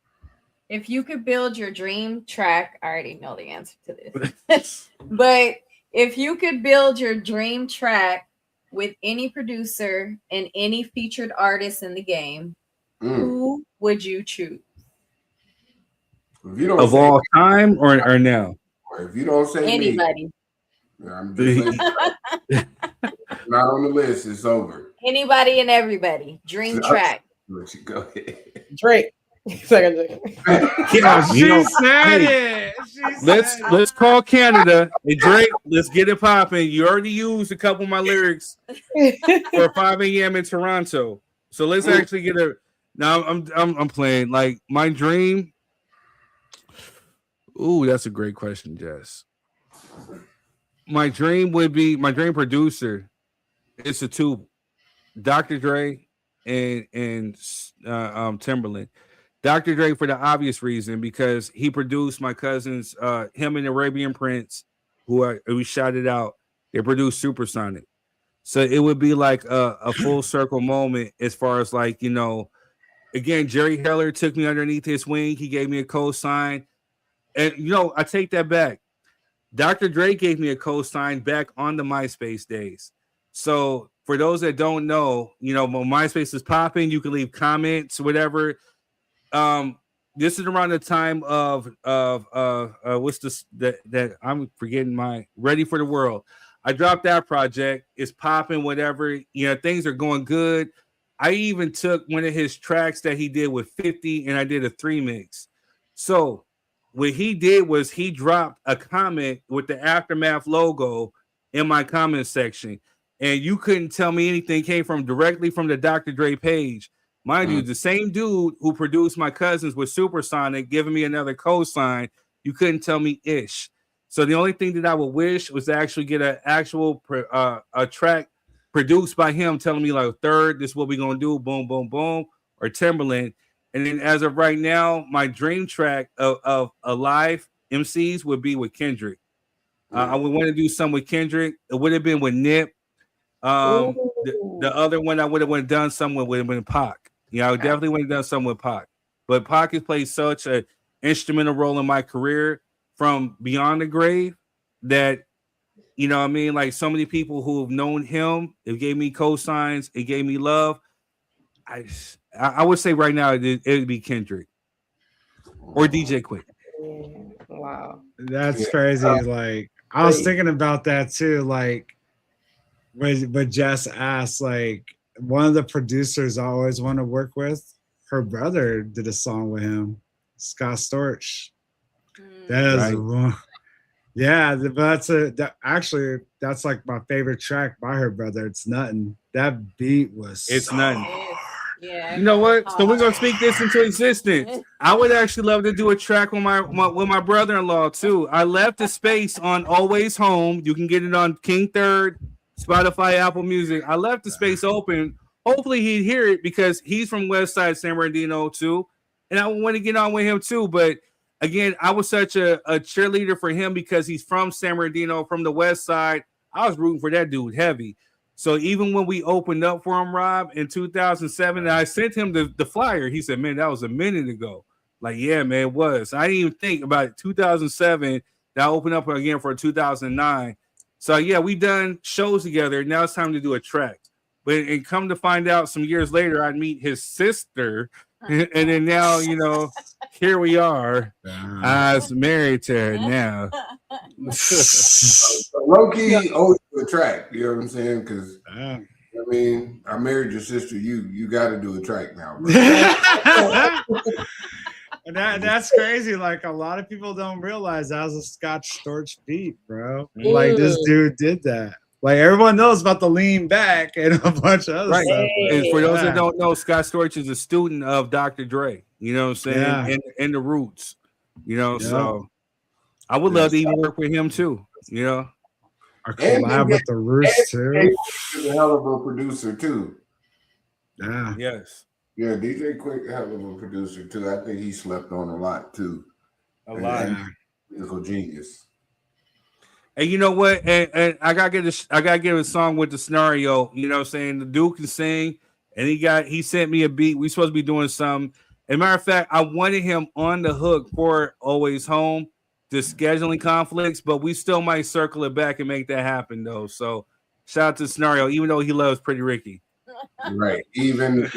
if you could build your dream track, I already know the answer to this, but if you could build your dream track with any producer and any featured artist in the game, who would you choose? If you don't of all time or now? If you don't say anybody, I'm just not on the list. It's over. Anybody and everybody. Dream track. Go ahead. Drake. She said it. Let's call Canada and Drake. Let's get it popping. You already used a couple of my lyrics for 5 a.m. in Toronto, so let's actually get a. Now I'm playing like my dream. Ooh, that's a great question, Jess. My dream producer. It's a two, Dr. Dre and Timberland. Dr. Dre for the obvious reason because he produced my cousins, him and Arabian Prince, who shouted out. They produced Supersonic, so it would be like a full circle moment as far as again, Jerry Heller took me underneath his wing. He gave me a co-sign, and I take that back. Dr. Dre gave me a co-sign back on the MySpace days. So for those that don't know, when MySpace is popping, you can leave comments, whatever. This is around the time of what's this that I'm forgetting my Ready for the World. I dropped that project. It's popping, whatever. Things are going good. I even took one of his tracks that he did with 50 and I did a 3 mix. So what he did was he dropped a comment with the Aftermath logo in my comment section. And you couldn't tell me anything came directly from the Dr. Dre page. Mind you, the same dude who produced my cousins with Supersonic giving me another co-sign, you couldn't tell me ish. So the only thing that I would wish was to actually get an actual a track produced by him telling me third, this is what we're going to do, boom, boom, boom, or Timberland. And then as of right now, my dream track of live MCs would be with Kendrick. I would want to do something with Kendrick. It would have been with Nip. The other one I would have done something with would have been Pac. I would definitely would have done something with Pac. But Pac has played such an instrumental role in my career from beyond the grave that, so many people who have known him, it gave me cosigns, it gave me love. I would say right now it would be Kendrick or DJ Quick. Wow. That's crazy. I was thinking about that too. But Jess asked, one of the producers I always want to work with, her brother did a song with him, Scott Storch. That is one. Yeah, but that's like my favorite track by her brother. It's nothing. That beat was nothing. Yeah. You know what? So we're gonna speak this into existence. I would actually love to do a track with my brother-in-law too. I left the space on Always Home. You can get it on King Third, Spotify, Apple Music. I left the space open. Hopefully he'd hear it because he's from West Side San Bernardino too, and I want to get on with him too. But again, I was such a cheerleader for him because he's from San Bernardino, from the West Side. I was rooting for that dude heavy. So even when we opened up for him, Rob, in 2007, I sent him the flyer. He said, "Man, that was a minute ago." Like, yeah, man, it was. I didn't even think about it. 2007, that opened up again for 2009. So yeah, we done shows together. Now it's time to do a track. But and come to find out, some years later, I'd meet his sister, and then now, you know, here we are. I was married to her now. Low key, owes you a track. You know what I'm saying? Because I mean, I married your sister. You got to do a track now, bro. And that's crazy. Like, a lot of people don't realize that was a Scotch Storch beat, bro. Like, this dude did that. Like, everyone knows about the lean back and a bunch of other stuff. And for those that don't know, Scott Storch is a student of Dr. Dre. You know what I'm saying? Yeah. And the Roots. You know, so I would love to even work with him too. You know, or collab with the Roots too. He's a hell of a producer too. Yeah. Yes. Yeah, DJ Quick, hell of a producer too. I think he slept on a lot too. A lot. Musical genius. And you know what? And I gotta get a song with the scenario. You know what I'm saying? The dude can sing, and he sent me a beat. We supposed to be doing something. As a matter of fact, I wanted him on the hook for Always Home, the scheduling conflicts, but we still might circle it back and make that happen though. So shout out to Scenario, even though he loves Pretty Ricky. Right. Even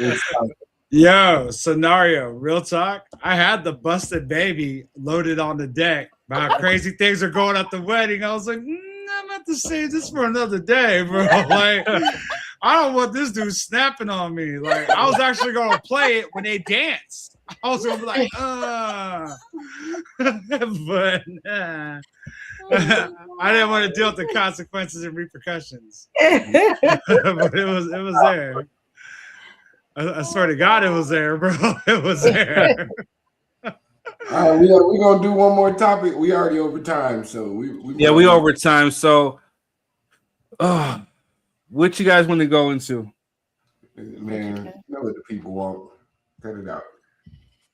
Yo, Scenario, real talk. I had the Busted Baby loaded on the deck. About crazy things are going at the wedding. I was like, I'm about to save this for another day, bro. Like, I don't want this dude snapping on me. Like, I was actually gonna play it when they dance. I was gonna be like, but I didn't want to deal with the consequences and repercussions. But it was there. I swear to God, it was there, bro. It was there. All right, we're gonna do one more topic. We already over time, so we over time. So, what you guys want to go into? Man, you know what the people want. Cut it out.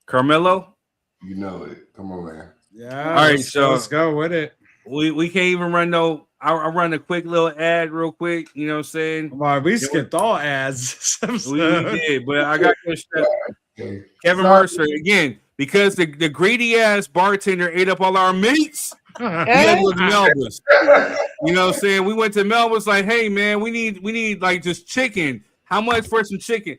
Karmelo? You know it. Come on, man. Yeah. All right, so let's go with it. We can't even run no. I'll run a quick little ad real quick. You know what I'm saying? Well, we skipped all ads. we did, but I got to Kevin Mercer again because the greedy ass bartender ate up all our meats. We had to go to Melba's. You know what I'm saying? We went to Melba's like, hey man, we need like just chicken. How much for some chicken?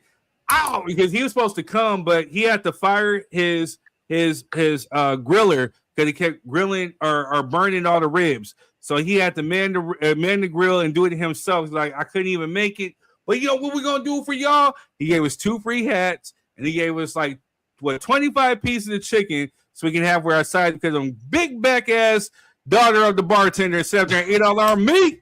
Ow, because he was supposed to come, but he had to fire his griller because he kept grilling or burning all the ribs. So he had to man the grill and do it himself. He's like, I couldn't even make it. But you know what we're gonna do for y'all? He gave us 2 free hats and he gave us like 25 pieces of chicken so we can have for our side because I'm big back ass daughter of the bartender sat there and ate all our meat.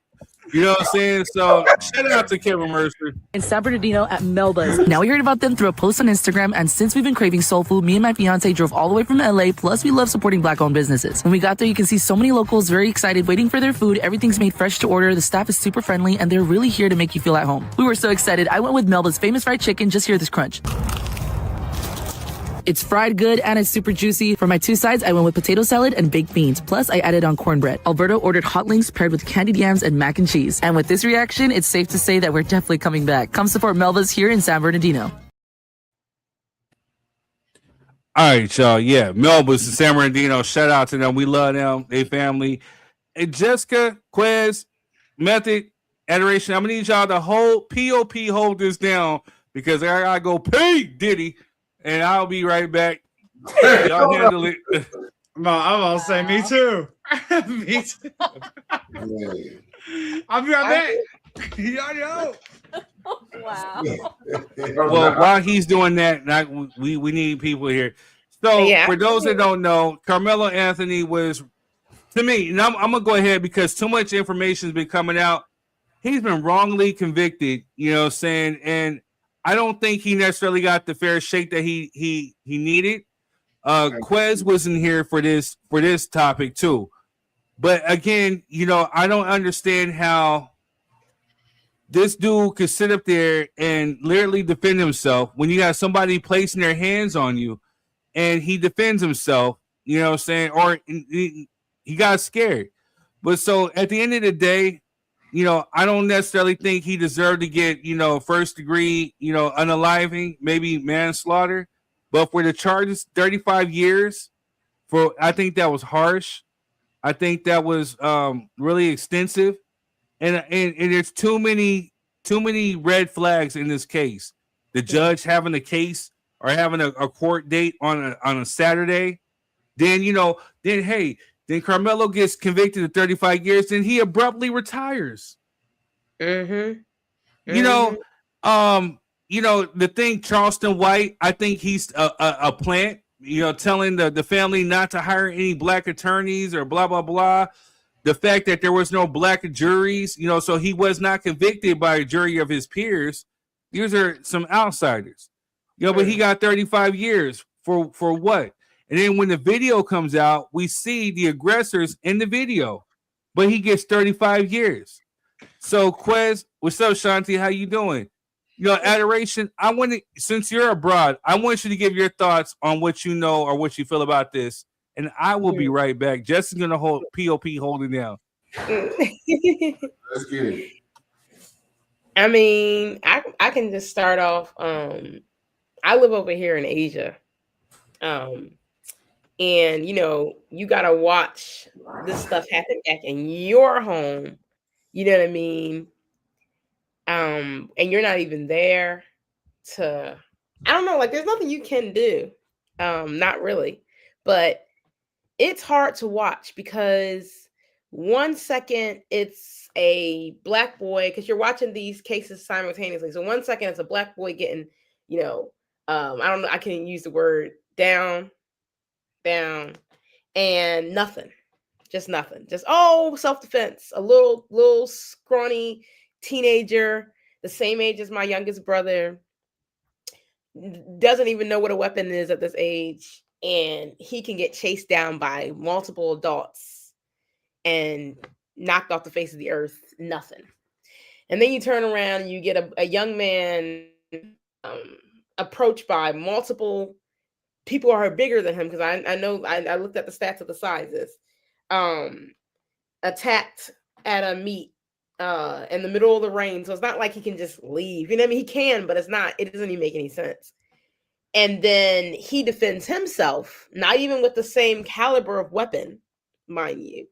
You know what I'm saying? So shout out to Kevin Mercer. In San Bernardino at Melba's. Now we heard about them through a post on Instagram, and since we've been craving soul food, me and my fiance drove all the way from LA, plus we love supporting Black-owned businesses. When we got there, you can see so many locals very excited, waiting for their food. Everything's made fresh to order, the staff is super friendly, and they're really here to make you feel at home. We were so excited. I went with Melba's famous fried chicken. Just hear this crunch. It's fried good and it's super juicy. For my 2 sides, I went with potato salad and baked beans. Plus, I added on cornbread. Alberto ordered hot links paired with candied yams and mac and cheese. And with this reaction, it's safe to say that we're definitely coming back. Come support Melba's here in San Bernardino. All right, y'all. Yeah, Melba's in San Bernardino. Shout out to them. We love them. They family. And Jessica, Quez, Method, Adoration. I'm gonna need y'all to hold this down because I gotta go pay Diddy. And I'll be right back. Y'all handle it. I'm gonna say me too. Me too. I'll be right back. Yo. Wow. Well, while he's doing that, we need people here. So for those that don't know, Karmelo Anthony was, to me, and I'm gonna go ahead because too much information has been coming out. He's been wrongly convicted, you know what I'm saying? And I don't think he necessarily got the fair shake that he needed. Quez wasn't here for this topic too. But again, you know, I don't understand how this dude could sit up there and literally defend himself when you got somebody placing their hands on you and he defends himself, you know what I'm saying? Or he got scared. But so at the end of the day, you know, I don't necessarily think he deserved to get, you know, 1st degree, you know, unaliving, maybe manslaughter. But for the charges, 35 years, I think that was harsh. I think that was really extensive. And there's too many red flags in this case. The judge having a case or having a court date on a Saturday, then then Karmelo gets convicted of 35 years, then he abruptly retires. Mm-hmm. The thing Charleston White, I think he's a plant, telling the family not to hire any black attorneys or blah blah blah. The fact that there was no black juries, so he was not convicted by a jury of his peers. These are some outsiders. But he got 35 years for what? And then when the video comes out, we see the aggressors in the video, but he gets 35 years. So Quez, what's up, Shanti? How you doing? Adoration, since you're abroad, I want you to give your thoughts on what you know or what you feel about this. And I will be right back. Jess is going to hold POP holding down. Let's get it. I mean, I can just start off. I live over here in Asia. And, you got to watch this stuff happen back in your home. You know what I mean? And you're not even there I don't know, like there's nothing you can do. Not really. But it's hard to watch because 1 second it's a black boy, because you're watching these cases simultaneously. So 1 second it's a black boy getting, I don't know, I can use the word down, and nothing. Just nothing. Just self-defense. A little scrawny teenager, the same age as my youngest brother, doesn't even know what a weapon is at this age. And he can get chased down by multiple adults and knocked off the face of the earth. Nothing. And then you turn around and you get a young man approached by multiple people who are bigger than him, because I know I looked at the stats of the sizes. Attacked at a meet in the middle of the rain. So it's not like he can just leave. He can, but it doesn't even make any sense. And then he defends himself, not even with the same caliber of weapon, mind you.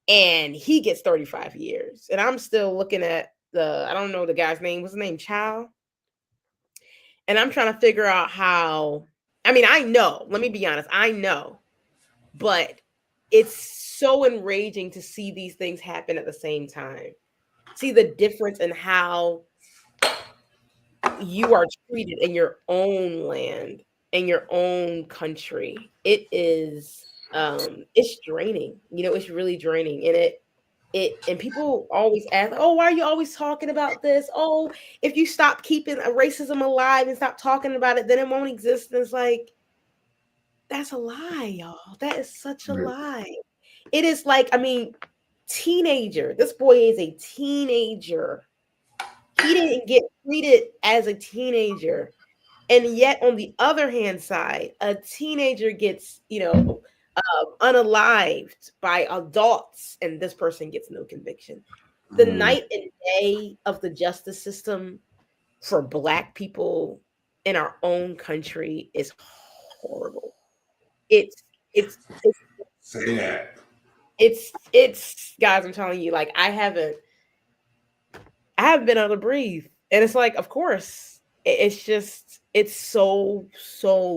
And he gets 35 years. And I'm still looking at I don't know the guy's name. What's his name? Chow. And I'm trying to figure out how, I know, let me be honest, I know, but it's so enraging to see these things happen at the same time. See the difference in how you are treated in your own land, in your own country. It is, it's draining. It's really draining. And and people always ask, why are you always talking about this? If you stop keeping racism alive and stop talking about it, then it won't exist. And it's like, that's a lie, y'all. That is such a lie. It is like, teenager. This boy is a teenager. He didn't get treated as a teenager. And yet, on the other hand side, a teenager gets, unalived by adults, and this person gets no conviction. The night and day of the justice system for Black people in our own country is horrible. It's say that. It's guys, I'm telling you, like I haven't been able to breathe. And it's like, of course, it's so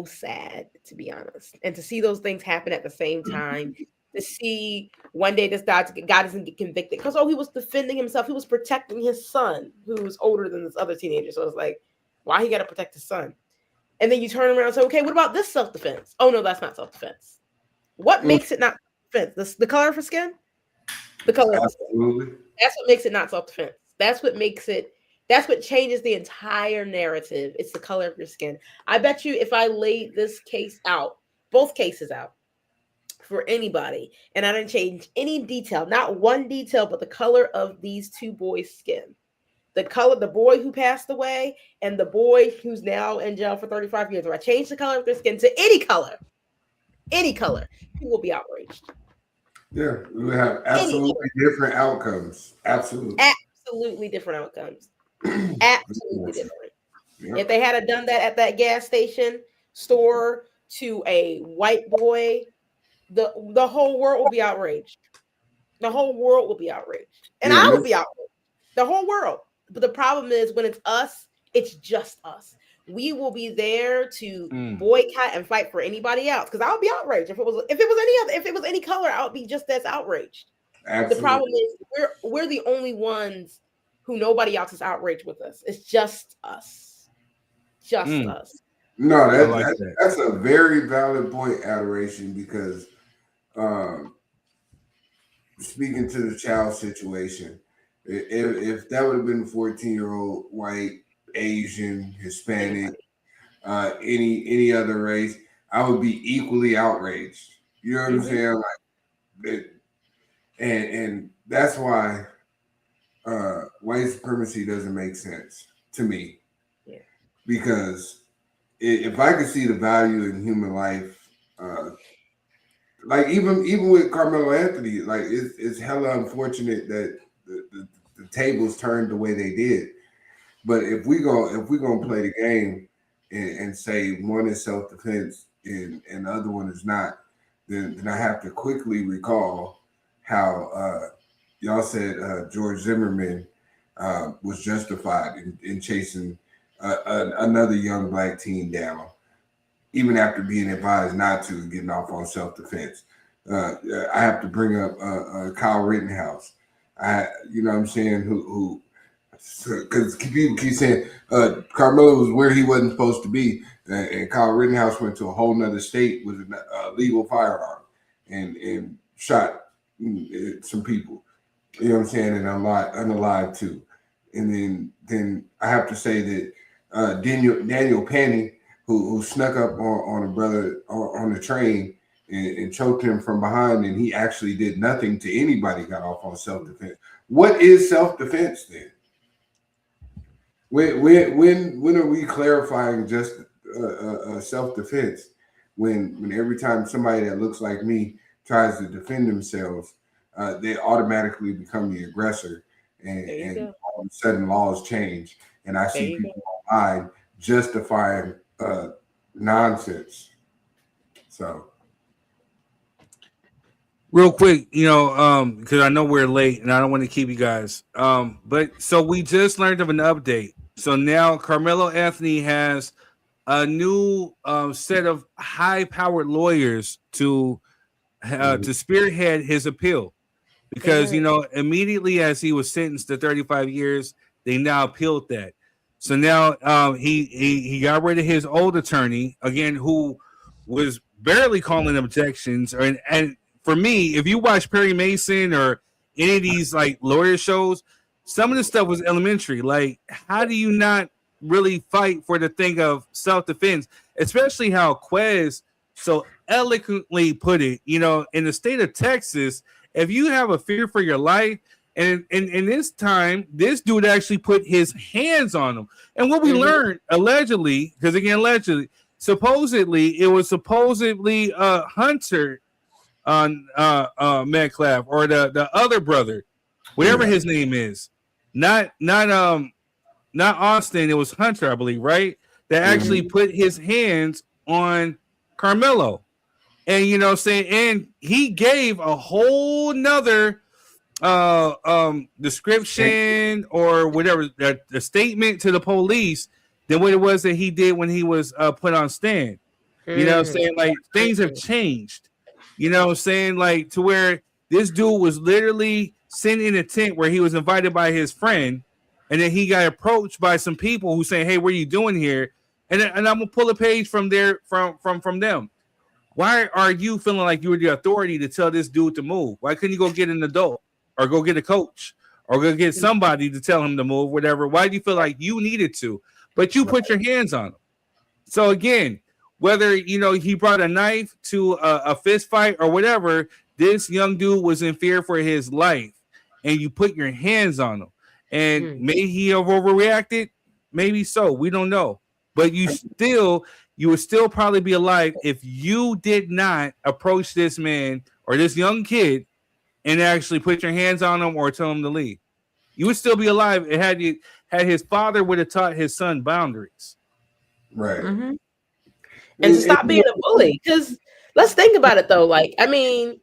sad, to be honest. And to see those things happen at the same time, to see one day this guy doesn't get convicted because, he was defending himself. He was protecting his son, who was older than this other teenager. So it's like, why he got to protect his son? And then you turn around and say, okay, what about this self-defense? Oh, no, that's not self-defense. What makes it not self-defense? The color of her skin? The color of her skin. That's what makes it not self-defense. That's what changes the entire narrative. It's the color of your skin. I bet you if I laid this case out, both cases out, for anybody, and I didn't change any detail, not one detail, but the color of these two boys' skin. The color, the boy who passed away and the boy who's now in jail for 35 years. If I change the color of their skin to any color, you will be outraged. Yeah, we will have absolutely different outcomes. Absolutely different outcomes. Absolutely different. Yep. If they had done that at that gas station store to a white boy, the whole world will be outraged. The whole world will be outraged. And I will be outraged. The whole world. But the problem is when it's us, it's just us. We will be there to boycott and fight for anybody else. Because I would be outraged. If it was any color, I would be just as outraged. Absolutely. The problem is we're the only ones who nobody else is outraged with us. It's just us. Just us. No, that's a very valid point, Adoration, because speaking to the child situation, if that would have been a 14-year-old white, Asian, Hispanic, any other race, I would be equally outraged. You know what I'm saying? Like, and that's why white supremacy doesn't make sense to me. Yeah. Because if I could see the value in human life, like even with Karmelo Anthony, like it's hella unfortunate that the tables turned the way they did. But if we gonna play the game and say one is self-defense and the other one is not, then I have to quickly recall how y'all said George Zimmerman was justified in chasing another young black teen down, even after being advised not to, getting off on self-defense. I have to bring up Kyle Rittenhouse. You know what I'm saying? Who because people keep saying Karmelo was where he wasn't supposed to be, and Kyle Rittenhouse went to a whole nother state with a legal firearm and shot some people. You know what I'm saying? And unalive too. And then I have to say that Daniel Panning, who snuck up on a brother on the train and choked him from behind, and he actually did nothing to anybody, got off on self-defense. What is self-defense then? When are we clarifying just self-defense? When every time somebody that looks like me tries to defend themselves, they automatically become the aggressor, and all of a sudden laws change, and I see people online justifying nonsense. So, real quick, because I know we're late and I don't want to keep you guys. But so we just learned of an update. So now Karmelo Anthony has a new set of high-powered lawyers to spearhead his appeal, because immediately as he was sentenced to 35 years, they now appealed that. So now he got rid of his old attorney again, who was barely calling objections. And for me, if you watch Perry Mason or any of these like lawyer shows, some of the stuff was elementary. Like, how do you not really fight for the thing of self-defense, especially how Quez so eloquently put it? In the state of Texas, if you have a fear for your life, and this time, this dude actually put his hands on him. And what we learned, allegedly, because again, allegedly, it was supposedly Hunter on Metcalf, or the other brother, whatever his name is, not Austin. It was Hunter, I believe, right? That actually put his hands on Karmelo, and and he gave a whole nother description or whatever, the statement to the police than what it was that he did when he was put on stand. Like, things have changed. Like, to where this dude was literally sitting in a tent where he was invited by his friend, and then he got approached by some people who saying, "Hey, what are you doing here?" And I'm gonna pull a page from there from them. Why are you feeling like you were the authority to tell this dude to move? Why couldn't you go get an adult, or go get a coach, or go get somebody to tell him to move, whatever? Why do you feel like you needed to? But you put your hands on him. So again, whether he brought a knife to a fist fight or whatever, this young dude was in fear for his life, and you put your hands on him. And may he have overreacted? Maybe so. We don't know. But you would still probably be alive if you did not approach this man or this young kid and actually put your hands on him or tell him to leave. You would still be alive. It had his father would have taught his son boundaries. Right. and to stop being a bully. Because let's think about it though. Like, I mean,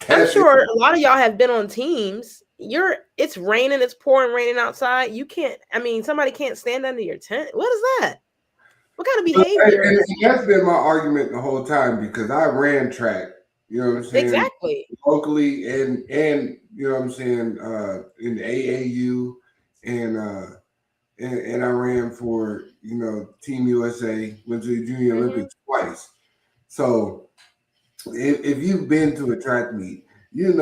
I'm sure a lot of y'all have been on teams. It's raining, it's pouring, raining outside. You can't. I mean, somebody can't stand under your tent. What is that? What kind of behavior? And that's been my argument the whole time because I ran track. You know what I'm saying? Exactly. Locally and you know what I'm saying in the AAU and I ran for Team USA. Went to the Junior Olympics twice. So if you've been to a track meet, you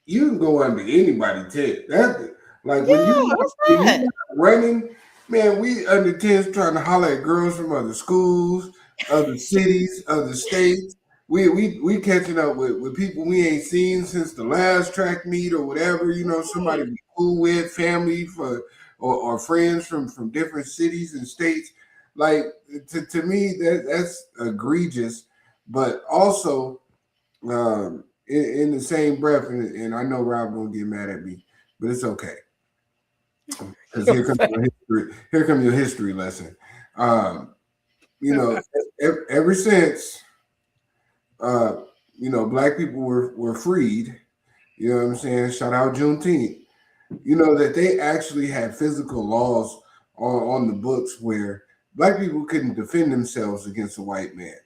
can go under anybody's tent. That's like when you're running. Man, we under 10s trying to holler at girls from other schools, other cities, other states. We catching up with people we ain't seen since the last track meet or whatever. Somebody we cool with, family or friends from different cities and states. Like to me, that's egregious. But also, in the same breath, and I know Rob gonna get mad at me, but it's okay. Because here comes your history lesson. Ever since Black people were freed, you know what I'm saying? Shout out Juneteenth. That they actually had physical laws on the books where Black people couldn't defend themselves against a white man.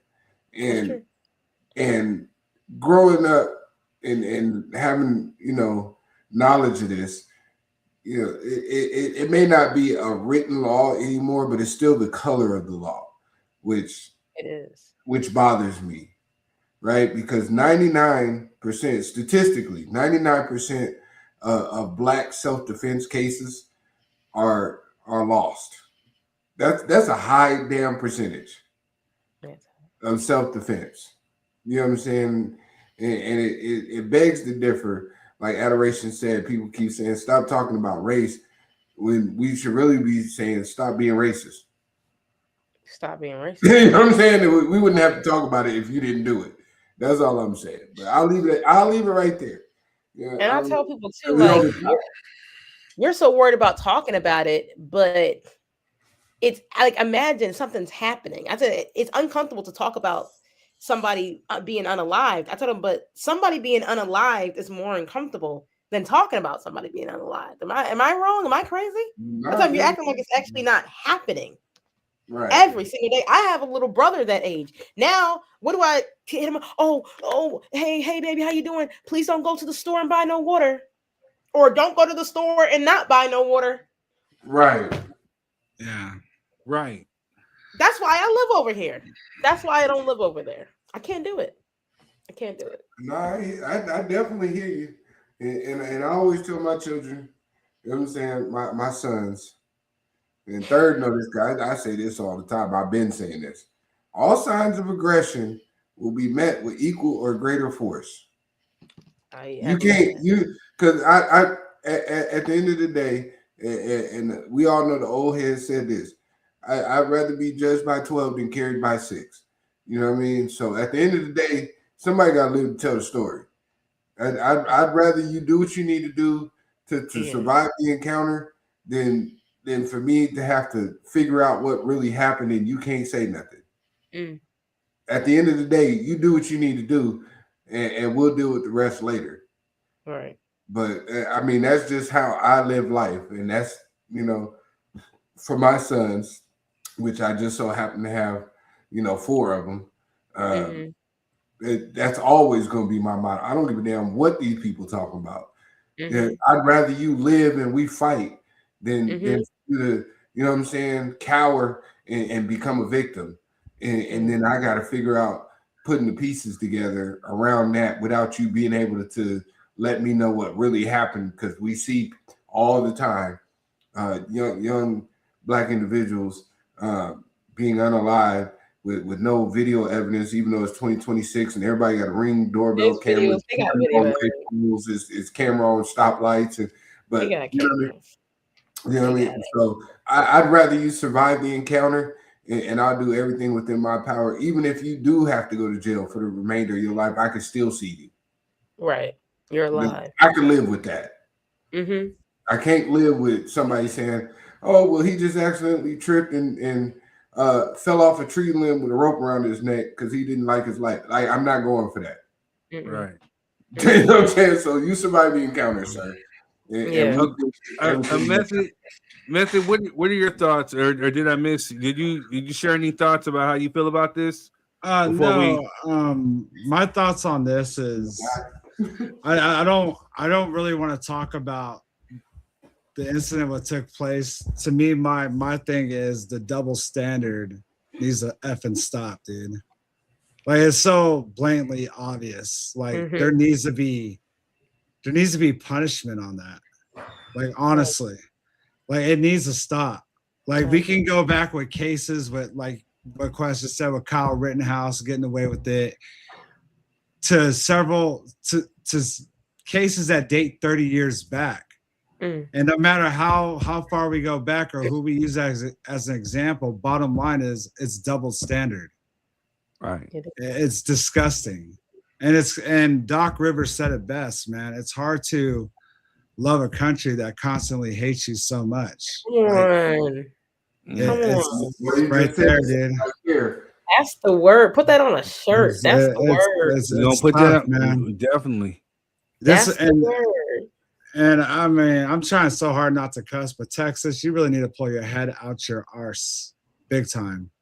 And growing up and having knowledge of this. It may not be a written law anymore, but it's still the color of the law, which bothers me, right? Because 99% statistically, 99% of Black self-defense cases are lost. That's a high damn percentage of self-defense. You know what I'm saying? And it begs to differ. Like Adoration said, people keep saying, stop talking about race when we should really be saying, stop being racist. Stop being racist. You know what I'm saying? We wouldn't have to talk about it if you didn't do it. That's all I'm saying. But I'll leave it right there. Yeah, and I tell people too, like, you're so worried about talking about it, but it's like, imagine something's happening. I said it's uncomfortable to talk about somebody being unalived. I told him, but somebody being unalived is more uncomfortable than talking about somebody being unalived. Am I wrong? Am I crazy? I told him, you're acting like it's actually not happening. Right. Every single day. I have a little brother that age. Now, what do I hit him? Oh, hey, baby, how you doing? Please don't go to the store and buy no water. Or don't go to the store and not buy no water. Right. Yeah. Right. That's why I live over here. That's why I don't live over there. I can't do it. No, I definitely hear you. And I always tell my children, you know what I'm saying, my sons, and third know this guy, I say this all the time. I've been saying this. All signs of aggression will be met with equal or greater force. Because I at the end of the day, and we all know the old head said this, I'd rather be judged by 12 than carried by 6. You know what I mean? So at the end of the day, somebody got to live to tell the story. I'd rather you do what you need to do to survive the encounter than for me to have to figure out what really happened and you can't say nothing. At the end of the day, you do what you need to do, and we'll deal with the rest later. Right. But I mean, that's just how I live life, and that's for my sons, which I just so happen to have 4 of them. That's always going to be my motto. I don't give a damn what these people talking about. I'd rather you live and we fight than you know what I'm saying, cower and become a victim. And then I got to figure out putting the pieces together around that without you being able to let me know what really happened, because we see all the time young Black individuals being unalived with no video evidence, even though it's 2026 and everybody got a Ring doorbell camera. It's camera on stoplights, but you know what I mean. So I'd rather you survive the encounter, and I'll do everything within my power, even if you do have to go to jail for the remainder of your life. I can still see you. Right, you're alive. I can live with that. I can't live with somebody saying, "Oh, well, he just accidentally tripped and fell off a tree limb with a rope around his neck because he didn't like his life. Like, I'm not going for that. Right. You know what I'm saying? So you survived the encounter, sir. Method. What are your thoughts, or did I miss? Did you share any thoughts about how you feel about this? No. My thoughts on this is, I don't really want to talk about the incident what took place. To me, my thing is the double standard needs to effing stop, dude. Like, it's so blatantly obvious. Like, there needs to be punishment on that. Like, honestly, like, it needs to stop. Like, we can go back with cases with, like what Question said, with Kyle Rittenhouse getting away with it, to several to cases that date 30 years back. And no matter how far we go back or who we use as an example, bottom line is it's double standard. Right. It's disgusting. And Doc Rivers said it best, man. It's hard to love a country that constantly hates you so much. It's right there, dude. That's the word. Put that on a shirt. That's the word. Don't put that up, man. Definitely. That's the word. And I mean, I'm trying so hard not to cuss, but Texas, you really need to pull your head out your arse big time.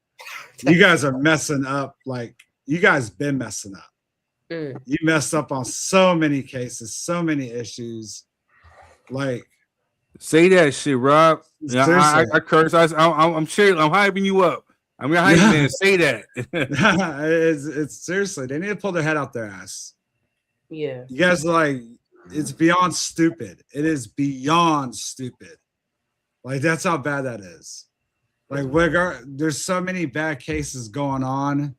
You guys are messing up. Like, you guys been messing up. You messed up on so many cases, so many issues. Like, say that shit, Rob. I curse. I'm sure I'm hyping you up. I'm gonna hype man. Say that. it's seriously, they need to pull their head out their ass. Yeah. You guys are like, it's beyond stupid. It is beyond stupid. Like, that's how bad that is. Like, there's so many bad cases going on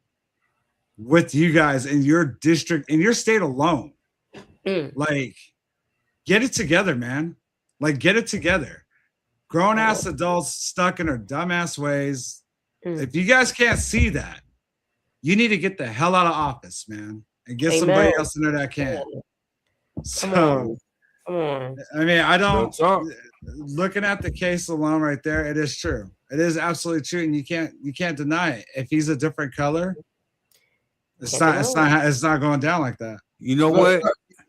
with you guys in your district, in your state alone. Like, get it together, man. Like, get it together. Grown ass adults stuck in their dumbass ways. If you guys can't see that, you need to get the hell out of office, man, and get somebody else in there that can. So, come on. I mean, I don't. Looking at the case alone, right there, it is true. It is absolutely true, and you can't deny it. If he's a different color, it's not going down like that. You know what?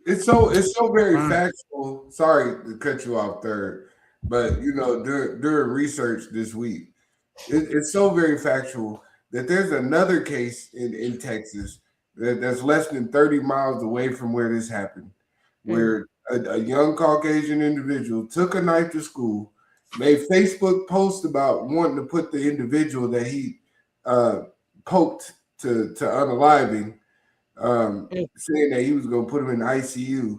It's so very factual. Sorry to cut you off, Third, but you know, during research this week, it's so very factual that there's another case in Texas that's less than 30 miles away from where this happened, where a young Caucasian individual took a knife to school, made Facebook posts about wanting to put the individual that he poked to unaliving, saying that he was going to put him in the ICU,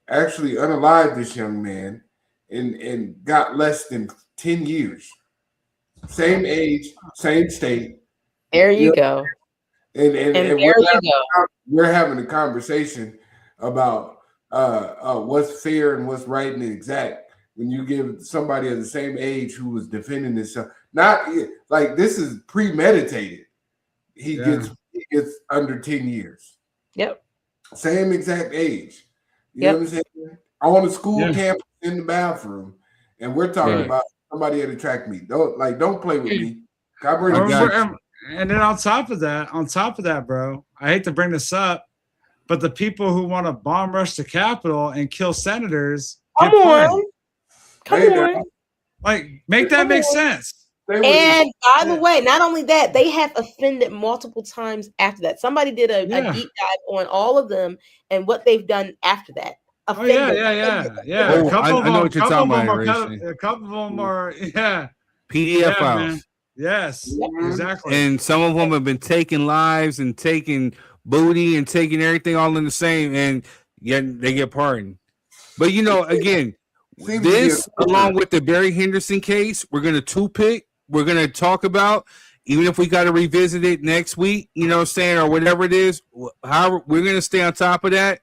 actually unalived this young man and got less than 10 years. Same age, same state. There you go. And we're having a conversation about what's fair and what's right and exact when you give somebody of the same age who was defending himself. Not like this is premeditated. He gets under 10 years. Yep. Same exact age. You know what I'm saying? On a school campus in the bathroom, and we're talking about somebody at a track meet. Don't play with me. And then on top of that, bro, I hate to bring this up, but the people who want to bomb rush the Capitol and kill senators, come on. Like, make that make sense. And by the way, not only that, they have offended multiple times after that. Somebody did a deep dive on all of them and what they've done after that. Yeah. Oh, I know what you're talking about. A couple of them are, PDF files. Man. Yes, exactly. And some of them have been taking lives and taking booty and taking everything all in the same, and yet they get pardoned. But you know, again, this along with the Barry Henderson case, we're gonna two-pick. We're gonna talk about, even if we got to revisit it next week, you know what I'm saying, or whatever it is. However, we're gonna stay on top of that,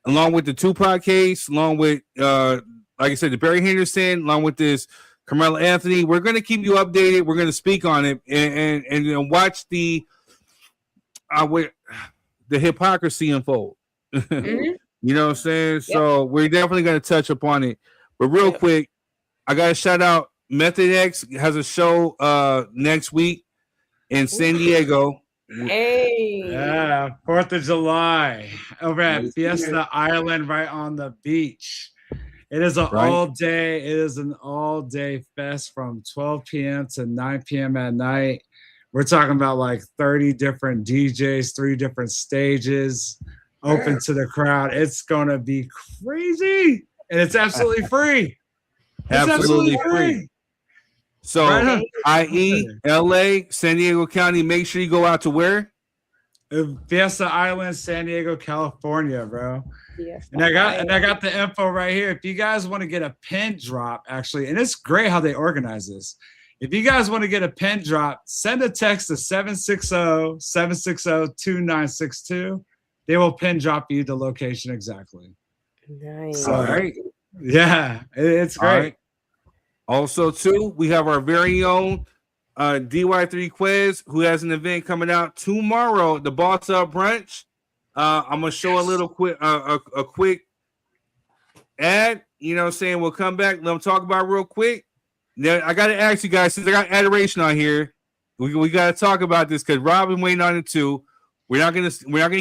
along with the Tupac case, along with like I said, the Barry Henderson, along with this Karmelo Anthony. We're going to keep you updated. We're going to speak on it and watch the hypocrisy unfold. You know what I'm saying? So we're definitely going to touch upon it. But real quick, I got to shout out Method X has a show next week. in San Diego. Hey. Yeah, 4th of July over at Fiesta Island, right on the beach. It is an all-day. It is an all-day fest from 12 p.m. to 9 p.m. at night. We're talking about like 30 different DJs, 3 different stages, open to the crowd. It's gonna be crazy, and it's absolutely free. It's absolutely free. So, i.e., LA, San Diego County, make sure you go out to where? Fiesta Island, San Diego, California, bro. Yes. And I got the info right here. If you guys want to get a pin drop, actually, and it's great how they organize this. If you guys want to get a pin drop, send a text to 760-760-2962. They will pin drop you the location exactly. Nice. So, All right. Yeah, it's great. Right. Also, too, we have our very own DY3 Quiz, who has an event coming out tomorrow, the Boss Up Brunch. I'm gonna show a little quick a quick ad. You know what I'm saying? We'll come back. Let them talk about it real quick. Now, I gotta ask you guys, since I got adoration on here, we gotta talk about this because Rob been waiting on it too. We're not gonna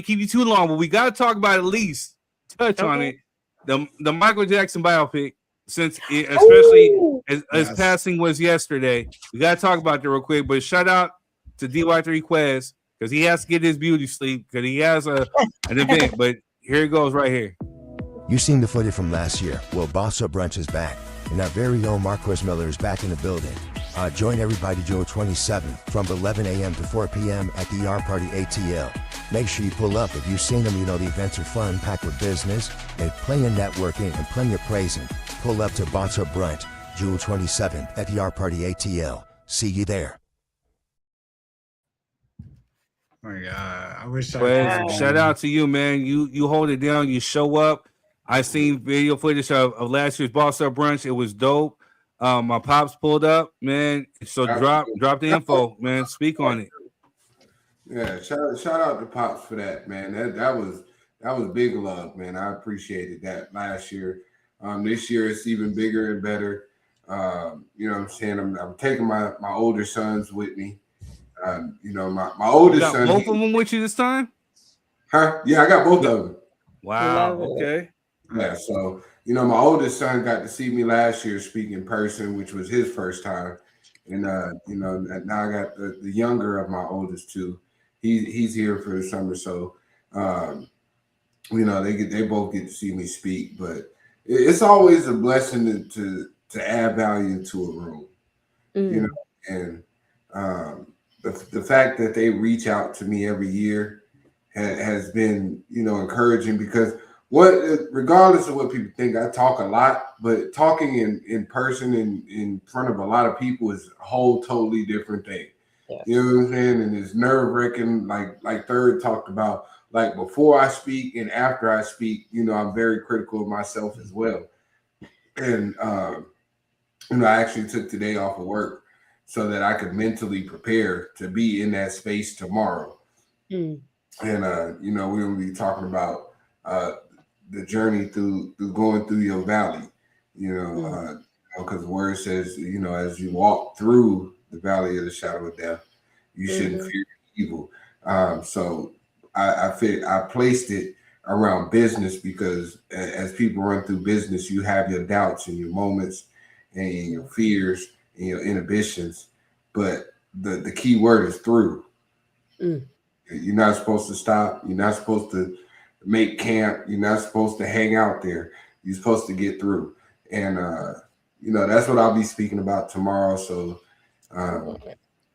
keep you too long, but we gotta talk about at least touch on it. The Michael Jackson biopic, since especially as passing was yesterday. We gotta talk about that real quick. But shout out to DY3 Quez because he has to get his beauty sleep because he has an event. But here it goes right here. You've seen the footage from last year. Well, Boss Up Brunch is back, and our very own Marquez Miller is back in the building. Join everybody June 27th from 11 a.m. to 4 p.m. at the ER Party ATL. Make sure you pull up. If you've seen them, you know the events are fun, packed with business, and plenty of networking and plenty of praising. Pull up to Boss Up Brunch, June 27th at the ER Party ATL. See you there. Oh my God, I wish I could. Shout out to you, man. You hold it down. You show up. I seen video footage of last year's Boss Up Brunch. It was dope. My pops pulled up, man. So drop the info, man. Speak on it. Yeah, shout out to Pops for that, man. That was big love, man. I appreciated that last year. This year it's even bigger and better. You know what I'm saying? I'm taking my older sons with me. You know, my oldest son. Both of them with you this time? Huh? Yeah, I got both of them. Wow. Okay. Yeah, so you know, my oldest son got to see me last year speak in person, which was his first time. And you know, now I got the younger of my oldest two. He's here for the summer, so you know, they both get to see me speak. But it's always a blessing to add value to a room, you know. And the fact that they reach out to me every year has been, you know, encouraging because regardless of what people think, I talk a lot, but talking in person in front of a lot of people is a whole totally different thing. Yes. You know what I'm saying? And it's nerve-wracking, like Third talked about, like before I speak and after I speak, you know, I'm very critical of myself as well. And you know, I actually took today off of work so that I could mentally prepare to be in that space tomorrow. And you know, we're gonna be talking about the journey through going through your valley, you know, because the word says, you know, as you walk through the valley of the shadow of death, you shouldn't fear evil. So I placed it around business because as people run through business, you have your doubts and your moments and your fears and your inhibitions, but the key word is through. You're not supposed to stop. You're not supposed to make camp. You're not supposed to hang out there. You're supposed to get through. And, you know, that's what I'll be speaking about tomorrow. So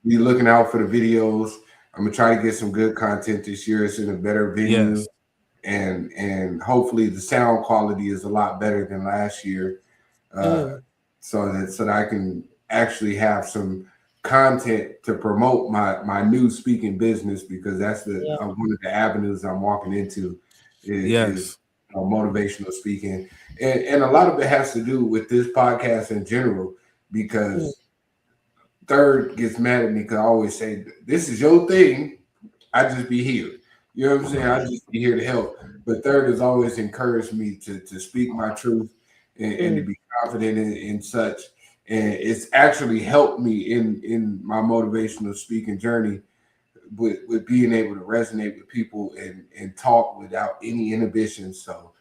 be looking out for the videos. I'm going to try to get some good content this year. It's in a better venue. Yes. And hopefully the sound quality is a lot better than last year. So that I can actually have some content to promote my new speaking business, because that's one of the avenues I'm walking into is motivational speaking. And a lot of it has to do with this podcast in general, because Third gets mad at me because I always say, this is your thing. I just be here. You know what I'm saying? I just be here to help. But Third has always encouraged me to speak my truth and to be confident in such. and it's actually helped me in my motivational speaking journey with being able to resonate with people and talk without any inhibitions. So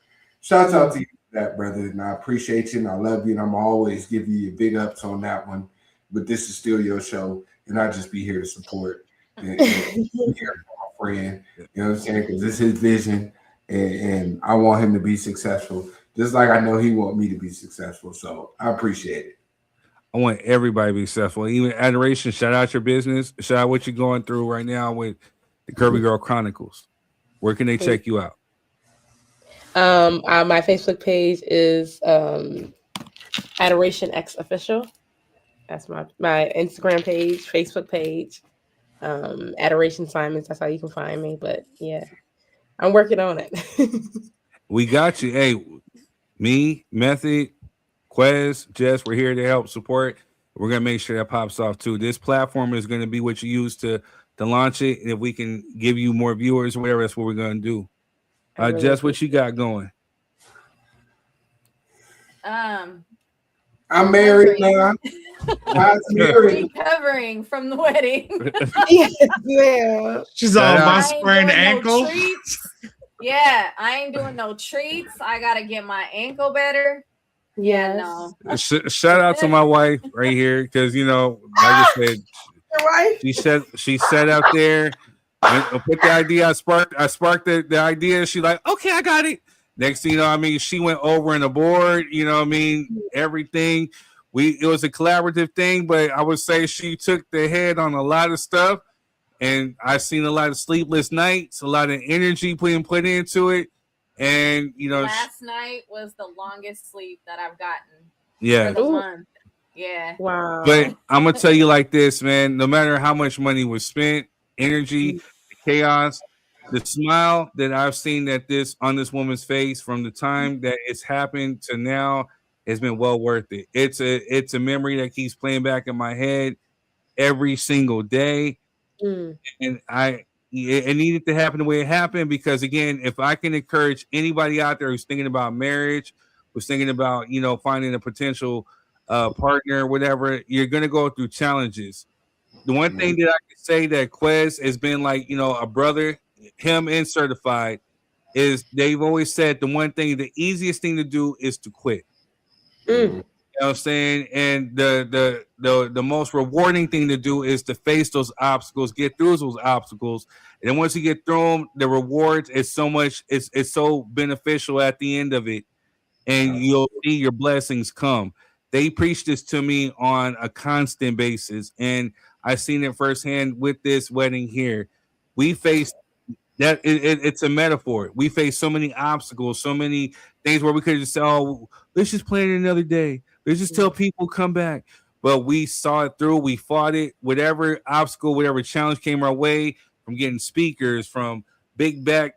shouts out to you for that, brother, and I appreciate you and I love you, and I'm always giving you big ups on that one. But this is still your show, and I'll just be here to support and here for my friend. You know what I'm saying? Because this is his vision, and I want him to be successful, just like I know he want me to be successful. So I appreciate it. I want everybody to be successful. Even Adoration, shout out your business. Shout out what you're going through right now with the Curvy Girl Chronicles. Where can they check you out? My Facebook page is Adoration X Official. That's my Instagram page, Facebook page. Adoration Simons. That's how you can find me. But yeah, I'm working on it. We got you. Hey, me, Method, Quez, Jess, we're here to help support. We're gonna make sure that pops off too. This platform is gonna be what you use to launch it. And if we can give you more viewers or whatever, that's what we're gonna do. Jess, what you got going? I'm married now. Recovering from the wedding. Yeah. She's all my sprained ankle. No yeah, I ain't doing no treats. I gotta get my ankle better. Yeah, no. Shout out to my wife right here, because like I said, she sat out there and put the idea. I sparked the idea. She like, okay, I got it. Next thing you know, she went over in the board. Everything. It was a collaborative thing, but I would say she took the head on a lot of stuff, and I've seen a lot of sleepless nights, a lot of energy put into it, and last night was the longest sleep that I've gotten. Yeah, for the month. Yeah. Wow. But I'm gonna tell you like this, man. No matter how much money was spent, energy, chaos, the smile that I've seen on this woman's face from the time that it's happened to now has been well worth it. It's a memory that keeps playing back in my head every single day. And it needed to happen the way it happened, because again, if I can encourage anybody out there who's thinking about marriage, who's thinking about finding a potential partner, whatever, you're gonna go through challenges. The one thing that I can say that Quez has been like a brother, him and Certified, is they've always said the easiest thing to do is to quit. You know what I'm saying? And the most rewarding thing to do is to face those obstacles, get through those obstacles. And then once you get through them, the rewards is so much, it's so beneficial at the end of it. And you'll see your blessings come. They preach this to me on a constant basis. And I've seen it firsthand with this wedding here. We faced that it's a metaphor. We face so many obstacles, so many things where we could just say, oh, let's just plan it another day. Let's just tell people come back. But we saw it through. We fought it. Whatever obstacle, whatever challenge came our way, from getting speakers, from big back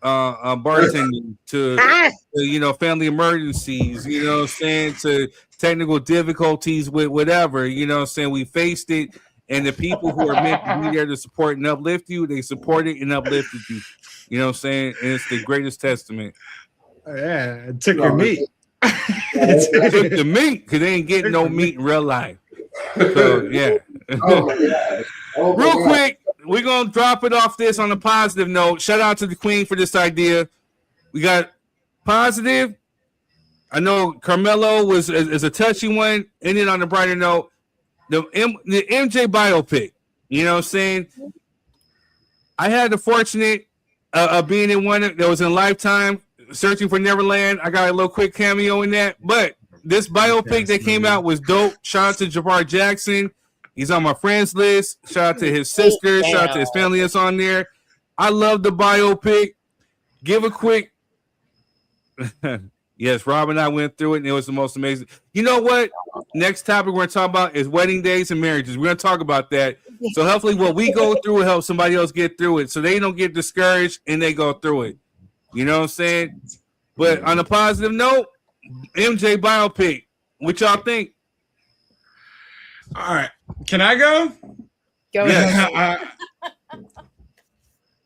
bartending to family emergencies, what I'm saying, to technical difficulties with whatever, what I'm saying. We faced it. And the people who are meant to be there to support and uplift you, they supported and uplifted you. You know what I'm saying? And it's the greatest testament. Yeah, it took your meat. It took the meat, because they ain't getting no meat in real life. So, yeah. Real quick, we're going to drop it off this on a positive note. Shout out to the queen for this idea. We got positive. I know Karmelo is a touchy one. And then on a brighter note, the MJ biopic, you know what I'm saying? I had the fortunate of being in one that was in Lifetime, Searching for Neverland. I got a little quick cameo in that. But this biopic that came out was dope. Shout out to Jabbar Jackson. He's on my friends list. Shout out to his sister. Shout out to his family that's on there. I love the biopic. Give a quick... Yes, Rob and I went through it, and it was the most amazing. You know what? Next topic we're going to talk about is wedding days and marriages. We're going to talk about that. So hopefully what we go through will help somebody else get through it, so they don't get discouraged and they go through it. You know what I'm saying? But on a positive note, MJ biopic. What y'all think? All right. Can I go? Go ahead.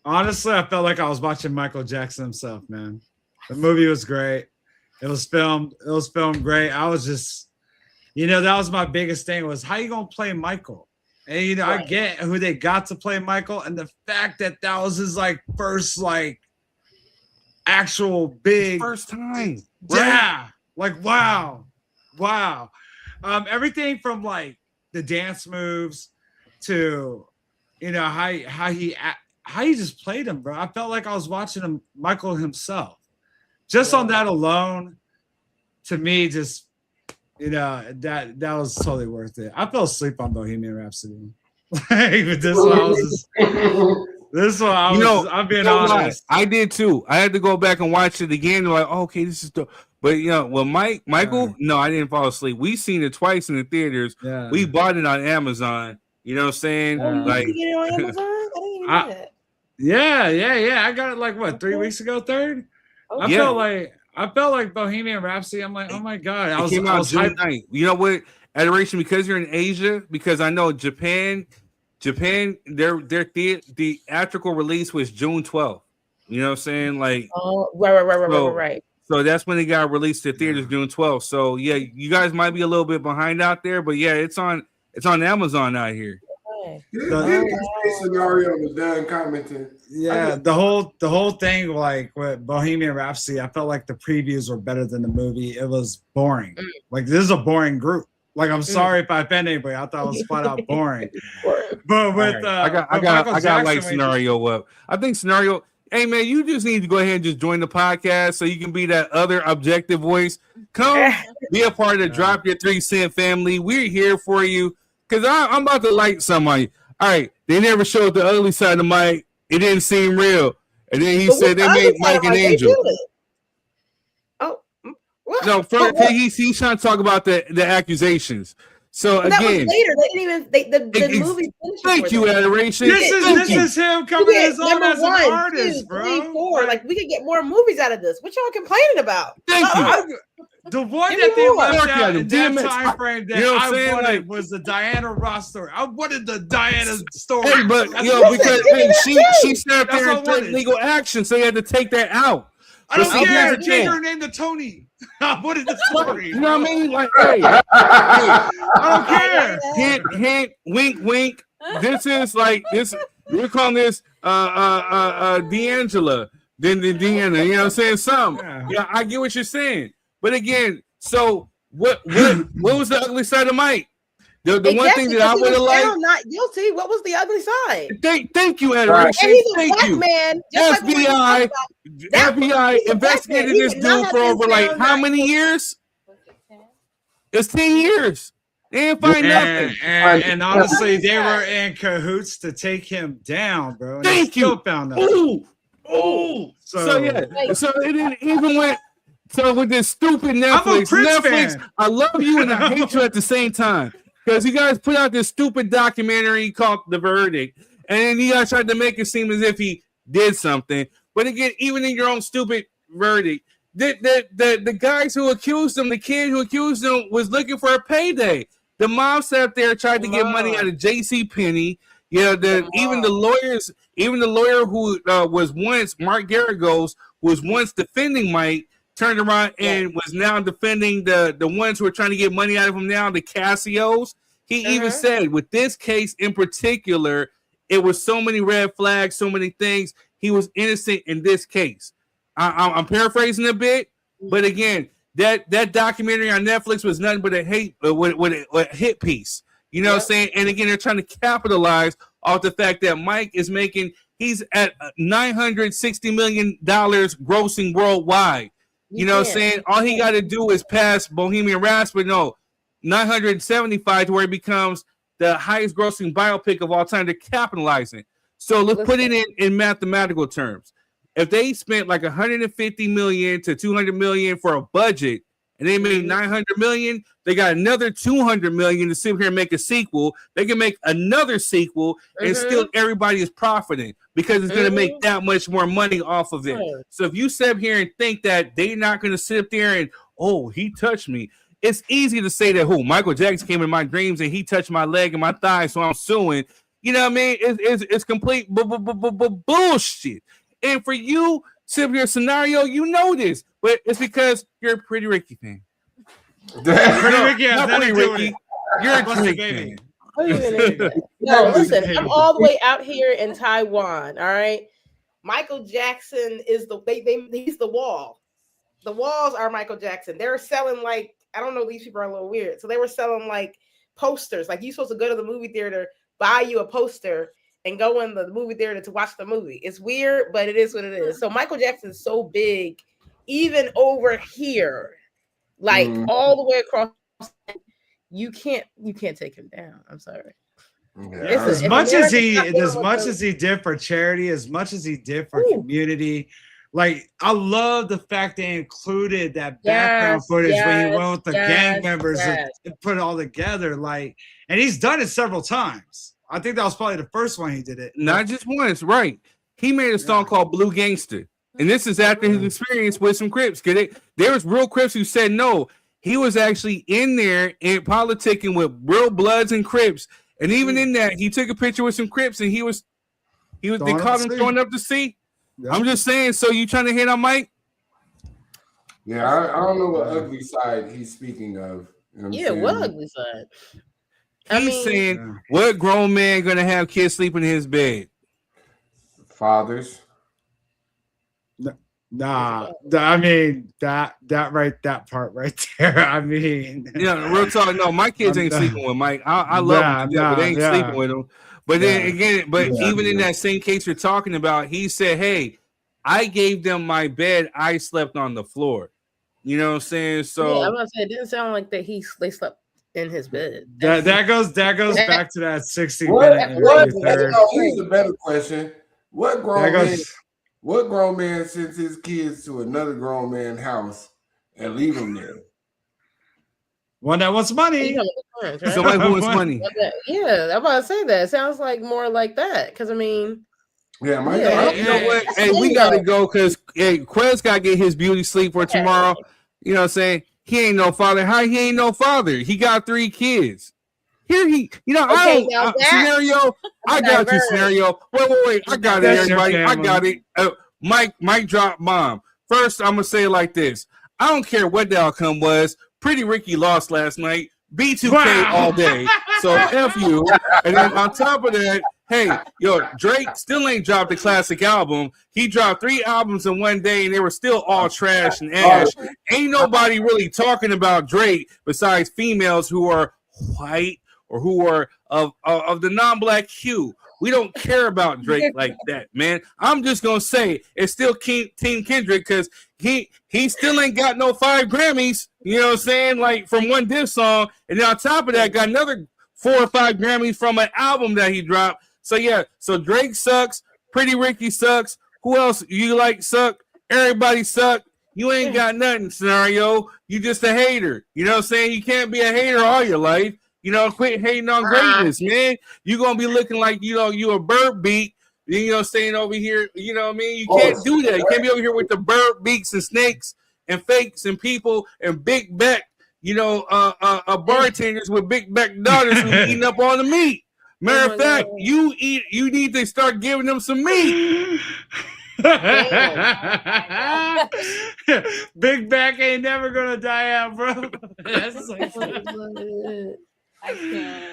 Honestly, I felt like I was watching Michael Jackson himself, man. The movie was great. It was filmed great. I was just that was my biggest thing was how you gonna play Michael? And I get who they got to play Michael, and the fact that was his like first like actual big first time. Yeah, like wow. Everything from like the dance moves to how he just played him, bro. I felt like I was watching him, Michael himself. Just on that alone, to me, just that was totally worth it. I fell asleep on Bohemian Rhapsody. But this one, I'm being honest. I did too. I had to go back and watch it again. Like, okay, this is the. But Michael, no, I didn't fall asleep. We seen it twice in the theaters. Yeah. We bought it on Amazon. You know what I'm saying? Like, you get it on Amazon? I didn't even know that. Yeah. I got it like what 3 weeks ago. Third. I felt like Bohemian Rhapsody. I'm like, oh my god! I was June 9th. You know what? Adoration, because you're in Asia. Because I know Japan, their theatrical release was June 12th. You know what I'm saying? Like, right. So that's when it got released to theaters, June 12th. So yeah, you guys might be a little bit behind out there, but yeah, it's on Amazon out here. Scenario was done commenting. Yeah, the whole thing, like with Bohemian Rhapsody, I felt like the previews were better than the movie. It was boring. Like, this is a boring group. Like, I'm sorry if I offend anybody. I thought it was flat out boring. But with I got like Scenario up. I think Scenario. Hey man, you just need to go ahead and just join the podcast so you can be that other objective voice. Come be a part of the Drop Your 3 Cent family. We're here for you. Because I'm about to light somebody. All right, they never showed the ugly side of Mike. It didn't seem real. And then he said they made Mike an angel. Oh, what? No, he's trying to talk about the accusations. So but again, that was later. They didn't even the movie. Thank you, Adoration. This is him coming his own as an artist, 2, bro. 3, 4. Like, we could get more movies out of this. What y'all complaining about? Thank you. The one that they left out in that time frame that I wanted was the Diana Ross story. I wanted the Diana story. Hey, but because she sat there and took legal action, so you had to take that out. I don't care. Change her name to Tony. I wanted the story. You know what I mean? Like, hey, I don't care. Hint, wink, wink. This is like this. We're calling this D'Angela, then Deanna. You know what I'm saying? Yeah, I get what you're saying. But again, so what was the ugly side of Mike? The one thing that I would have liked. Not guilty. What was the ugly side? Thank you, Adoration. And he's a Thank black you. man. FBI investigated this dude for over like how many years? It's 10 years. They didn't find nothing. And honestly, they were in cahoots to take him down, bro. And Thank you. Found nothing. So yeah. So it didn't even went. So with this stupid Netflix, I love you and I hate you at the same time. Because you guys put out this stupid documentary called The Verdict, and then you guys tried to make it seem as if he did something. But again, even in your own stupid verdict, the guys who accused him, the kid who accused him, was looking for a payday. The mom sat there, tried to get money out of JCPenney. Even the lawyer who was once Mark Garagos, who was once defending Mike, turned around and was now defending the ones who are trying to get money out of him now, the Casios. He even said, with this case in particular, it was so many red flags, so many things. He was innocent in this case. I'm paraphrasing a bit, but again, that documentary on Netflix was nothing but a hit piece. You know what I'm saying? And again, they're trying to capitalize off the fact that Mike is he's at $960 million grossing worldwide. You know what I'm saying? All he got to do is pass Bohemian Rhapsody, 975 to where he becomes the highest grossing biopic of all time. They're capitalizing. So let's put it in mathematical terms. If they spent like $150 million to $200 million for a budget and they made $900 million, they got another $200 million to sit here and make a sequel. They can make another sequel and still everybody is profiting because it's going to make that much more money off of it. So if you sit here and think that they're not going to sit there and, oh, he touched me. It's easy to say that, Michael Jackson came in my dreams and he touched my leg and my thigh, so I'm suing. You know what I mean? It's complete bullshit. And for you, sit here Scenario, you know this, but it's because you're a Pretty Ricky fan. Pretty Ricky has Not nothing to Pretty do with Ricky. it. You're a What's the Drake baby? fan. No, listen, I'm all the way out here in Taiwan. All right. Michael Jackson is he's the wall. The walls are Michael Jackson. They're selling like, I don't know, these people are a little weird. So they were selling like posters. Like you're supposed to go to the movie theater, buy you a poster, and go in the movie theater to watch the movie. It's weird, but it is what it is. So Michael Jackson is so big, even over here, like all the way across. You can't take him down. I'm sorry. As much as he did for charity, as much as he did for community, like I love the fact they included that background footage when he went with the gang members and put it all together. Like, and he's done it several times. I think that was probably the first one he did it. Not just once, right? He made a song called Blue Gangster. And this is after his experience with some Crips. There was real Crips who said no. He was actually in there and politicking with real Bloods and Crips. And even in that, he took a picture with some Crips and they called him throwing up the sea. Yeah. I'm just saying, so you trying to hit on Mike? Yeah, I don't know what ugly side he's speaking of. You know what ugly side? He's saying, what grown man gonna have kids sleeping in his bed? Fathers. Nah, I mean that part right there. I mean, yeah, real talk. No, my kids ain't sleeping with Mike. I love them, but they ain't sleeping with him. But then again, even in that same case you're talking about, he said, "Hey, I gave them my bed. I slept on the floor." You know what I'm saying? So I'm gonna say it didn't sound like that. They slept in his bed. That goes back to that 60-minute. Here's a better question: What grown man sends his kids to another grown man's house and leave them there? One that wants money. Somebody who wants money. Yeah, I'm about to say that. It sounds like more like that. Because I mean, you know what? Hey, we gotta go because Quez gotta get his beauty sleep for tomorrow. You know what I'm saying? He ain't no father. How he ain't no father? He got 3 kids. Here scenario. I got you, scenario. Wait. I got it, everybody. I got it. Mike drop bomb. First, I'm gonna say it like this. I don't care what the outcome was. Pretty Ricky lost last night. B2K all day. So F you. And then on top of that, hey, Drake still ain't dropped a classic album. He dropped 3 albums in one day, and they were still all trash and ash. Ain't nobody really talking about Drake besides females who are white or who are of the non-black hue. We don't care about Drake like that, man. I'm just gonna say it's still Team Kendrick because he still ain't got no 5 Grammys. You know what I'm saying? Like from one diss song, and then on top of that, got another 4 or 5 Grammys from an album that he dropped. So yeah, so Drake sucks. Pretty Ricky sucks. Who else you like suck? Everybody suck. You ain't got nothing, scenario. You just a hater. You know what I'm saying? You can't be a hater all your life. You know, quit hating on greatness, man. You're going to be looking like, you a bird beak, staying over here. You know what I mean? You can't do that. You can't be over here with the bird beaks and snakes and fakes and people and big back, bartenders with big back daughters who eating up all the meat. Matter of fact, you need to start giving them some meat. Big back ain't never going to die out, bro. That's like... I can't.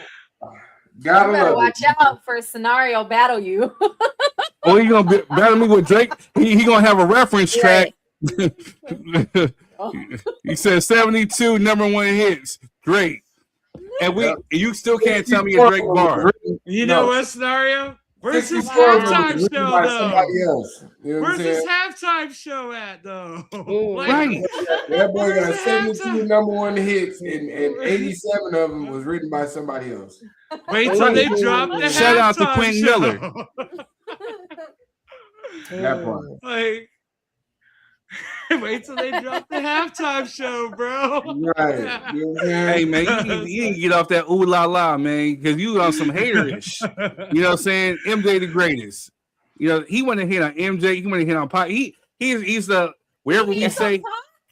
You better watch out for a scenario battle you. Oh, you gonna battle me with Drake? He gonna have a reference track. He said 72 #1 hits, Drake, and you still can't tell me a Drake bar. You know what, scenario? Where's his halftime show, though? Where's his halftime show at, though? Right. That boy got 72 #1 hits, and 87 of them was written by somebody else. Wait till they drop the Shout out to halftime Quentin show. Miller. That part. Like, wait till they drop the halftime show, bro. Right. Hey, man, you need to get off that ooh la la, man, because you on some haterish. You know what I'm saying? MJ the greatest. He want to hit on MJ. He want to hit on Pop. He's the wherever we say.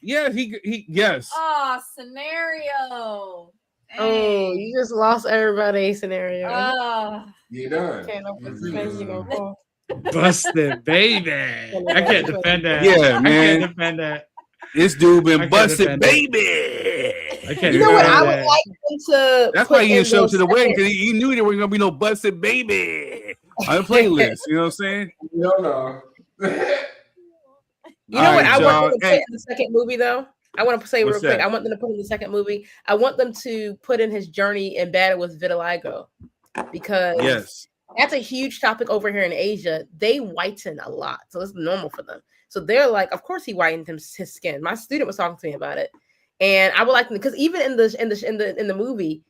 Yeah, he yes. Oh, scenario. Oh, you just lost everybody, scenario. You done. Busted, baby. I can't defend that. Yeah, man. I can't defend that. This dude been busted, baby. can't You know what? I would that. like them to. That's put why he didn't in show up the to the wedding, second- because he knew there wasn't gonna be no busted baby on the playlist. You know what I'm saying? No. You know what? I want them to put Hey, in the second movie, though. I want to say real What's quick. that? I want them to put in the second movie. I want them to put in his journey in battle with vitiligo, because yes. that's a huge topic over here in Asia. They whiten a lot, so it's normal for them. So they're like, of course he whitened his skin. My student was talking to me about it, and I would like them, because even in the movie,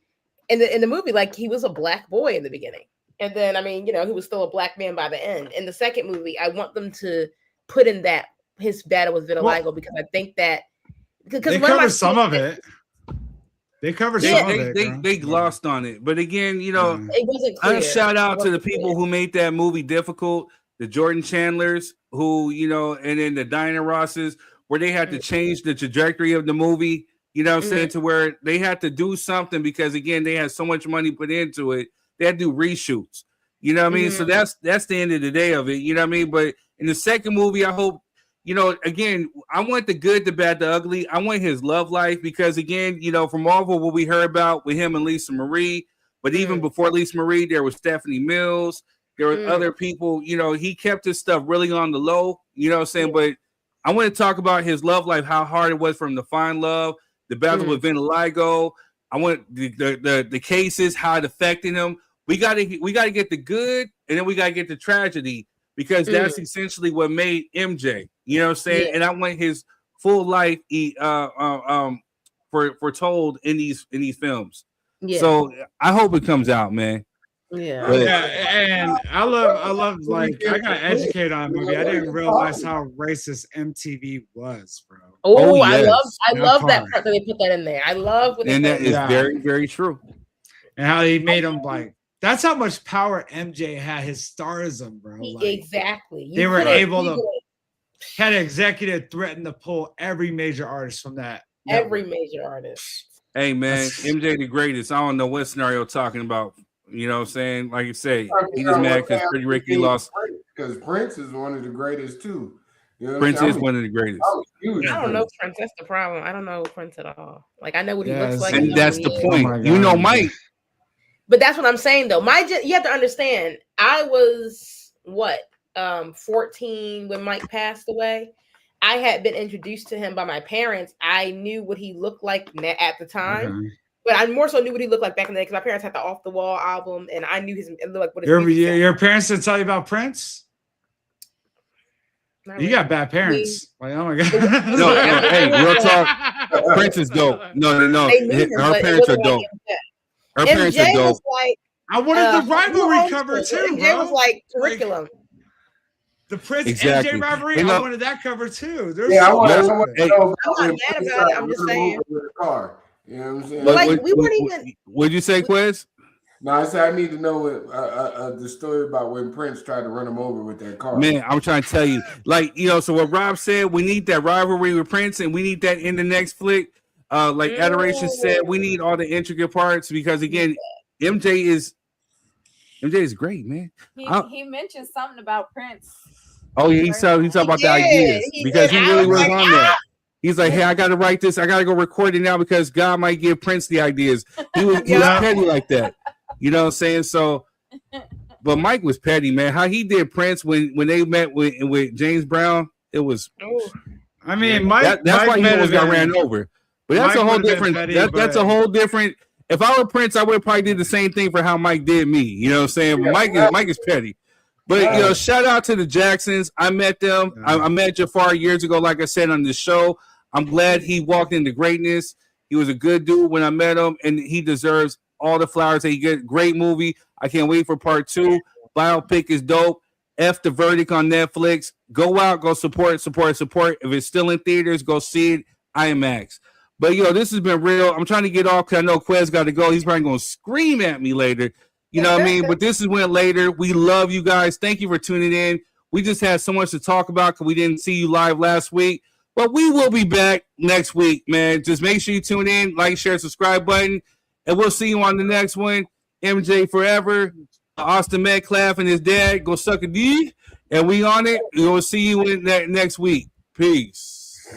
like, he was a black boy in the beginning, and then I mean, you know, he was still a black man by the end. In the second movie, I want them to put in that his battle with vitiligo, because I think that they covered some of it. They covered some of it. They glossed on it, but again, you know, it wasn't clear. I shout out to the people who made that movie difficult. The Jordan Chandlers, who, you know, and then the Diana Rosses, where they had to change the trajectory of the movie. You know what I'm saying? To where they had to do something, because again, they had so much money put into it. They had to do reshoots. You know what I mean? So that's the end of the day of it. You know what I mean? But in the second movie, I hope, you know, again, I want the good, the bad, the ugly. I want his love life, because again, you know, from all of what we heard about with him and Lisa Marie, but even before Lisa Marie, there was Stephanie Mills. There were other people. You know, he kept his stuff really on the low. You know what I'm saying? But I want to talk about his love life, how hard it was for him to find love, the battle with vitiligo. I want the cases, how it affected him. We gotta get the good, and then we gotta get the tragedy, because that's essentially what made MJ. You know what I'm saying? And I want his full life foretold in these films. Yeah. So I hope it comes out, man. Yeah. And I love like, I got educated on a movie. I didn't realize how racist MTV was, bro. Oh, yes. I love that part that they put that in there. I love what that is very, very true. And how he made him like, that's how much power MJ had, his starism, bro. Like, exactly. They were able to had an executive threaten to pull every major artist from that. Every major artist. Hey man, MJ the greatest. I don't know what scenario you're talking about. You know what I'm saying? Like you say, he just mad because Pretty Ricky lost. Because Prince is one of the greatest too. You know Prince is one of the greatest. I don't know Prince. That's the problem. I don't know Prince at all. Like, I know what he looks like. And that's the point. You know Mike. But that's what I'm saying though. You have to understand, I was 14 when Mike passed away. I had been introduced to him by my parents. I knew what he looked like at the time. But I more so knew what he looked like back in the day, because my parents had the Off the Wall album, and I knew what his your parents didn't tell you about Prince? You got bad parents. Like, oh my god. No, hey, real talk. Prince is dope. No. Her parents are dope. Her parents are dope. Like, I wanted the rivalry cover too, bro. MJ was like curriculum. The Prince MJ rivalry, I wanted that cover too. I want to know. I'm not mad about it. I'm just saying. You know what I'm saying? Like, we weren't even. What'd you say, Quiz? No, I said I need to know the story about when Prince tried to run him over with that car. Man, I'm trying to tell you, like, you know, so what Rob said, we need that rivalry with Prince, and we need that in the next flick. Like Adoration said, we need all the intricate parts, because again, MJ is great, man. He mentioned something about Prince. Oh yeah, he's talking about the ideas, because he really was on there. He's like, hey, I got to write this. I got to go record it now, because God might give Prince the ideas. He was petty like that. You know what I'm saying? So, but Mike was petty, man. How he did Prince when they met with James Brown, it was. I mean, Mike. That's Mike why he almost got ran over. But that's a whole different. That's a whole different. If I were Prince, I would probably do the same thing for how Mike did me. You know what I'm saying? But Mike is petty. But you know, shout out to the Jacksons. I met them. I met Jafar years ago, like I said on the show. I'm glad he walked into greatness. He was a good dude when I met him, and he deserves all the flowers that he gets. Great movie. I can't wait for part 2. Biopic is dope. F the Verdict on Netflix. Go out, go support. If it's still in theaters, go see it. IMAX. But yo, this has been real. I'm trying to get off because I know Quez got to go. He's probably going to scream at me later. You know what I mean? But this is went later. We love you guys. Thank you for tuning in. We just had so much to talk about because we didn't see you live last week. But we will be back next week, man. Just make sure you tune in, like, share, subscribe button, and we'll see you on the next one. MJ forever. Austin Metcalf and his dad go suck a D, and we on it. We'll see you in next week. Peace.